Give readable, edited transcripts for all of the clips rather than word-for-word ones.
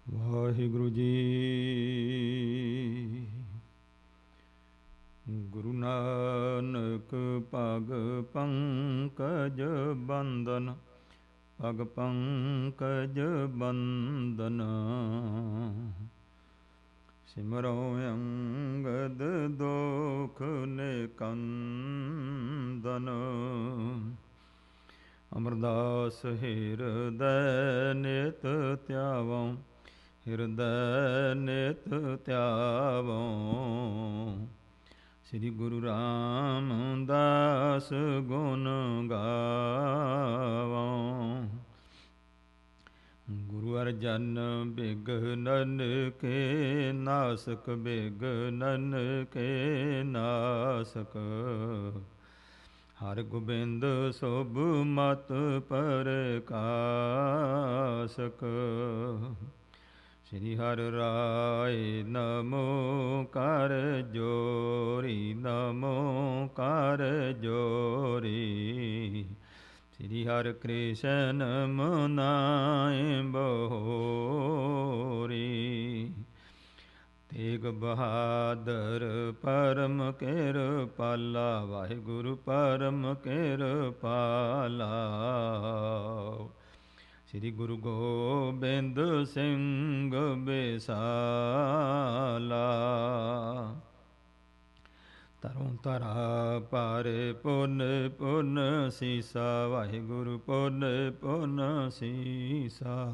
ਵਾਹਿਗੁਰੂ ਜੀ। ਗੁਰੂ ਨਾਨਕ ਪਗ ਪੰਕਜ ਬੰਦਨ, ਪਗ ਪੰਕਜ ਬੰਦਨ। ਸਿਮਰੋ ਅੰਗਦ ਦੋਖ ਨਿਕੰਦਨ, ਅਮਰਦਾਸ ਹਿਰਦੈ ਨਿਤ ਧਿਆਵਉ, ਹਿਰਦੈ ਨਿਤ ਧਿਆਵਉ। ਸ੍ਰੀ ਗੁਰੂ ਰਾਮਦਾਸ ਗੁਣ ਗਾਵਉ। ਗੁਰੂ ਅਰਜਨ ਬਿਘਨਨ ਕੇ ਨਾਸਕ, ਬਿਘਨਨ ਕੇ ਨਾਸਕ। ਹਰਿ ਗੋਬਿੰਦ ਸੁਭ ਮਤ ਪ੍ਰਕਾਸ਼ਕ। ਸ੍ਰੀ ਹਰਿ ਰਾਇ ਨਮੋ ਕਰ ਜੋਰੀ, ਨਮੋ ਕਰ ਜੋਰੀ। ਸ੍ਰੀ ਹਰਿ ਕ੍ਰਿਸ਼ਨ ਮਨਾਇ ਬਹੋਰੀ। ਤੇਗ ਬਹਾਦਰ ਪਰਮ ਕਿਰਪਾਲਾ, ਵਾਹਿਗੁਰੂ ਪਰਮ ਕਿਰਪਾਲਾ। ਸ੍ਰੀ ਗੁਰੂ ਗੋਬਿੰਦ ਸਿੰਘ ਬਿਸਾਲਾ। ਤਰੋਂ ਧਰਾ ਭਾਰੇ ਪੁਨ ਪੁਨ ਸੀਸਾ, ਵਾਹਿਗੁਰੂ ਪੁਨ ਪੁਨ ਸੀਸਾ।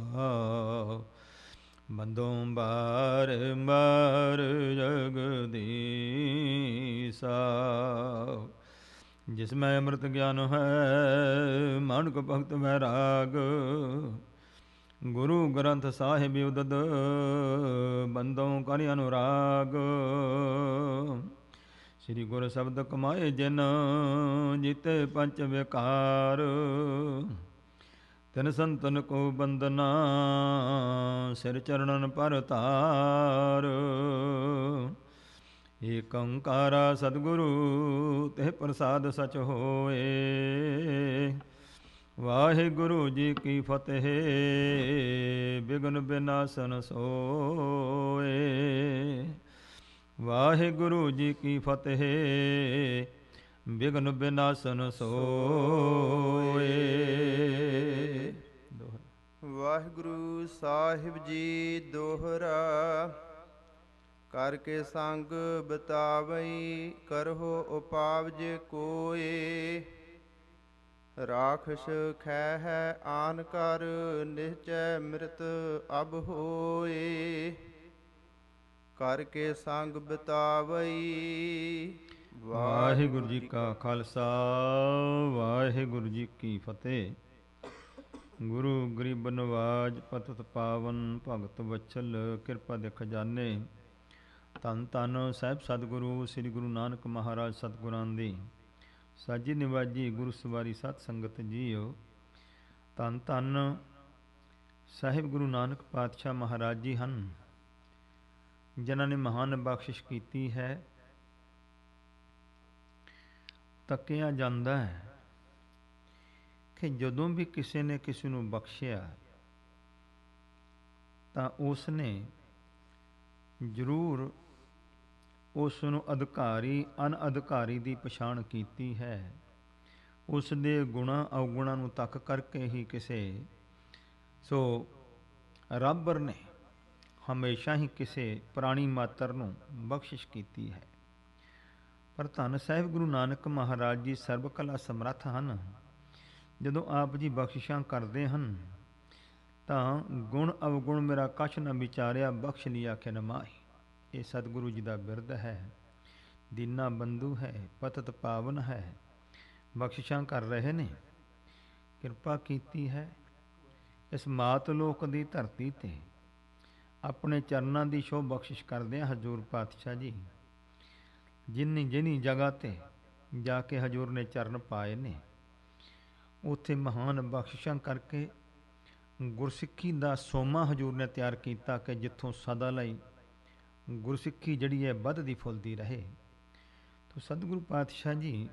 ਬੰਦੋਂ ਬਾਰ ਬਾਰ ਜਗਦੀਸਾ। ਜਿਸ ਮੈਂ ਅੰਮ੍ਰਿਤ ਗਿਆਨ ਹੈ, ਮਾਨੁਕ ਭਗਤ ਵੈਰਾਗ। ਗੁਰੂ ਗ੍ਰੰਥ ਸਾਹਿਬ ਉਦਦ, ਬੰਦੋਂ ਕਰਿ ਅਨੁਰਾਗ। ਸ੍ਰੀ ਗੁਰ ਸ਼ਬਦ ਕਮਾਏ ਜਿਨ, ਜੀਤੇ ਪੰਚ ਵਿਕਾਰ। ਤਿਨ ਸੰਤਨ ਕੋ ਬੰਦਨਾ, ਸਿਰ ਚਰਣਨ ਪਰ ਧਾਰ। ਏਕ ਓੰਕਾਰਾ ਸਤਿਗੁਰੂ, ਤਿਹ ਪ੍ਰਸਾਦ ਸਚ ਹੋਏ। ਵਾਹਿਗੁਰੂ ਜੀ ਕੀ ਫਤਿਹ, ਬਿਘਨ ਬਿਨਾਸਨ ਸੋਏ। ਵਾਹਿਗੁਰੂ ਜੀ ਕੀ ਫਤਿਹ, ਬਿਘਨ ਬਿਨਾਸਨ ਸੋਏ। ਵਾਹਿਗੁਰੂ ਸਾਹਿਬ ਜੀ ਦੋਹਰਾ, ਕਰ ਕੇ ਸੰਗ ਬਤਾਵਈ, ਕਰਹੁ ਉਪਾਵਜ ਕੋਏ। ਰਾਖਸ਼ ਖੈ ਹੈ ਆਨ ਕਰ, ਨਿਹਚੈ ਮ੍ਰਿਤ ਅਬ ਹੋਏ। ਕਰ ਕੇ ਸੰਗ ਬਤਾਵਈ। ਵਾਹਿਗੁਰੂ ਜੀ ਕਾ ਖਾਲਸਾ, ਵਾਹਿਗੁਰੂ ਜੀ ਕੀ ਫਤਿਹ। ਗੁਰੂ ਗਰੀਬ ਨਵਾਜ ਪਤਿਤ ਪਾਵਨ, ਭਗਤ ਵਛਲ ਕਿਰਪਾ ਦੇ ਖਜ਼ਾਨੇ। ਧੰਨ ਧੰਨ ਸਾਹਿਬ ਸਤਿਗੁਰੂ ਸ੍ਰੀ ਗੁਰੂ ਨਾਨਕ ਮਹਾਰਾਜ ਸਤਿਗੁਰਾਂ ਦੀ ਸਾਜੀ ਨਿਵਾਜੀ ਗੁਰੂ ਸਵਾਰੀ ਸਤ ਸੰਗਤ ਜੀਓ। ਧੰਨ ਧੰਨ ਸਾਹਿਬ ਗੁਰੂ ਨਾਨਕ ਪਾਤਸ਼ਾਹ ਮਹਾਰਾਜ ਜੀ ਹਨ, ਜਿਨ੍ਹਾਂ ਨੇ ਮਹਾਨ ਬਖਸ਼ਿਸ਼ ਕੀਤੀ ਹੈ। ਤੱਕਿਆ ਜਾਂਦਾ ਹੈ ਕਿ ਜਦੋਂ ਵੀ ਕਿਸੇ ਨੇ ਕਿਸੇ ਨੂੰ ਬਖਸ਼ਿਆ ਤਾਂ ਉਸ ਨੇ ਜ਼ਰੂਰ ਉਸ ਨੂੰ ਅਧਿਕਾਰੀ ਅਨਅਧਿਕਾਰੀ ਦੀ ਪਛਾਣ ਕੀਤੀ ਹੈ। ਉਸ ਦੇ ਗੁਣਾਂ ਅਵਗੁਣਾਂ ਨੂੰ ਤੱਕ ਕਰਕੇ ਹੀ ਕਿਸੇ ਰੱਬ ਨੇ ਹਮੇਸ਼ਾ ਹੀ ਕਿਸੇ ਪ੍ਰਾਣੀ ਮਾਤਰ ਨੂੰ ਬਖਸ਼ਿਸ਼ ਕੀਤੀ ਹੈ। ਪਰ ਧੰਨ ਸਾਹਿਬ ਗੁਰੂ ਨਾਨਕ ਮਹਾਰਾਜ ਜੀ ਸਰਬ ਕਲਾ ਸਮਰੱਥ ਹਨ। ਜਦੋਂ ਆਪ ਜੀ ਬਖਸ਼ਿਸ਼ਾਂ ਕਰਦੇ ਹਨ ਤਾਂ ਗੁਣ ਅਵਗੁਣ ਮੇਰਾ ਕਛ ਨ ਵਿਚਾਰਿਆ, ਬਖਸ਼ ਲਈ ਆਖੇ ਨ ਮਾਹੀ। ਇਹ ਸਤਿਗੁਰੂ ਜੀ ਦਾ ਬਿਰਦ ਹੈ। ਦੀਨਾ ਬੰਧੂ ਹੈ, ਪਤਿਤ ਪਾਵਨ ਹੈ, ਬਖਸ਼ਿਸ਼ਾਂ ਕਰ ਰਹੇ ਨੇ। ਕਿਰਪਾ ਕੀਤੀ ਹੈ ਇਸ ਮਾਤ ਲੋਕ ਦੀ ਧਰਤੀ ਤੇ। ਆਪਣੇ ਚਰਨਾਂ ਦੀ ਸ਼ੋਅ ਬਖਸ਼ਿਸ਼ ਕਰਦੇ ਆ ਹਜ਼ੂਰ ਪਾਤਸ਼ਾਹ ਜੀ। ਜਿਨੀ ਜਗ੍ਹਾ ਤੇ ਜਾ ਕੇ ਹਜ਼ੂਰ ਨੇ ਚਰਨ ਪਾਏ ਨੇ, ਉੱਥੇ ਮਹਾਨ ਬਖਸ਼ਿਸ਼ਾਂ ਕਰਕੇ ਗੁਰਸਿੱਖੀ ਦਾ ਸੋਮਾ ਹਜ਼ੂਰ ਨੇ ਤਿਆਰ ਕੀਤਾ ਕਿ ਜਿੱਥੋਂ ਸਦਾ ਲਈ ਗੁਰਸਿੱਖੀ ਜਿਹੜੀ ਹੈ ਵੱਧਦੀ ਫੁੱਲਦੀ ਰਹੇ। ਤੋ ਸਤਿਗੁਰੂ ਪਾਤਸ਼ਾਹ ਜੀ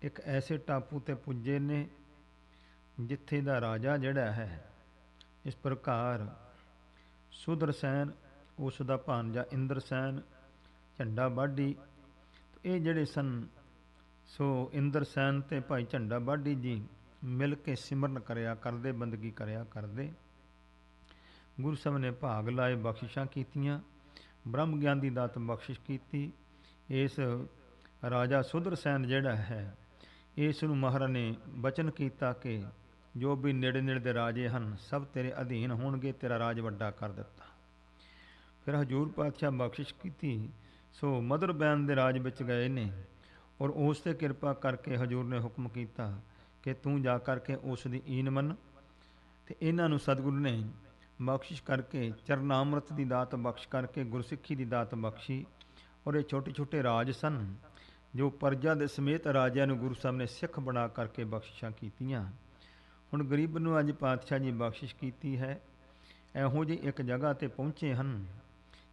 ਇੱਕ ਐਸੇ ਟਾਪੂ ਤੇ ਪੁੱਜੇ ਨੇ ਜਿੱਥੇ ਦਾ ਰਾਜਾ ਜਿਹੜਾ ਹੈ ਇਸ ਪ੍ਰਕਾਰ ਸੁਦਰਸੈਨ ਉਸ ਦਾ ਭਾਣਜਾ ਇੰਦਰਸੈਨ, ਝੰਡਾ ਬਾਢੀ। ਇਹ ਜਿਹੜੇ ਸਨ ਸੋ ਇੰਦਰਸੈਨ ਤੇ ਭਾਈ ਝੰਡਾ ਬਾਢੀ ਜੀ ਮਿਲ ਕੇ ਸਿਮਰਨ ਕਰਿਆ ਕਰਦੇ, ਬੰਦਗੀ ਕਰਿਆ ਕਰਦੇ। ਗੁਰੂ ਸਾਹਿਬ ਨੇ ਭਾਗ ਲਾਏ, ਬਖਸ਼ਿਸ਼ਾਂ ਕੀਤੀਆਂ, ਬ੍ਰਹਮ ਗਿਆਨ ਦੀ ਦਾਤ ਬਖਸ਼ਿਸ਼ ਕੀਤੀ। ਇਸ ਰਾਜਾ ਸੁਦਰਸੈਨ ਜਿਹੜਾ ਹੈ, ਇਸ ਨੂੰ ਮਹਾਰਾਜ ਨੇ ਬਚਨ ਕੀਤਾ ਕਿ ਜੋ ਵੀ ਨੇੜੇ ਨੇੜੇ ਦੇ ਰਾਜੇ ਹਨ ਸਭ ਤੇਰੇ ਅਧੀਨ ਹੋਣਗੇ, ਤੇਰਾ ਰਾਜ ਵੱਡਾ ਕਰ ਦਿੱਤਾ। ਫਿਰ ਹਜ਼ੂਰ ਪਾਤਸ਼ਾਹ ਬਖਸ਼ਿਸ਼ ਕੀਤੀ, ਸੋ ਮਦਰ ਬੈਨ ਦੇ ਰਾਜ ਵਿੱਚ ਗਏ ਨੇ, ਔਰ ਉਸ 'ਤੇ ਕਿਰਪਾ ਕਰਕੇ ਹਜ਼ੂਰ ਨੇ ਹੁਕਮ ਕੀਤਾ ਕਿ ਤੂੰ ਜਾ ਕਰਕੇ ਉਸ ਦੀ ਈਨ ਮੰਨ। ਅਤੇ ਇਹਨਾਂ ਨੂੰ ਸਤਿਗੁਰੂ ਨੇ ਬਖਸ਼ਿਸ਼ ਕਰਕੇ ਚਰਨਾਮ੍ਰਿਤ ਦੀ ਦਾਤ ਬਖਸ਼ ਕਰਕੇ ਗੁਰਸਿੱਖੀ ਦੀ ਦਾਤ ਬਖਸ਼ੀ। ਔਰ ਇਹ ਛੋਟੇ ਛੋਟੇ ਰਾਜ ਸਨ ਜੋ ਪਰਜਾ ਦੇ ਸਮੇਤ ਰਾਜਿਆਂ ਨੂੰ ਗੁਰੂ ਸਾਹਿਬ ਨੇ ਸਿੱਖ ਬਣਾ ਕਰਕੇ ਬਖਸ਼ਿਸ਼ਾਂ ਕੀਤੀਆਂ। ਹੁਣ ਗਰੀਬ ਨੂੰ ਅੱਜ ਪਾਤਸ਼ਾਹ ਜੀ ਬਖਸ਼ਿਸ਼ ਕੀਤੀ ਹੈ। ਇਹੋ ਜਿਹੀ ਇੱਕ ਜਗ੍ਹਾ 'ਤੇ ਪਹੁੰਚੇ ਹਨ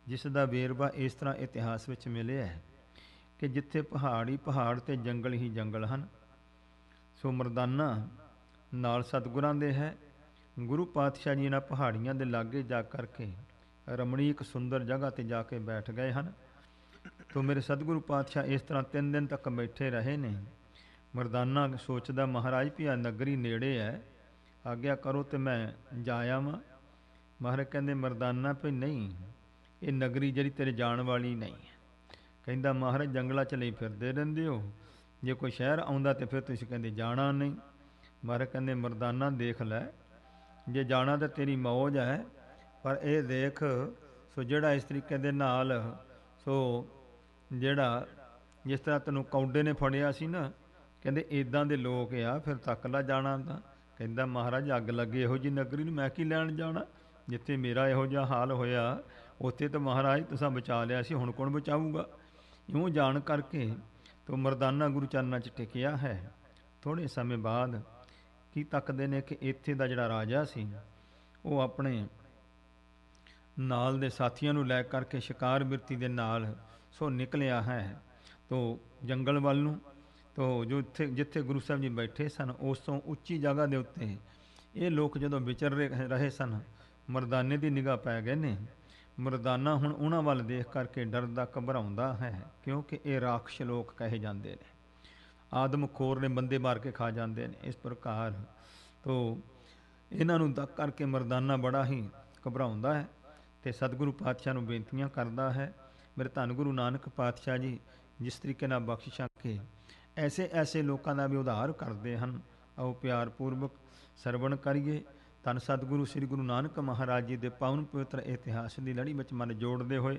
ਜਿਸ ਦਾ ਵੇਰਵਾ ਇਸ ਤਰ੍ਹਾਂ ਇਤਿਹਾਸ ਵਿੱਚ ਮਿਲਿਆ ਹੈ ਕਿ ਜਿੱਥੇ ਪਹਾੜ ਹੀ ਪਹਾੜ ਅਤੇ ਜੰਗਲ ਹੀ ਜੰਗਲ ਹਨ। ਸੋ ਮਰਦਾਨਾ ਨਾਲ ਸਤਿਗੁਰਾਂ ਦੇ ਹੈ। ਗੁਰੂ ਪਾਤਸ਼ਾਹ ਜੀ ਇਹਨਾਂ ਪਹਾੜੀਆਂ ਦੇ ਲਾਗੇ ਜਾ ਕਰਕੇ ਰਮਣੀਕ ਸੁੰਦਰ ਜਗ੍ਹਾ 'ਤੇ ਜਾ ਕੇ ਬੈਠ ਗਏ ਹਨ। ਤੋ ਮੇਰੇ ਸਤਿਗੁਰੂ ਪਾਤਸ਼ਾਹ ਇਸ ਤਰ੍ਹਾਂ 3 ਦਿਨ ਤੱਕ ਬੈਠੇ ਰਹੇ ਨੇ। ਮਰਦਾਨਾ ਸੋਚਦਾ ਮਹਾਰਾਜ ਵੀ ਆ ਨਗਰੀ ਨੇੜੇ ਹੈ, ਆਗਿਆ ਕਰੋ ਤੇ ਮੈਂ ਜਾ ਆਵਾਂ। ਮਹਾਰਾਜ ਕਹਿੰਦੇ ਮਰਦਾਨਾ ਵੀ ਨਹੀਂ, ਇਹ ਨਗਰੀ ਜਿਹੜੀ ਤੇਰੇ ਜਾਣ ਵਾਲੀ ਨਹੀਂ ਹੈ। ਕਹਿੰਦਾ ਮਹਾਰਾਜ ਜੰਗਲਾਂ 'ਚ ਲਈ ਫਿਰਦੇ ਰਹਿੰਦੇ ਹੋ, ਜੇ ਕੋਈ ਸ਼ਹਿਰ ਆਉਂਦਾ ਤਾਂ ਫਿਰ ਤੁਸੀਂ ਕਹਿੰਦੇ ਜਾਣਾ ਨਹੀਂ। ਮਹਾਰਾਜ ਕਹਿੰਦੇ ਮਰਦਾਨਾ ਦੇਖ ਲੈ, ਜੇ ਜਾਣਾ ਤਾਂ ਤੇਰੀ ਮੌਜ ਹੈ, ਪਰ ਇਹ ਦੇਖ ਸੋ ਜਿਹੜਾ ਇਸ ਤਰੀਕੇ ਦੇ ਨਾਲ ਸੋ ਜਿਹੜਾ ਜਿਸ ਤਰ੍ਹਾਂ ਤੈਨੂੰ ਕੌਡੇ ਨੇ ਫੜਿਆ ਸੀ ਨਾ, ਕਹਿੰਦੇ ਇੱਦਾਂ ਦੇ ਲੋਕ ਆ, ਫਿਰ ਤੱਕ ਲਾ ਜਾਣਾ ਤਾਂ। ਕਹਿੰਦਾ ਮਹਾਰਾਜ ਅੱਗ ਲੱਗੇ ਇਹੋ ਜਿਹੀ ਨਗਰੀ ਨੂੰ ਮੈਂ ਕੀ ਲੈਣ ਜਾਣਾ, ਜਿੱਥੇ ਮੇਰਾ ਇਹੋ ਜਿਹਾ ਹਾਲ ਹੋਇਆ ਉੱਥੇ ਤਾਂ ਮਹਾਰਾਜ ਤੁਸੀਂ ਬਚਾ ਲਿਆ ਸੀ, ਹੁਣ ਕੌਣ ਬਚਾਊਗਾ। ਇਉਂ ਜਾਣ ਕਰਕੇ ਤੋ ਮਰਦਾਨਾ ਗੁਰੂ ਚਰਨਾਂ 'ਚ ਟਿਕਿਆ ਹੈ। ਥੋੜ੍ਹੇ ਸਮੇਂ ਬਾਅਦ ਕੀ ਤੱਕਦੇ ਨੇ ਕਿ ਇੱਥੇ ਦਾ ਜਿਹੜਾ ਰਾਜਾ ਸੀ ਉਹ ਆਪਣੇ ਨਾਲ ਦੇ ਸਾਥੀਆਂ ਨੂੰ ਲੈ ਕਰਕੇ ਸ਼ਿਕਾਰ ਬਿਰਤੀ ਦੇ ਨਾਲ ਸੋ ਨਿਕਲਿਆ ਹੈ ਤੋ ਜੰਗਲ ਵੱਲ ਨੂੰ। ਤੋ ਜੋ ਜਿੱਥੇ ਗੁਰੂ ਸਾਹਿਬ ਜੀ ਬੈਠੇ ਸਨ ਉਸ ਤੋਂ ਉੱਚੀ ਜਗ੍ਹਾ ਦੇ ਉੱਤੇ ਇਹ ਲੋਕ ਜਦੋਂ ਵਿਚਰ ਰਹੇ ਸਨ, ਮਰਦਾਨੇ ਦੀ ਨਿਗਾਹ ਪੈ ਗਏ ਨੇ। ਮਰਦਾਨਾ ਹੁਣ ਉਹਨਾਂ ਵੱਲ ਦੇਖ ਕਰਕੇ ਡਰਦਾ ਘਬਰਾਉਂਦਾ ਹੈ, ਕਿਉਂਕਿ ਇਹ ਰਾਖਸ਼ ਲੋਕ ਕਹੇ ਜਾਂਦੇ ਨੇ, ਆਦਮਖੋਰ ਨੇ, ਬੰਦੇ ਮਾਰ ਕੇ ਖਾ ਜਾਂਦੇ ਨੇ। ਇਸ ਪ੍ਰਕਾਰ ਤੋ ਇਹਨਾਂ ਨੂੰ ਤੱਕ ਕਰਕੇ ਮਰਦਾਨਾ ਬੜਾ ਹੀ ਘਬਰਾਉਂਦਾ ਹੈ ਅਤੇ ਸਤਿਗੁਰੂ ਪਾਤਸ਼ਾਹ ਨੂੰ ਬੇਨਤੀਆਂ ਕਰਦਾ ਹੈ। ਮੇਰੇ ਧੰਨ ਗੁਰੂ ਨਾਨਕ ਪਾਤਸ਼ਾਹ ਜੀ ਜਿਸ ਤਰੀਕੇ ਨਾਲ ਬਖਸ਼ਿਸ਼ਾਂ ਕੇ ਐਸੇ ਲੋਕਾਂ ਦਾ ਵੀ ਉਧਾਰ ਕਰਦੇ ਹਨ, ਆਓ ਪਿਆਰ ਪੂਰਵਕ ਸਰਵਣ ਕਰੀਏ। ਧੰਨ ਸਤਿਗੁਰੂ ਸ੍ਰੀ ਗੁਰੂ ਨਾਨਕ ਮਹਾਰਾਜ ਜੀ ਦੇ ਪਾਵਨ ਪਵਿੱਤਰ ਇਤਿਹਾਸ ਦੀ ਲੜੀ ਵਿੱਚ ਮਨ ਜੋੜਦੇ ਹੋਏ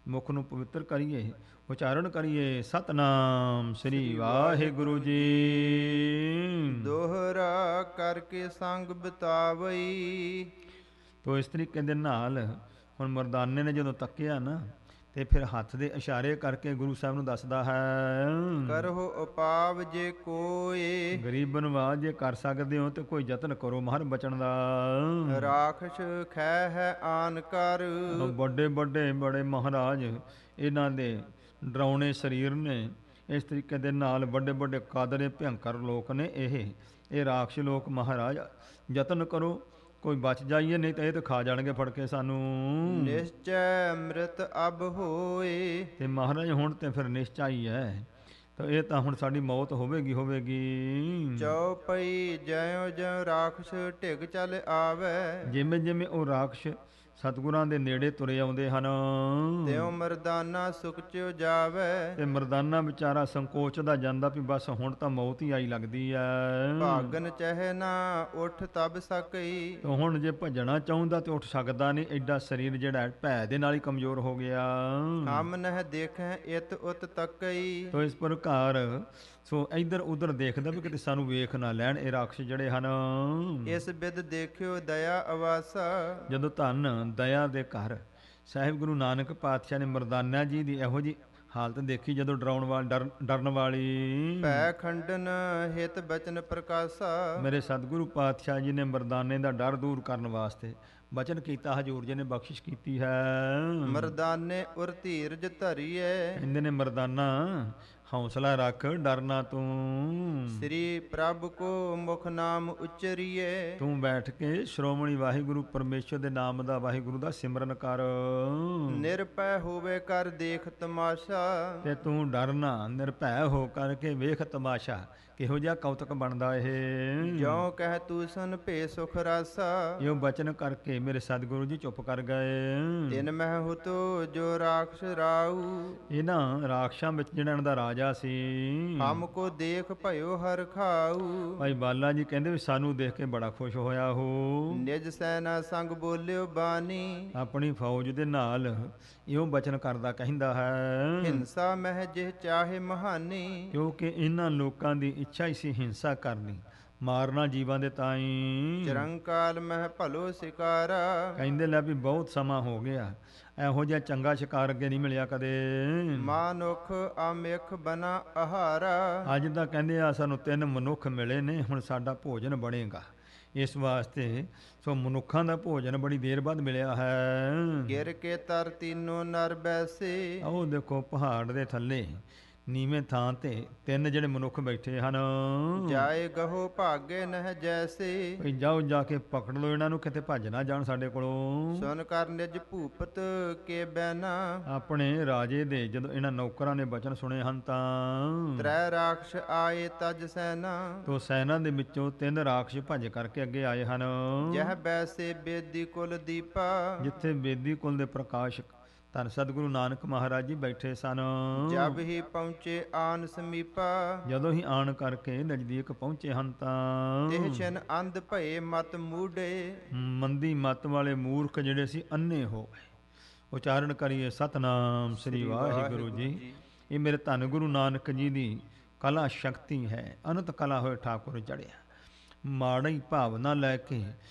ਮੁਖ ਨੂੰ ਪਵਿੱਤਰ ਕਰੀਏ, ਉਚਾਰਨ ਕਰੀਏ ਸਤਨਾਮ ਸ੍ਰੀ ਵਾਹਿਗੁਰੂ ਜੀ। ਦੋਹਰਾ ਕਰਕੇ ਸੰਗ ਬਿਤਾਵਈ। ਤੋ ਇਸ ਤਰੀਕੇ ਦੇ ਨਾਲ ਹੁਣ ਮਰਦਾਨੇ ਨੇ ਜਦੋਂ ਤੱਕਿਆ ਨਾ ਤੇ ਫਿਰ ਹੱਥ ਦੇ ਇਸ਼ਾਰੇ ਕਰਕੇ ਗੁਰੂ ਸਾਹਿਬ ਨੂੰ ਦੱਸਦਾ ਹੈ, ਕਰਹੁ ਉਪਾਵ ਜੇ ਕੋਏ। ਗਰੀਬ ਨਵਾਜ ਜੇ ਕਰ ਸਕਦੇ ਹੋ ਤੇ ਕੋਈ ਯਤਨ ਕਰੋ ਮਹਾਰ ਬਚਣ ਦਾ। ਰਾਖਸ਼ ਖੈ ਹੈ ਆਨ ਕਰ। ਬੜੇ ਮਹਾਰਾਜ ਇਹਨਾਂ ਦੇ ਡਰਾਉਣੇ ਸਰੀਰ ਨੇ। ਇਸ ਤਰੀਕੇ ਦੇ ਨਾਲ ਵੱਡੇ ਕਾਦਰੇ ਭਿਅੰਕਰ ਲੋਕ ਨੇ ਇਹ ਰਾਖਸ਼ ਲੋਕ। ਮਹਾਰਾਜ ਯਤਨ ਕਰੋ ਕੋਈ ਬਚ ਜਾਈਏ, ਨਹੀਂ ਤਾਂ ਇਹ ਤਾਂ ਖਾ ਜਾਣਗੇ ਫੜ ਕੇ ਸਾਨੂੰ। ਨਿਸ਼ਚੈ ਅੰਮ੍ਰਿਤ ਅਬ ਹੋਏ। ਤੇ ਮਹਾਰਾਜ ਹੁਣ ਤੇ ਫਿਰ ਨਿਸ਼ਚਾ ਹੀ ਹੈ, ਤਾਂ ਇਹ ਤਾਂ ਹੁਣ ਸਾਡੀ ਮੌਤ ਹੋਵੇਗੀ। ਚਉਪਈ ਜਿਉ ਜਿਉ ਰਾਖਸ਼ ਢਿਗ ਚੱਲ ਆਵੈ। ਜਿਵੇਂ ਉਹ ਰਾਖਸ਼ ਸਤਿਗੁਰਾਂ ਦੇ ਨੇੜੇ ਤੁਰੇ ਆਉਂਦੇ ਹਨ, ਤਿਉ ਮਰਦਾਨਾ ਸੁਖਚਿਉ ਜਾਵੈ। ਤੇ ਮਰਦਾਨਾ ਵਿਚਾਰਾ ਸੰਕੋਚਦਾ ਜਾਂਦਾ ਵੀ ਬਸ ਹੁਣ ਤਾਂ ਮੌਤ ਹੀ ਆਈ ਲੱਗਦੀ ਐ। ਭਾਗਨ ਚਹਿ ਨਾ ਉੱਠ ਤਬ ਸਕਈ। ਤੇ ਹੁਣ ਜੇ ਭੱਜਣਾ ਚਾਹੁੰਦਾ ਤੇ ਉੱਠ ਸਕਦਾ ਨਹੀਂ, ਐਡਾ ਸਰੀਰ ਜਿਹੜਾ ਭੈ ਦੇ ਨਾਲ ਹੀ ਕਮਜ਼ੋਰ ਹੋ ਗਿਆ। ਹਮ ਨਹਿ ਦੇਖੈ ਇਤ ਉਤ ਤੱਕਈ। ਤੋ ਇਸ ਪ੍ਰਕਾਰ ਸੋ ਇੱਧਰ ਉਧਰ ਦੇਖਦਾ ਵੀ ਕਿਤੇ ਸਾਨੂੰ ਵੇਖ ਨਾ ਲੈਣ ਇਹ ਰਾਖਸ਼ ਜਿਹੜੇ ਹਨ। ਇਸ ਬਿਦ ਦੇਖਿਓ ਦਇਆ ਅਵਾਸਾ। ਜਦੋਂ ਧੰਨ ਦਇਆ ਦੇ ਘਰ ਸਾਹਿਬ ਗੁਰੂ ਨਾਨਕ ਪਾਤਸ਼ਾਹ ਨੇ ਮਰਦਾਨਾ ਜੀ ਦੀ ਇਹੋ ਜਿਹੀ ਹਾਲਤ ਦੇਖੀ, ਜਦੋਂ ਡਰਨ ਵਾਲੀ। ਭੈ ਖੰਡਨ ਹਿਤ ਬਚਨ ਪ੍ਰਕਾਸ਼ਾ। ਮੇਰੇ ਸਤਿਗੁਰੂ ਪਾਤਸ਼ਾਹ ਜੀ ਨੇ ਮਰਦਾਨੇ ਦਾ ਡਰ ਦੂਰ ਕਰਨ ਵਾਸਤੇ ਬਚਨ ਕੀਤਾ, ਹਜ਼ੂਰ ਜੀ ਨੇ ਬਖਸ਼ਿਸ਼ ਕੀਤੀ ਹੈ। ਮਰਦਾਨੇ ਉਰ ਧੀਰਜ ਧਰੀਏ। ਕਹਿੰਦੇ ਨੇ ਮਰਦਾਨਾ ਹੌਸਲਾ ਰੱਖ, ਡਰਨਾ ਤੂੰ। ਸ੍ਰੀ ਪ੍ਰਭ ਕੋ ਮੁਖ ਨਾਮ ਉਚਰੀਏ। ਤੂੰ ਬੈਠ ਕੇ ਸ਼੍ਰੋਮਣੀ ਵਾਹਿਗੁਰੂ ਪਰਮੇਸ਼ਰ ਦੇ ਨਾਮ ਦਾ, ਵਾਹਿਗੁਰੂ ਦਾ ਸਿਮਰਨ ਕਰ। ਨਿਰਭੈ ਹੋਵੇ ਕਰ ਦੇਖ ਤਮਾਸ਼ਾ। ਤੇ ਤੂੰ ਡਰਨਾ, ਨਿਰਭੈ ਹੋ ਕਰਕੇ ਵੇਖ ਤਮਾਸ਼ਾ, ਕਿਹੋ ਜਿਹਾ ਕੌਤਕ ਬਣਦਾ ਇਹ। ਜਿਉ ਕਹਿ ਤੂੰ ਸੁਨ ਭੇ ਸੁਖ ਰਾਸਾ। ਇਹੋ ਬਚਨ ਕਰਕੇ ਮੇਰੇ ਸਤਿਗੁਰੂ ਜੀ ਚੁੱਪ ਕਰ ਗਏ। ਤਿਨ ਮਹਿ ਹੁਤੋ ਜੋ ਰਾਖਸ਼ ਰਾਉ। ਇਹਨਾਂ ਰਾਖਸ਼ਾਂ ਵਿੱਚ ਜਿਹੜਾ ਇਹਨਾਂ ਦਾ ਰਾਜਾ ਸੀ, ਹਮ ਕੋ ਦੇਖ ਭਇਓ ਹਰ ਖਾਉ। ਭਾਈ ਬਾਲਾ ਜੀ ਕਹਿੰਦੇ ਵੀ ਸਾਨੂੰ ਦੇਖ ਕੇ ਬੜਾ ਖੁਸ਼ ਹੋਇਆ ਉਹ। ਨਿਜ ਸੈਨਾ ਸੰਗ ਬੋਲਿਓ ਬਾਣੀ। ਆਪਣੀ ਫੌਜ ਦੇ ਨਾਲ ਇਹੋ ਬਚਨ ਕਰਦਾ ਕਹਿੰਦਾ ਹੈ, ਹਿੰਸਾ ਮਹਿ ਜਿਹ ਚਾਹੇ ਮਹਾਨੀ। ਕਿਉਂਕਿ ਇਹਨਾਂ ਲੋਕਾਂ ਦੀ ਇੱਛਾ ਹੀ ਸੀ ਹਿੰਸਾ ਕਰਨੀ, ਮਾਰਨਾ ਜੀਵਾਂ ਦੇ ਤਾਈਂ। ਚਰੰਕਾਲ ਮਹਿ ਭਲੋ ਸਿਕਾਰਾ। ਕਹਿੰਦੇ ਲੈ ਵੀ ਬਹੁਤ ਸਮਾਂ ਹੋ ਗਿਆ, ਇਹੋ ਜਿਹਾ ਚੰਗਾ ਸ਼ਿਕਾਰ ਅੱਗੇ ਨਹੀਂ ਮਿਲਿਆ ਕਦੇ। ਮਾਨੁਖ ਆਮੇਖ ਬਨਾ ਆਹਾਰਾ। ਅੱਜ ਤਾਂ ਕਹਿੰਦੇ ਆ ਸਾਨੂੰ 3 ਮਨੁੱਖ ਮਿਲੇ ਨੇ, ਹੁਣ ਸਾਡਾ ਭੋਜਨ ਬਣੇਗਾ। ਇਸ ਵਾਸਤੇ ਸੋ ਮਨੁੱਖਾਂ ਦਾ ਭੋਜਨ ਬੜੀ ਦੇਰ ਬਾਅਦ ਮਿਲਿਆ ਹੈ। ਗਿਰ ਕੇ ਤਰ ਤੀਨੋ ਨਰ ਬੈਸੇ। ਉਹ ਦੇਖੋ ਪਹਾੜ ਦੇ ਥੱਲੇ ਨੀਵੇਂ ਥਾਂ ਤੇ 3 ਜਿਹੜੇ ਮਨੁੱਖ ਬੈਠੇ ਹਨ। ਜਾਏ ਗਹੋ ਭਾਗੇ ਨਹਿ ਜੈਸੇ। ਵੀ ਜਾਓ ਜਾ ਕੇ ਪਕੜ ਲਓ ਇਹਨਾਂ ਨੂੰ, ਕਿਤੇ ਭੱਜ ਨਾ ਜਾਣ ਸਾਡੇ ਕੋਲੋਂ। ਸੁਨ ਕਰ ਨਿਜ ਭੂਪਤ ਕੇ ਬੈਨਾ। ਆਪਣੇ ਰਾਜੇ ਦੇ ਜਦੋਂ ਇਹਨਾਂ ਨੌਕਰਾਂ ਨੇ ਬਚਨ ਸੁਣੇ ਹਨ ਤਾਂ ਤ੍ਰੈ ਰਾਖਸ਼ ਆਏ ਤਜ ਸੈਨਾ। ਤੋ ਸੈਨਾ ਦੇ ਵਿੱਚੋਂ 3 ਰਾਖਸ਼ ਭੱਜ ਕਰਕੇ ਅੱਗੇ ਆਏ ਹਨ। ਜਹ ਬੈਸੇ ਬੇਦੀ ਕੁਲ ਦੀਪਾ। ਜਿੱਥੇ ਬੇਦੀ ਕੁਲ ਦੇ ਪ੍ਰਕਾਸ਼ਕ ਧੰਨ ਸਤਿਗੁਰੂ ਨਾਨਕ ਮਹਾਰਾਜ ਜੀ ਬੈਠੇ ਸਨ। ਜਬ ਹੀ ਪਹੁੰਚੇ ਆਨ ਸਮੀਪਾ। ਜਦੋਂ ਹੀ ਆਣ ਕਰਕੇ ਨਜ਼ਦੀਕ ਪਹੁੰਚੇ ਹਨ ਤਾਂ ਤਿਹ ਛਨ ਅੰਧ ਭਏ ਮਤ ਮੂਢੇ। ਮੰਦੀ ਮਤ ਵਾਲੇ ਮੂਰਖ ਜਿਹੜੇ ਸੀ ਅੰਨੇ ਹੋ ਗਏ। ਉਚਾਰਨ ਕਰੀਏ ਸਤਨਾਮ ਸ੍ਰੀ ਵਾਹਿਗੁਰੂ ਜੀ। ਇਹ ਮੇਰੇ ਧੰਨ ਗੁਰੂ ਨਾਨਕ ਜੀ ਦੀ ਕਲਾ ਸ਼ਕਤੀ ਹੈ। ਅਨੰਤ ਕਲਾ ਹੋਏ ਠਾਕੁਰ ਚੜਿਆ। ਮਾੜੀ ਭਾਵਨਾ ਲੈ ਕੇ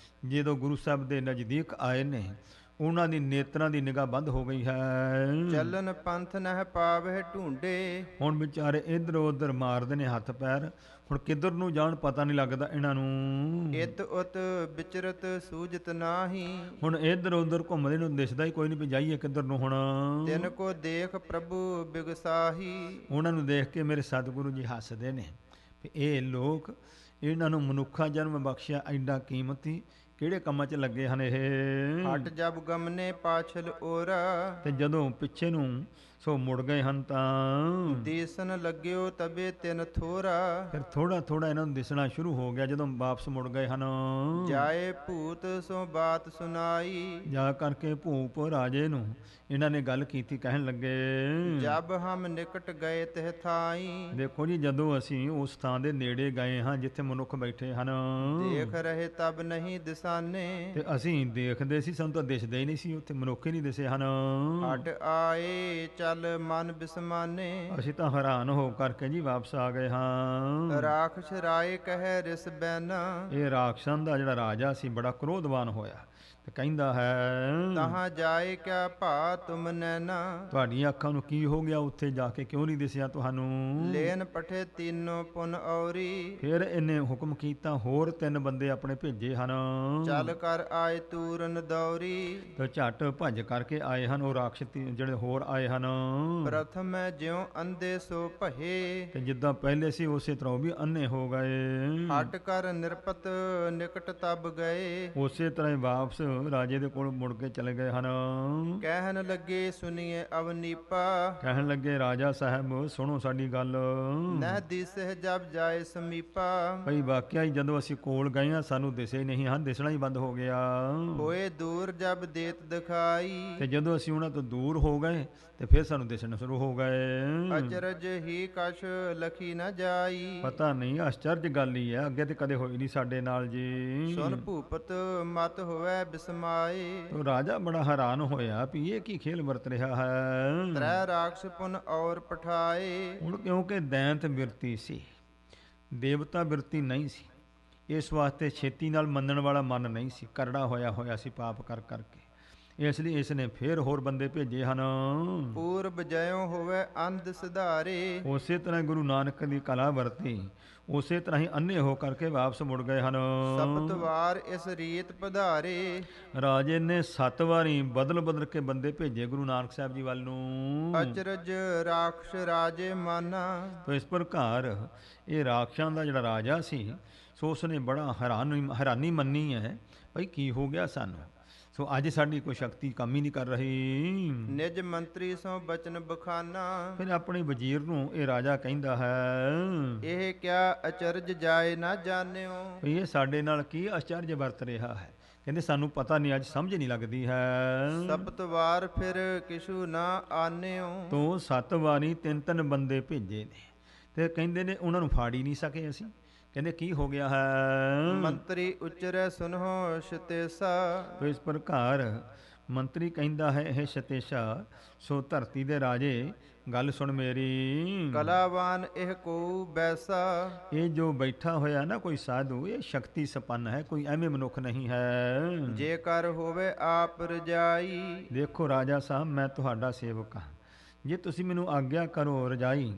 ਜਦੋਂ ਗੁਰੂ ਸਾਹਿਬ ਦੇ ਨਜ਼ਦੀਕ ਆਏ ਨੇ, ਉਹਨਾਂ ਦੀ ਨੇਤਰਾਂ ਦੀ ਨਿਗਾਹ ਬੰਦ ਹੋ ਗਈ ਹੈ। ਚੱਲਨ ਪੰਥ ਨਹਿ ਪਾਵਹਿ ਢੂੰਡੇ। ਹੁਣ ਵਿਚਾਰੇ ਇੱਧਰ ਉੱਧਰ ਮਾਰਦੇ ਨੇ ਹੱਥ ਪੈਰ, ਹੁਣ ਕਿੱਧਰ ਨੂੰ ਜਾਣ ਪਤਾ ਨਹੀਂ ਲੱਗਦਾ ਇਹਨਾਂ ਨੂੰ। ਇਤ ਉਤ ਵਿਚਰਤ ਸੂਝਤ ਨਾਹੀ। ਹੁਣ ਇੱਧਰ ਉੱਧਰ ਘੁੰਮਦੇ ਨੂੰ ਦਿਸਦਾ ਹੀ ਕੋਈ ਨਹੀਂ ਵੀ ਜਾਈਏ ਕਿੱਧਰ ਨੂੰ ਹੁਣ। ਤਿਨ ਕੋ ਦੇਖ ਪ੍ਰਭੂ ਬਿਗਸਾਹੀ। ਉਹਨਾਂ ਨੂੰ ਦੇਖ ਕੇ ਮੇਰੇ ਸਤਿਗੁਰੂ ਜੀ ਹੱਸਦੇ ਨੇ ਵੀ ਇਹ ਲੋਕ, ਇਹਨਾਂ ਨੂੰ ਮਨੁੱਖਾ ਜਨਮ ਬਖਸ਼ਿਆ ਐਡਾ ਕੀਮਤੀ, ਕਿਹੜੇ ਕੰਮਾਂ 'ਚ ਲੱਗੇ ਹਨ ਇਹ। ਹਟ ਜਬ ਗਮਨੇ ਪਾਛਲ ਓਰਾ। ਤੇ ਜਦੋਂ ਪਿੱਛੇ ਨੂੰ ਸੋ ਮੁੜ ਗਏ ਹਨ ਤਾਂ ਦੇਸਨ ਲੱਗਿਓ ਤਬੇ ਤਿਨ ਥੋਰਾ। ਫਿਰ ਥੋੜਾ ਥੋੜਾ ਇਹਨਾਂ ਨੂੰ ਦਿਸਣਾ ਸ਼ੁਰੂ ਹੋ ਗਿਆ ਜਦੋਂ ਵਾਪਸ ਮੁੜ ਗਏ ਹਨ। ਜਾਏ ਭੂਤ ਸੋ ਬਾਤ ਸੁਨਾਈ। ਜਾ ਕਰਕੇ ਭੂਪ ਰਾਜੇ ਨੂੰ ਇਹਨਾਂ ਨੇ ਗੱਲ ਕੀਤੀ, ਕਹਿਣ ਲੱਗੇ, ਜਬ ਹਮ ਨਿਕਟ ਗਏ ਤਿਹ ਥਾਈ। ਦੇਖੋ ਜੀ ਜਦੋਂ ਅਸੀਂ ਉਸ ਥਾਂ ਦੇ ਨੇੜੇ ਗਏ ਹਾਂ ਜਿੱਥੇ ਮਨੁੱਖ ਬੈਠੇ ਹਨ, ਦੇਖ ਰਹੇ ਤਬ ਨਹੀਂ ਦਿਸਾਨੇ। ਤੇ ਅਸੀਂ ਦੇਖਦੇ ਸੀ, ਸਾਨੂੰ ਤਾਂ ਦਿਸਦੇ ਹੀ ਨਹੀਂ ਸੀ, ਉੱਥੇ ਮਨੁੱਖ ਹੀ ਨਹੀਂ ਦਿਸੇ ਹਨ। ਹਟ ਆਏ ਚੱਲ ਮਨ ਬਿਸਮਾਨੇ। ਅਸੀਂ ਤਾਂ ਹੈਰਾਨ ਹੋ ਕਰਕੇ ਜੀ ਵਾਪਸ ਆ ਗਏ ਹਾਂ। ਰਾਖਸ਼ ਰਾਏ ਕਹਿ ਰਿਸ ਬੈਨਾ। ਇਹ ਰਾਖਸ਼ਾਂ ਦਾ ਜਿਹੜਾ ਰਾਜਾ ਸੀ ਬੜਾ ਕ੍ਰੋਧਵਾਨ ਹੋਇਆ ਤੇ ਕਹਿੰਦਾ ਹੈ, ਤਹਾਂ ਜਾਏ ਕਿਆ ਭਾ ਤੁਮ ਨੈਨਾ। ਤੁਹਾਡੀਆਂ ਅੱਖਾਂ ਨੂੰ ਕੀ ਹੋ ਗਿਆ, ਉੱਥੇ ਜਾ ਕੇ ਕਿਉਂ ਨਹੀਂ ਦਿਸਿਆ ਤੁਹਾਨੂੰ। ਲੇਨ ਪਠੇ ਤੀਨੋ ਪੁਨ ਔਰੀ। ਫਿਰ ਇਹਨੇ ਹੁਕਮ ਕੀਤਾ, ਹੋਰ 3 ਬੰਦੇ ਆਪਣੇ ਭੇਜੇ ਹਨ। ਚੱਲ ਕਰ ਆਏ ਤੂਰਨ ਦੌਰੀ। ਤੇ ਝੱਟ ਭੱਜ ਕਰਕੇ ਆਏ ਹਨ ਉਹ ਰਾਖਸ਼ ਜਿਹੜੇ ਹੋਰ ਆਏ ਹਨ। ਪ੍ਰਥਮ ਜਿਉ ਅੰਧੇ ਸੋ ਭਏ। ਤੇ ਜਿੱਦਾਂ ਪਹਿਲੇ ਸੀ ਉਸੇ ਤਰ੍ਹਾਂ ਉਹ ਵੀ ਅੰਨੇ ਹੋ ਗਏ। ਹਟ ਕਰ ਨਿਰਪਤ ਨਿਕਟ ਤਬ ਗਏ। ਉਸੇ ਤਰ੍ਹਾਂ ਹੀ ਵਾਪਸ ਰਾਜੇ ਦੇ ਕੋਲ ਮੁੜ ਕੇ ਚਲੇ ਗਏ ਹਨ। ਕਹਿਣ ਲੱਗੇ ਸੁਨੀਏ ਅਵਨੀਪਾ। ਕਹਿਣ ਲੱਗੇ, ਰਾਜਾ ਸਾਹਿਬ ਸੁਣੋ ਸਾਡੀ ਗੱਲ। ਨਹਿ ਦਿਸਹਿ ਜਬ ਜਾਏ ਸਮੀਪਾ। ਭਈ ਵਾਕਿਆ ਹੀ ਜਦੋਂ ਅਸੀਂ ਕੋਲ ਗਏ ਹਾਂ ਸਾਨੂੰ ਦਿਸੇ ਹੀ ਨਹੀਂ ਹਨ, ਦਿਸਣਾ ਹੀ ਬੰਦ ਹੋ ਗਿਆ। ਹੋਏ ਦੂਰ ਜਬ ਦੇਤ ਦਿਖਾਈ। ਤੇ ਜਦੋਂ ਅਸੀਂ ਉਹਨਾਂ ਤੋਂ ਦੂਰ ਹੋ ਗਏ ਤੇ ਫਿਰ ਸਾਨੂੰ ਦਿਸਣਾ ਸ਼ੁਰੂ ਹੋ ਗਏ। ਅਚਰਜ ਹੀ ਕਛ ਲਖੀ ਨ ਜਾਈ। ਪਤਾ ਨਹੀਂ, ਆਸ਼ਚਰਜ ਗੱਲ ਹੀ ਹੈ, ਅੱਗੇ ਤੇ ਕਦੇ ਹੋਈ ਨਹੀਂ ਸਾਡੇ ਨਾਲ ਜੀ। ਸੁਨ ਭੂਪਤ ਮਤ ਹੋਵੇ ਬਿਸਮਾਏ। ਤੋ ਰਾਜਾ ਬੜਾ ਹੈਰਾਨ ਹੋਇਆ ਵੀ ਇਹ ਕੀ ਖੇਲ ਵਰਤ ਰਿਹਾ ਹੈ। ਤ੍ਰੈ ਰਾਖਸ਼ ਪੁਨ ਔਰ ਪਠਾਏ। ਹੁਣ ਕਿਉਂਕਿ ਦੈਂਤ ਬਿਰਤੀ ਸੀ, ਦੇਵਤਾ ਬਿਰਤੀ ਨਹੀਂ ਸੀ, ਇਸ ਵਾਸਤੇ ਛੇਤੀ ਨਾਲ ਮੰਨਣ ਵਾਲਾ ਮਨ ਨਹੀਂ ਸੀ, ਕਰੜਾ ਹੋਇਆ ਹੋਇਆ ਸੀ ਪਾਪ ਕਰ ਕਰਕੇ। ਇਸ ਲਈ ਇਸ ਨੇ ਫੇਰ ਹੋਰ ਬੰਦੇ ਭੇਜੇ ਹਨ। ਪੂਰਬ ਜਯੋ ਹੋਵੇ ਅੰਧ ਸਿਧਾਰੇ। ਉਸੇ ਤਰ੍ਹਾਂ ਗੁਰੂ ਨਾਨਕ ਦੀ ਕਲਾ ਵਰਤੀ, ਉਸੇ ਤਰ੍ਹਾਂ ਹੀ ਅੰਨੇ ਹੋ ਕਰਕੇ ਵਾਪਸ ਮੁੜ ਗਏ ਹਨ। ਸਪਤ ਵਾਰ ਇਸ ਰੀਤ ਪਧਾਰੇ। ਰਾਜੇ ਨੇ 7 ਵਾਰੀ ਬਦਲ ਬਦਲ ਕੇ ਬੰਦੇ ਭੇਜੇ ਗੁਰੂ ਨਾਨਕ ਸਾਹਿਬ ਜੀ ਵੱਲ ਨੂੰ। ਅਚਰਜ ਰਾਖਸ਼ ਰਾਜੇ ਮਾਨਾ। ਤੋ ਇਸ ਪ੍ਰਕਾਰ ਇਹ ਰਾਖਸ਼ਾਂ ਦਾ ਜਿਹੜਾ ਰਾਜਾ ਸੀ, ਸੋ ਉਸਨੇ ਬੜਾ ਹੈਰਾਨੀ ਮੰਨੀ ਹੈ, ਭਾਈ ਕੀ ਹੋ ਗਿਆ ਸਾਨੂੰ, ਸੋ ਅੱਜ ਸਾਡੀ ਕੋਈ ਸ਼ਕਤੀ ਕੰਮ ਹੀ ਨਹੀਂ ਕਰ ਰਹੀ। ਨਿਜ ਮੰਤਰੀ ਸੋ ਬਚਨ ਬਖਾਨਾ। ਫਿਰ ਆਪਣੇ ਵਜ਼ੀਰ ਨੂੰ ਇਹ ਰਾਜਾ ਕਹਿੰਦਾ ਹੈ, ਇਹ ਕਿਆ ਅਚਰਜ ਜਾਏ ਨਾ ਜਾਣਿਓ। ਵੀ ਇਹ ਸਾਡੇ ਨਾਲ ਕੀ ਆਚਰਜ ਵਰਤ ਰਿਹਾ ਹੈ। ਕਹਿੰਦੇ ਸਾਨੂੰ ਪਤਾ ਨਹੀਂ, ਅੱਜ ਸਮਝ ਨਹੀਂ ਲੱਗਦੀ ਹੈ। ਸਪਤ ਵਾਰ ਫਿਰ ਕਿਛੂ ਨਾ ਆਨਿਓ। ਤੋਂ 7 ਵਾਰੀ 3-3 ਬੰਦੇ ਭੇਜੇ ਨੇ, ਤੇ ਕਹਿੰਦੇ ਨੇ ਉਹਨਾਂ ਨੂੰ ਫਾੜ ਹੀ ਨਹੀਂ ਸਕੇ ਅਸੀਂ। ਕਹਿੰਦੇ ਕੀ ਹੋ ਗਿਆ ਹੈ। ਮੰਤਰੀ ਉਚਰੈ ਸੁਨਹੁ ਸ਼ਤੇਸਾ। ਤੋ ਇਸ ਪ੍ਰਕਾਰ ਮੰਤਰੀ ਕਹਿੰਦਾ ਹੈ, ਇਹ ਸ਼ਤੇਸ਼ਾ, ਸੋ ਧਰਤੀ ਦੇ ਰਾਜੇ ਗੱਲ ਸੁਣ ਮੇਰੀ। ਕਲਾਵਾਨ ਇਹ ਕੋ ਬੈਸਾ। ਇਹ ਜੋ ਬੈਠਾ ਹੋਇਆ ਨਾ ਕੋਈ ਸਾਧੂ, ਇਹ ਸ਼ਕਤੀ ਸੰਪੰਨ ਹੈ, ਕੋਈ ਐਵੇਂ ਮਨੁੱਖ ਨਹੀਂ ਹੈ। ਜੇ ਕਰ ਹੋਵੇ ਆਪ ਰਜਾਈ। ਦੇਖੋ ਰਾਜਾ ਸਾਹਿਬ, ਮੈਂ ਤੁਹਾਡਾ ਸੇਵਕ ਹਾਂ, ਜੇ ਤੁਸੀਂ ਮੈਨੂੰ ਆਗਿਆ ਕਰੋ ਰਜਾਈ,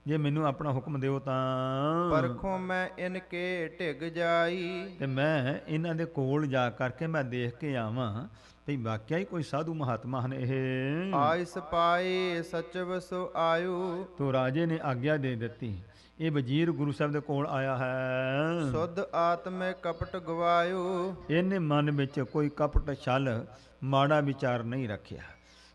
ਜੇ ਮੈਨੂੰ ਆਪਣਾ ਹੁਕਮ ਦਿਓ ਤਾਂ ਪਰਖੋਂ ਮੈਂ ਇਨਕੇ ਢਿਗ ਜਾਈ। ਤੇ ਮੈਂ ਇਹਨਾਂ ਦੇ ਕੋਲ ਜਾ ਕਰਕੇ ਮੈਂ ਦੇਖ ਕੇ ਆਵਾਂ ਵੀ ਵਾਕਿਆ ਹੀ ਕੋਈ ਸਾਧੂ ਮਹਾਤਮਾ ਹਨ ਇਹ। ਆਇਸ ਪਾਏ ਸਚਵ ਸੋ ਆਇਓ। ਤੋ ਰਾਜੇ ਨੇ ਆਗਿਆ ਦੇ ਦਿੱਤੀ। ਇਹ ਵਜ਼ੀਰ ਗੁਰੂ ਸਾਹਿਬ ਦੇ ਕੋਲ ਆਇਆ ਹੈ। ਸੁਧ ਆਤਮੇ ਕਪਟ ਗਵਾਇਓ। ਇਹਨੇ ਮਨ ਵਿੱਚ ਕੋਈ ਕਪਟ ਛਲ ਮਾੜਾ ਵਿਚਾਰ ਨਹੀਂ ਰੱਖਿਆ,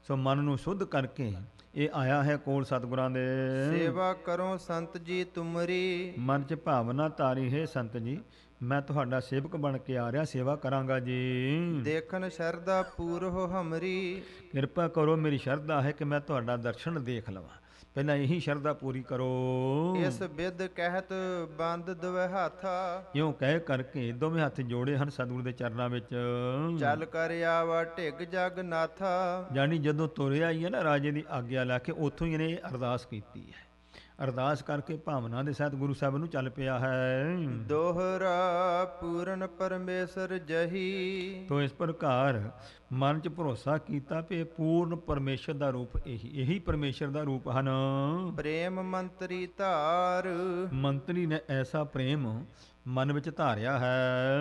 ਸੋ ਮਨ ਨੂੰ ਸ਼ੁੱਧ ਕਰਕੇ ਇਹ ਆਇਆ ਹੈ ਕੋਲ ਸਤਿਗੁਰਾਂ ਦੇ। ਸੇਵਾ ਕਰੋ ਸੰਤ ਜੀ ਤੁਮਰੀ। ਮਨ 'ਚ ਭਾਵਨਾ ਤਾਰੀ ਹੈ, ਸੰਤ ਜੀ ਮੈਂ ਤੁਹਾਡਾ ਸੇਵਕ ਬਣ ਕੇ ਆ ਰਿਹਾ, ਸੇਵਾ ਕਰਾਂਗਾ ਜੀ। ਦੇਖਨ ਸ਼ਰਧਾ ਪੂਰਹੁ ਹਮਰੀ। ਕਿਰਪਾ ਕਰੋ, ਮੇਰੀ ਸ਼ਰਧਾ ਹੈ ਕਿ ਮੈਂ ਤੁਹਾਡਾ ਦਰਸ਼ਨ ਦੇਖ ਲਵਾਂ, ਪਹਿਲਾਂ ਇਹੀ ਸ਼ਰਧਾ ਪੂਰੀ ਕਰੋ। ਇਸ ਬਿਦ ਕਹਿਤ ਬੰਦ ਦਵੇ ਹਾਥਾ। ਇਉਂ ਕਹਿ ਕਰਕੇ ਦੋਵੇਂ ਹੱਥ ਜੋੜੇ ਹਨ ਸਤਿਗੁਰੂ ਦੇ ਚਰਨਾਂ ਵਿੱਚ। ਚੱਲ ਕਰ ਆਵਾ ਢਿਗ ਜਗ ਨਾਥਾ। ਜਾਣੀ ਜਦੋਂ ਤੁਰਿਆ ਹੀ ਹੈ ਨਾ ਰਾਜੇ ਦੀ ਆਗਿਆ ਲੈ ਕੇ, ਉੱਥੋਂ ਹੀ ਇਹਨੇ ਅਰਦਾਸ ਕੀਤੀ ਹੈ। ਅਰਦਾਸ ਕਰਕੇ ਭਾਵਨਾ ਦੇ ਸਹਿਤ ਗੁਰੂ ਸਾਹਿਬ ਨੂੰ ਚੱਲ ਪਿਆ ਹੈ। ਦੋਹਰਾ ਪੂਰਨ ਪਰਮੇਸ਼ਰ ਜਹੀ। ਤੋ ਇਸ ਪ੍ਰਕਾਰ ਮਨ 'ਚ ਭਰੋਸਾ ਕੀਤਾ ਕਿ ਪੂਰਨ ਪਰਮੇਸ਼ਰ ਦਾ ਰੂਪ ਇਹੀ ਪਰਮੇਸ਼ਰ ਦਾ ਰੂਪ ਹਨ। ਪ੍ਰੇਮ ਮੰਤਰੀ ਧਾਰ। ਮੰਤਰੀ ਨੇ ਐਸਾ ਪ੍ਰੇਮ ਮਨ ਵਿੱਚ ਧਾਰਿਆ ਹੈ।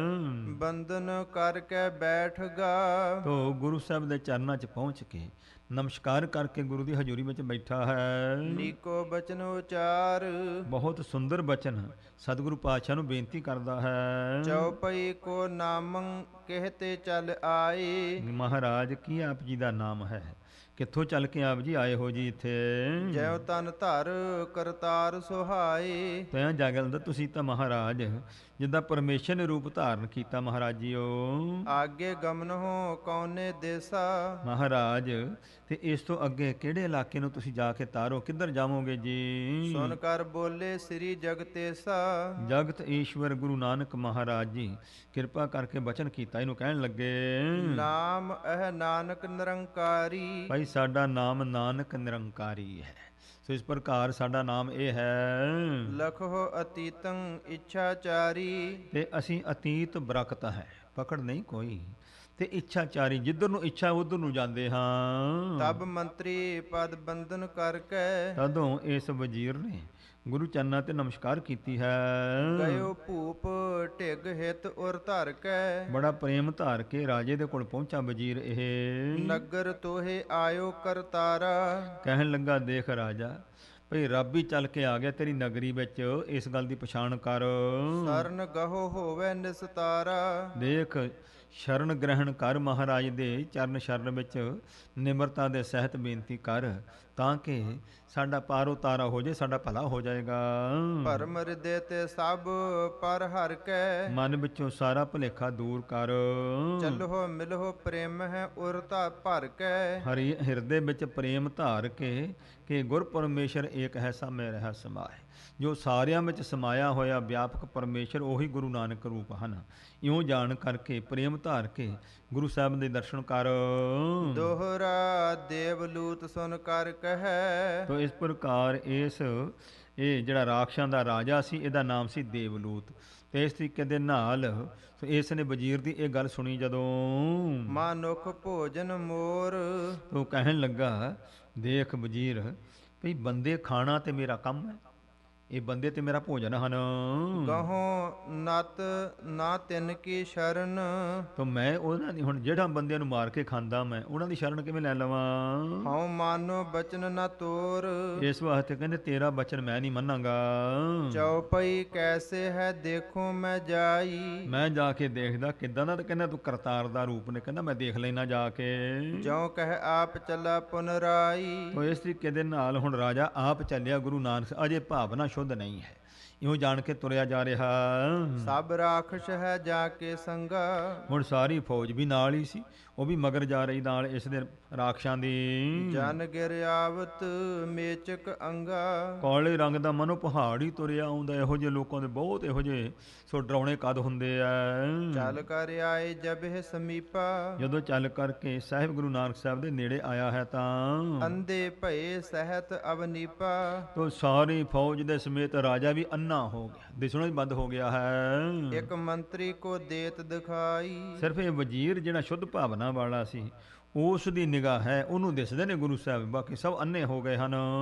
ਬੰਧਨ ਕਰਕੇ ਬੈਠਗਾ। ਤੋ ਗੁਰੂ ਸਾਹਿਬ ਦੇ ਚਰਨਾਂ 'ਚ ਪਹੁੰਚ ਕੇ ਨਮਸਕਾਰ ਕਰਕੇ ਗੁਰੂ ਦੀ ਹਜ਼ੂਰੀ ਵਿੱਚ ਬੈਠਾ ਹੈ। ਨੀਕੋ ਬਚਨ ਉਚਾਰ। ਬਹੁਤ ਸੁੰਦਰ ਬਚਨ ਸਤਿਗੁਰੂ ਪਾਤਸ਼ਾਹ ਨੂੰ ਬੇਨਤੀ ਕਰਦਾ ਹੈ। ਚਉਪਈ ਕੋ ਨਾਮੰ ਕਹਿਤੇ ਚੱਲ ਆਏ। ਮਹਾਰਾਜ ਕੀ ਆਪ ਜੀ ਦਾ ਨਾਮ ਹੈ, ਕਿੱਥੋਂ ਚੱਲ ਕੇ ਆਪ ਜੀ ਆਏ ਹੋ ਜੀ ਇੱਥੇ। ਜੈ ਤਨ ਧਰ ਕਰਤਾਰ ਸੁਹਾਏ। ਤੈਂ ਜਾਗਲ ਦਾ ਤੁਸੀਂ ਤਾਂ ਮਹਾਰਾਜ ਜਿੱਦਾਂ ਪਰਮੇਸ਼ਰ ਨੇ ਰੂਪ ਧਾਰਨ ਕੀਤਾ ਮਹਾਰਾਜ ਜੀਓ। ਆਗੇ ਗਮਨ ਹੋ ਕੌਨੇ ਦੇਸਾ। ਮਹਾਰਾਜ ਤੇ ਇਸ ਤੋਂ ਅੱਗੇ ਕਿਹੜੇ ਇਲਾਕੇ ਨੂੰ ਤੁਸੀਂ ਜਾ ਕੇ ਤਾਰੋ, ਕਿੱਧਰ ਜਾਵੋਗੇ ਜੀ। ਸੁਨ ਕਰ ਬੋਲੇ ਸ੍ਰੀ ਜਗਤੇਸਾ। ਜਗਤ ਈਸ਼ਵਰ ਗੁਰੂ ਨਾਨਕ ਮਹਾਰਾਜ ਜੀ ਕਿਰਪਾ ਕਰਕੇ ਬਚਨ ਕੀਤਾ, ਇਹਨੂੰ ਕਹਿਣ ਲੱਗੇ ਨਾਮ ਇਹ ਨਾਨਕ ਨਿਰੰਕਾਰੀ। ਭਾਈ ਸਾਡਾ ਨਾਮ ਨਾਨਕ ਨਿਰੰਕਾਰੀ ਹੈ। ਸੋ ਇਸ ਪ੍ਰਕਾਰ ਸਾਡਾ ਨਾਮ ਇਹ ਹੈ। ਲਖੋ ਅਤੀਤੰ ਇੱਛਾਚਾਰੀ। ਤੇ ਅਸੀਂ ਅਤੀਤ ਬਰਕਤ ਹੈ, ਪਕੜ ਨਹੀਂ ਕੋਈ, ਤੇ ਇੱਛਾਚਾਰੀ, ਜਿੱਧਰ ਨੂੰ ਇੱਛਾ ਉਧਰ ਨੂੰ ਜਾਂਦੇ ਹਾਂ। ਤਬ ਮੰਤਰੀ ਪਦ ਬੰਧਨ ਕਰਕੇ। ਤਦੋਂ ਇਸ ਵਜ਼ੀਰ ਨੇ ਗੁਰੂ ਚਰਨਾਂ ਤੇ ਨਮਸਕਾਰ ਕੀਤੀ ਹੈ। ਗਇਓ ਭੂਪ ਢਿਗ ਹਿਤ ਉਰ ਧਰ ਕੇ। ਬੜਾ ਪ੍ਰੇਮ ਧਾਰ ਕੇ ਰਾਜੇ ਦੇ ਕੋਲ ਪਹੁੰਚਾ ਵਜ਼ੀਰ ਇਹ। ਨਗਰ ਤੋਹੇ ਆਇਓ ਕਰਤਾਰਾ। ਕਹਿਣ ਲੱਗਾ ਦੇਖ ਰਾਜਾ, ਭਈ ਰੱਬ ਹੀ ਚੱਲ ਕੇ ਆ ਗਿਆ ਤੇਰੀ ਨਗਰੀ ਵਿੱਚ, ਇਸ ਗੱਲ ਦੀ ਪਛਾਣ ਕਰ। ਸਰਨ ਗਹੋ ਹੋਵੇ ਨਿਸਤਾਰਾ। ਦੇਖ ਸ਼ਰਨ ਗ੍ਰਹਿਣ ਕਰ, ਮਹਾਰਾਜ ਦੇ ਚਰਨ ਸ਼ਰਨ ਵਿੱਚ ਨਿਮਰਤਾ ਦੇ ਸਹਿਤ ਬੇਨਤੀ ਕਰ, ਤਾਂ ਕਿ ਸਾਡਾ ਪਾਰ ਉਤਾਰਾ ਹੋ ਜਾਏ, ਸਾਡਾ ਭਲਾ ਹੋ ਜਾਏਗਾ। ਭਰਮ ਹਿਰਦੇ ਤੇ ਸਭ ਪਰ ਹਰ ਕੇ। ਮਨ ਵਿੱਚੋਂ ਸਾਰਾ ਭੁਲੇਖਾ ਦੂਰ ਕਰ। ਚੱਲੋ ਮਿਲੋ ਪ੍ਰੇਮ ਹੈ ਉਰ ਧਾ ਭਰ ਕੇ। ਹਰੀ ਹਿਰਦੇ ਵਿੱਚ ਪ੍ਰੇਮ ਧਾਰ ਕੇ ਕਿ ਗੁਰ ਪਰਮੇਸ਼ਰ ਏਕ ਹੈ ਸਮੇ ਰਹਿ ਸਮਾਏ। ਜੋ ਸਾਰਿਆਂ ਵਿੱਚ ਸਮਾਇਆ ਹੋਇਆ ਵਿਆਪਕ ਪਰਮੇਸ਼ਰ ਉਹੀ ਗੁਰੂ ਨਾਨਕ ਰੂਪ ਹਨ। ਇਉਂ ਜਾਣ ਕਰਕੇ ਪ੍ਰੇਮ ਧਾਰ ਕੇ ਗੁਰੂ ਸਾਹਿਬ ਦੇ ਦਰਸ਼ਨ ਕਰ। ਦੋਹਰਾ ਦੇਵਲੂਤ ਸੁਨ ਕਰ ਕਹੈ। ਤੋ ਇਸ ਪ੍ਰਕਾਰ ਇਹ ਜਿਹੜਾ ਰਾਖਸ਼ਾਂ ਦਾ ਰਾਜਾ ਸੀ, ਇਹਦਾ ਨਾਮ ਸੀ ਦੇਵਲੂਤ। ਤੇ ਇਸ ਤਰੀਕੇ ਦੇ ਨਾਲ ਇਸ ਨੇ ਵਜ਼ੀਰ ਦੀ ਇਹ ਗੱਲ ਸੁਣੀ ਜਦੋਂ, ਮਾਨੁਖ ਭੋਜਨ ਮੋਰ, ਉਹ ਕਹਿਣ ਲੱਗਾ, ਦੇਖ ਵਜ਼ੀਰ ਭਈ ਬੰਦੇ ਖਾਣਾ ਤੇ ਮੇਰਾ ਕੰਮ ਹੈ, ਇਹ ਬੰਦੇ ਤੇ ਮੇਰਾ ਭੋਜਨ ਹਨ। ਗਹੋ ਨਤ ਨਾ ਤਿੰਨ ਕੀ ਸ਼ਰਨ, ਤਾਂ ਮੈਂ ਉਹਨਾਂ ਦੀ, ਹੁਣ ਜਿਹੜਾ ਬੰਦਿਆਂ ਨੂੰ ਮਾਰ ਕੇ ਖਾਂਦਾ ਮੈਂ ਉਹਨਾਂ ਦੀ ਸ਼ਰਨ ਕਿਵੇਂ ਲੈ ਲਵਾਂ? ਹਉ ਮਾਨੋ ਬਚਨ ਨਾ ਤੋਰ, ਇਸ ਵਾਸਤੇ ਕਹਿੰਦੇ ਤੇਰਾ ਬਚਨ ਮੈਂ ਨਹੀਂ ਮੰਨਾਂਗਾ। ਚਉਪਈ ਕੈਸੇ ਹੈ ਦੇਖੋ ਮੈਂ ਜਾਈ, ਮੈਂ ਜਾ ਕੇ ਦੇਖਦਾ ਕਿੱਦਾਂ ਦਾ, ਤਾਂ ਕਹਿੰਦਾ ਤੂੰ ਕਰਤਾਰ ਦਾ ਰੂਪ ਨੇ, ਕਹਿੰਦਾ ਮੈਂ ਦੇਖ ਲੈਣਾ ਜਾ ਕੇ। ਜੋ ਕਹਿ ਆਪ ਚੱਲਾ ਪੁਨਰਾਈ, ਤੋ ਇਸ ਤਰੀਕੇ ਦੇ ਨਾਲ ਹੁਣ ਰਾਜਾ ਆਪ ਚੱਲਿਆ ਗੁਰੂ ਨਾਨਕ, ਅਜੇ ਭਾਵਨਾ ਸ਼ੁੱਧ ਨਹੀਂ ਹੈ, ਇਉਂ ਜਾਣ ਕੇ ਤੁਰਿਆ ਜਾ ਰਿਹਾ। ਸਭ ਰਾਖਸ਼ ਹੈ ਜਾ ਕੇ ਸੰਗਾ, ਹੁਣ ਸਾਰੀ ਫੌਜ ਵੀ ਨਾਲ ਹੀ ਸੀ, ਉਹ ਵੀ ਮਗਰ ਜਾ ਰਹੀ ਨਾਲ ਇਸ ਦੇ ਰਾਖਸ਼ਾਂ ਦੀ। ਜਨ ਗਿਰ ਆਵਤ ਮੇਚਕ ਅੰਗਾ, ਕਾਲੇ ਰੰਗ ਦਾ ਮਨੋ ਪਹਾੜ ਹੀ ਤੁਰਿਆ ਆਉਂਦਾ। ਇਹੋ ਜਿਹੇ ਲੋਕਾਂ ਦੇ ਬਹੁਤ ਇਹੋ ਜਿਹੇ ਸੋ ਡਰਾਉਣੇ ਕਦ ਹੁੰਦੇ ਆ। ਚੱਲ ਕਰ ਆਏ ਜਬ ਇਹ ਸਮੀਪਾ, ਜਦੋਂ ਚੱਲ ਕਰਕੇ ਸਾਹਿਬ ਗੁਰੂ ਨਾਨਕ ਸਾਹਿਬ ਦੇ ਨੇੜੇ ਆਇਆ ਹੈ ਤਾਂ ਅੰਧੇ ਭਏ ਸਹਿਤ ਅਵਨੀਪਾ, ਤੋ ਸਾਰੀ ਫੌਜ ਦੇ ਸਮੇਤ ਰਾਜਾ ਵੀ ਅੰਨਾ ਹੋ ਗਿਆ, ਦਿਸਣਾ ਹੀ ਬੰਦ ਹੋ ਗਿਆ ਹੈ। ਇੱਕ ਮੰਤਰੀ ਕੋ ਦੇਤ ਦਿਖਾਈ, ਸਿਰਫ ਇਹ ਵਜ਼ੀਰ ਜਿਹੜਾ ਸ਼ੁੱਧ ਭਾਵਨਾ ਵਾਲਾ ਸੀ ਉਸ ਦੀ ਨਿਗਾਹ ਹੈ, ਉਹਨੂੰ ਦਿਸਦੇ ਨੇ ਗੁਰੂ ਸਾਹਿਬ, ਬਾਕੀ ਸਭ ਅੰਨੇ ਹੋ ਗਏ ਹਨ।